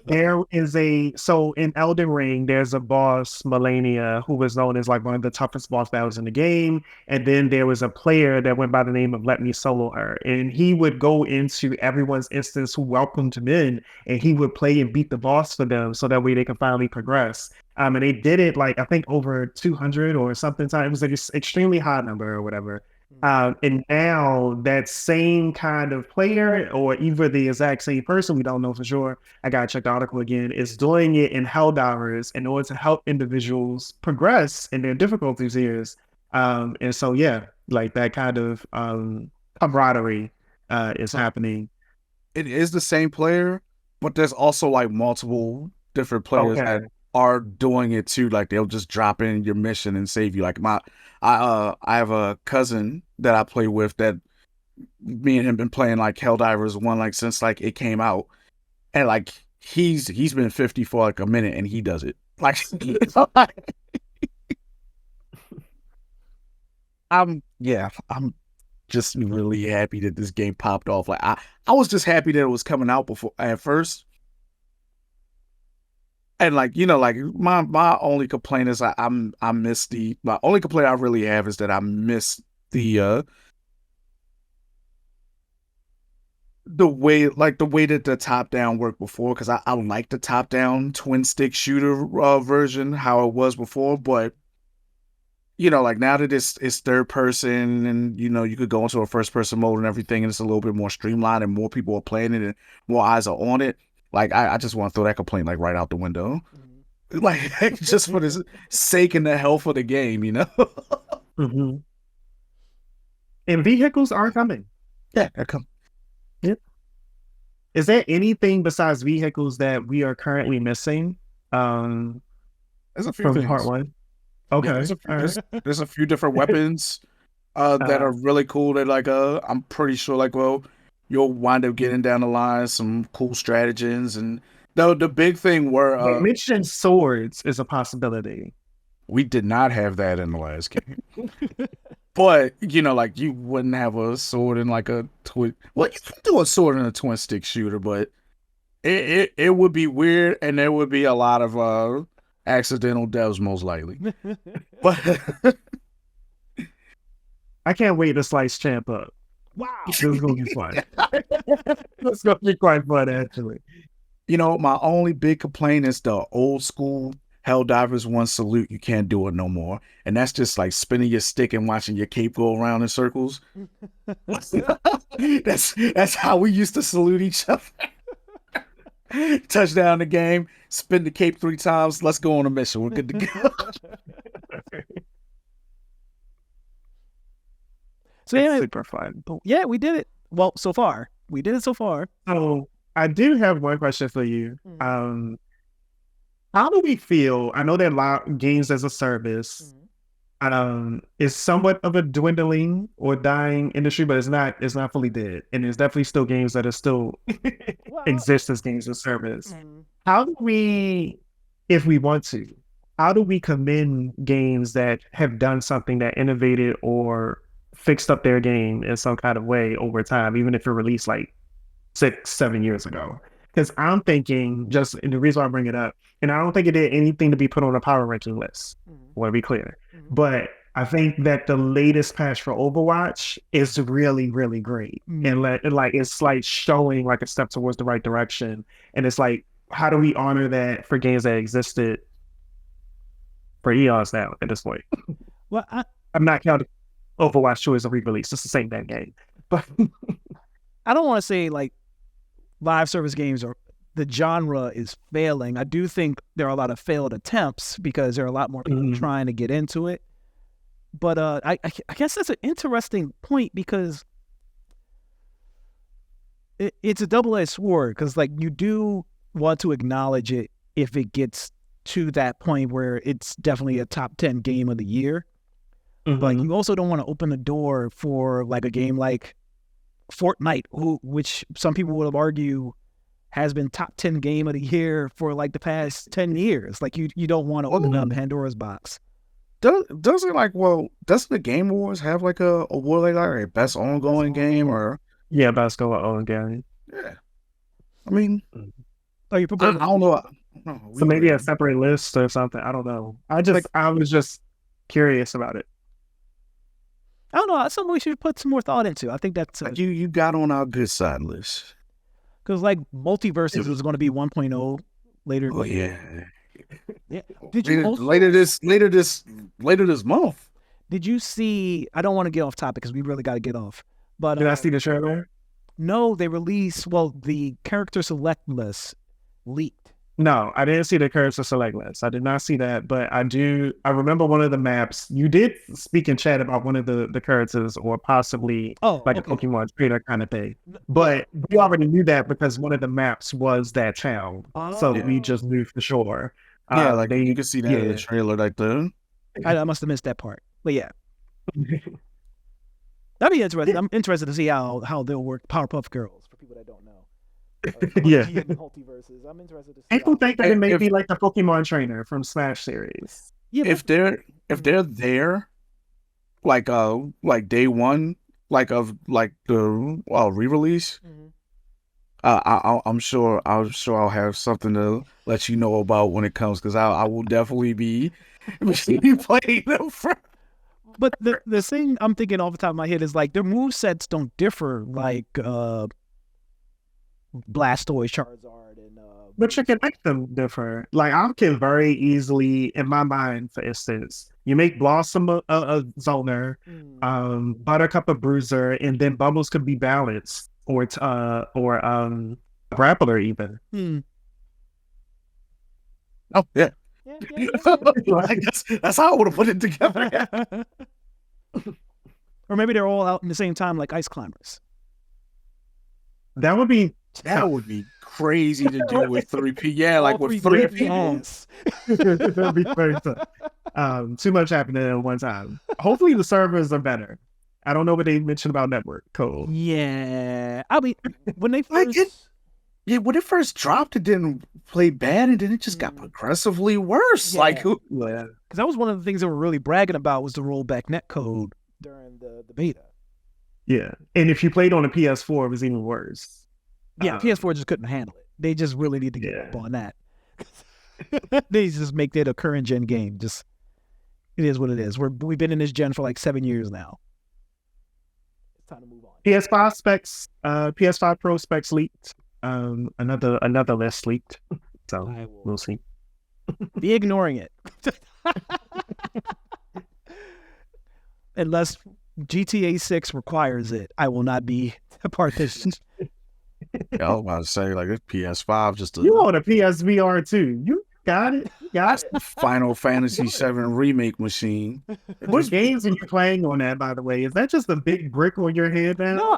there is in Elden Ring, there's a boss, Melania, who was known as like one of the toughest boss battles in the game. And then there was a player that went by the name of Let Me Solo Her. And he would go into everyone's instance who welcomed him in, and he would play and beat the boss for them, so that way they can finally progress. And they did it like, I think over 200 or something. It was like an extremely high number or whatever. And now that same kind of player, or either the exact same person, we don't know for sure, I gotta check the article again, is doing it in Helldivers in order to help individuals progress in their difficulty tiers. And so, yeah, like that kind of camaraderie is happening. It is the same player, but there's also like multiple different players that are doing it too. Like, they'll just drop in your mission and save you. Like, I have a cousin that I play with that me and him been playing like Helldivers 1 like since like it came out, and like he's been 50 for like a minute, and he does it like I'm just really happy that this game popped off. Like, I was just happy that it was coming out before at first. And like, like my only complaint is my only complaint I really have is that I miss the way that the top down worked before, because I like the top down twin stick shooter version how it was before. But like, now that it's third person, and you could go into a first person mode and everything, and it's a little bit more streamlined, and more people are playing it, and more eyes are on it. Like, I just want to throw that complaint like right out the window. Like, just for the sake and the health of the game, And vehicles are coming. Yeah, they're coming. Yep. Is there anything besides vehicles that we are currently missing? There's a few from things. part 1. Okay. Yeah, there's a few different weapons that are really cool. That like I'm pretty sure like you'll wind up getting down the line some cool stratagems, and the big thing were they mentioned swords is a possibility. We did not have that in the last game. But, like you wouldn't have a sword in like a twin. Well, you can do a sword in a twin stick shooter, but it would be weird, and there would be a lot of accidental deaths most likely. But I can't wait to slice Champ up. Wow. This is going to be fun. It's going to be quite fun, actually. My only big complaint is the old school Helldivers 1 salute. You can't do it no more. And that's just like spinning your stick and watching your cape go around in circles. That's how we used to salute each other. Touchdown the game, spin the cape 3 times. Let's go on a mission. We're good to go. So yeah, super fun. Yeah, we did it. Well, so far. We did it so far. So I do have one question for you. How do we feel? I know that games as a service is somewhat of a dwindling or dying industry, but it's not fully dead. And there's definitely still games that are still exist as games as a service. How do we, if we want to, how do we commend games that have done something that innovated or fixed up their game in some kind of way over time, even if it released like 6-7 years ago? Because I'm thinking, and the reason why I bring it up, and I don't think it did anything to be put on a power ranking list, I want to be clear. But I think that the latest patch for Overwatch is really, really great. And it's like showing like a step towards the right direction. And it's like, how do we honor that for games that existed for eons now at this point? Well, I'm not counting Overwatch 2 as a re-release. It's the same damn game. But I don't want to say like live service games or the genre is failing. I do think there are a lot of failed attempts because there are a lot more people trying to get into it. But I guess that's an interesting point because it's a double-edged sword because like you do want to acknowledge it if it gets to that point where it's definitely a top 10 game of the year. But you also don't want to open the door for like a game like Fortnite, which some people would argue has been top 10 game of the year for like the past 10 years. Like you don't want to open up Pandora's box. Doesn't the Game Awards have like a award like a best ongoing game or? Yeah, best ongoing game. Yeah. I mean, you I don't know. So maybe a separate list or something. I don't know. I was just curious about it. I don't know. That's something we should put some more thought into. I think that's you got on our good side list. Because like Multiverses was going to be 1.0 later. Oh yeah. Yeah. Did you later this month? Did you see? I don't want to get off topic because we really got to get off. But did I see the trailer? No, they released. Well, the character select list leaked. No, I didn't see the character select list. I did not see that, but I do. I remember one of the maps. You did speak in chat about one of the characters, or possibly a Pokemon trainer kind of thing. But we already knew that because one of the maps was that town, so we just knew for sure. Yeah, like you can see that in the trailer, like the. I must have missed that part, but yeah, that'd be interesting. I'm interested to see how they'll work Powerpuff Girls for people that don't know. Yeah, Multiverses. I'm interested to see. People think that it may be like the Pokemon trainer from Smash series. Yeah, if they're there, like day one, like of like the re-release. I'm sure I'll have something to let you know about when it comes because I will definitely be playing them. But the thing I'm thinking off the top of my head is like their movesets don't differ like Blastoise, Charizard, and but you can make them differ. Like I can very easily, in my mind, for instance, you make Blossom a Zoner, Buttercup a Bruiser, and then Bubbles could be balanced. Or Grappler even. Oh yeah. I guess that's how I would have put it together. Or maybe they're all out in the same time, like Ice Climbers. That would be That would be crazy to do with 3 people. Yeah, like with 3 people. That'd be very tough. Too much happening at one time. Hopefully the servers are better. I don't know what they mentioned about network code. Yeah. I mean, when they first... when it first dropped, it didn't play bad, and then it just got progressively worse. Yeah. Because that was one of the things they were really bragging about was the rollback netcode during the beta. Yeah. And if you played on a PS4, it was even worse. Yeah, PS4 just couldn't handle it. They just really need to get up on that. They just make that a current gen game. Just it is what it is. We've been in this gen for like 7 years now. It's time to move on. PS5 specs, PS5 Pro specs leaked. Another list leaked. So we'll see. Be ignoring it. Unless GTA 6 requires it, I will not be a part of this. I was about to say, like, it's PS5 just you own a PSVR too. You got it. You got it. Final Fantasy VII remake machine. What games are you playing on that, by the way? Is that just a big brick on your head now? No,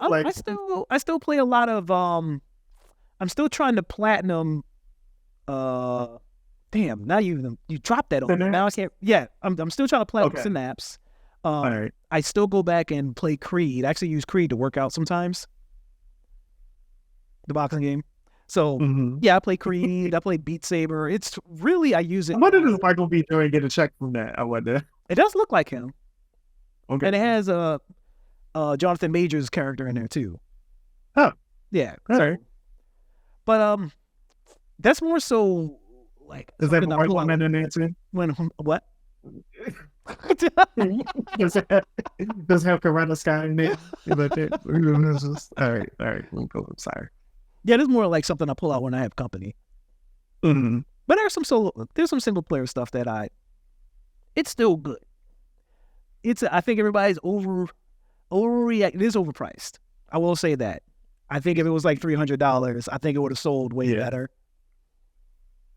I still play a lot of I'm still trying to platinum damn, now you dropped that on me. Now I can't. Yeah, I'm still trying to platinum Synapse. All right. I still go back and play Creed. I actually use Creed to work out sometimes. The boxing game. So yeah, I play Creed. I play Beat Saber. It's really I use it. What does Michael B. doing? Get a check from that? I wonder. It does look like him. Okay. And it has Jonathan Majors character in there too. Oh. Yeah. All right. But that's more so like. Does that have one in there too? When what? Does it have Coretta Sky in there? All right. I'm sorry. Yeah, there's more like something I pull out when I have company. Mm-hmm. But there's some single player stuff that it's still good. I think everybody's overreact. It is overpriced. I will say that. I think if it was like $300, I think it would have sold way better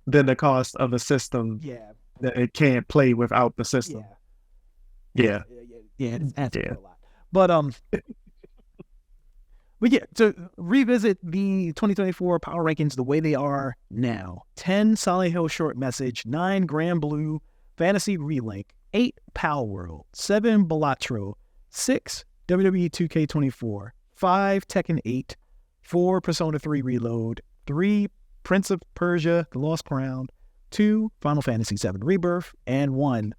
than the cost of a system. Yeah, that it can't play without the system. Yeah. It's a lot. But yeah, to revisit the 2024 power rankings the way they are now: 10 Silent Hill Short Message, 9 Granblue Fantasy Relink, 8 Palworld, 7 Balatro, 6 WWE 2K24, 5 Tekken 8, 4 Persona 3 Reload, 3 Prince of Persia: The Lost Crown, 2 Final Fantasy VII Rebirth, and 1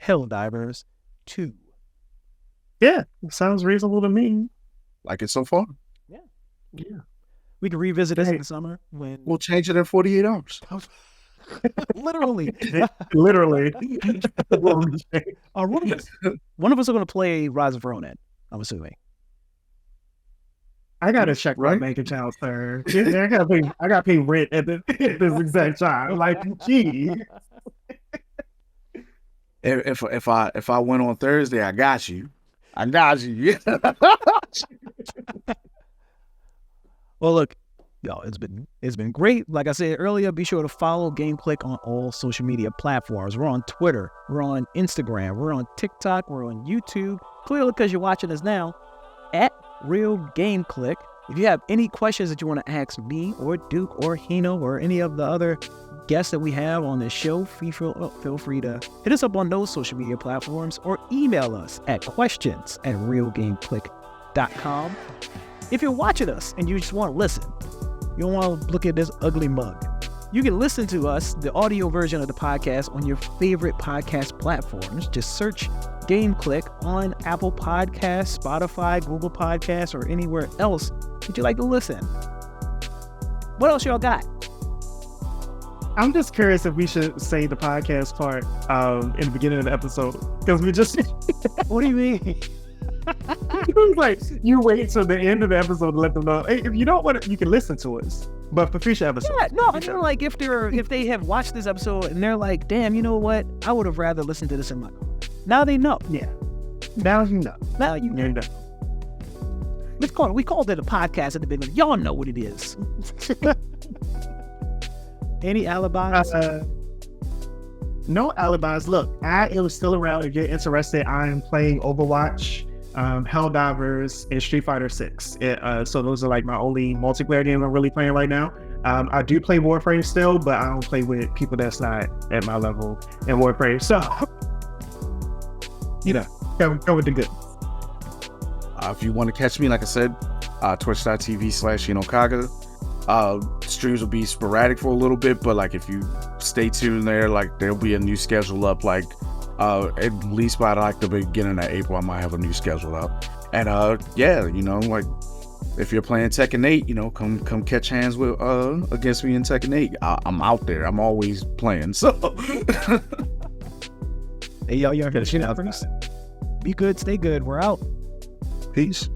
Helldivers 2. Yeah, sounds reasonable to me. Like it so far? Yeah. We can revisit this in the summer when we'll change it in 48 hours. Literally. One of us are going to play Rise of Ronin, I'm assuming. I gotta check my bank account, sir. I gotta pay rent at this exact time. Like, gee. If I went on Thursday, I got you. Well, look, y'all, it's been great. Like I said earlier, be sure to follow Game Clique on all social media platforms. We're on Twitter, we're on Instagram, we're on TikTok, we're on YouTube. Clearly, because you're watching us now, at Real Game Clique. If you have any questions that you want to ask me or Duke or Hino or any of the other guests that we have on this show, feel free to hit us up on those social media platforms or email us at questions@realgameclick.com. If you're watching us and you just want to listen, you don't want to look at this ugly mug, you can listen to us, the audio version of the podcast, on your favorite podcast platforms. Just search Game Clique on Apple Podcasts, Spotify, Google Podcasts, or anywhere else that you like to listen. What else y'all got? I'm just curious if we should say the podcast part in the beginning of the episode, because we just. What do you mean? It was like you wait till the end of the episode to let them know. Hey, if you don't want it, you can listen to us. But for future episodes, I mean, like if they have watched this episode and they're like, "Damn, you know what? I would have rather listened to this in my car." Now they know. Yeah. Now you know. Now you know. We called it a podcast at the beginning. Y'all know what it is. Any alibis? No alibis. Look, I am still around. If you're interested, I am playing Overwatch. Helldivers, and Street Fighter 6. So those are like my only multiplayer games I'm really playing right now. I do play Warframe still, but I don't play with people that's not at my level in Warframe. So, go with the good. If you want to catch me, like I said, twitch.tv/Hinokaga. Streams will be sporadic for a little bit, but like if you stay tuned there, like there'll be a new schedule up, like at least by like the beginning of April, I might have a new schedule up. And like if you're playing Tekken 8, come catch hands with against me in Tekken 8. I'm out there. I'm always playing. So hey, y'all gotta shit out for us. Be good, stay good. We're out. Peace.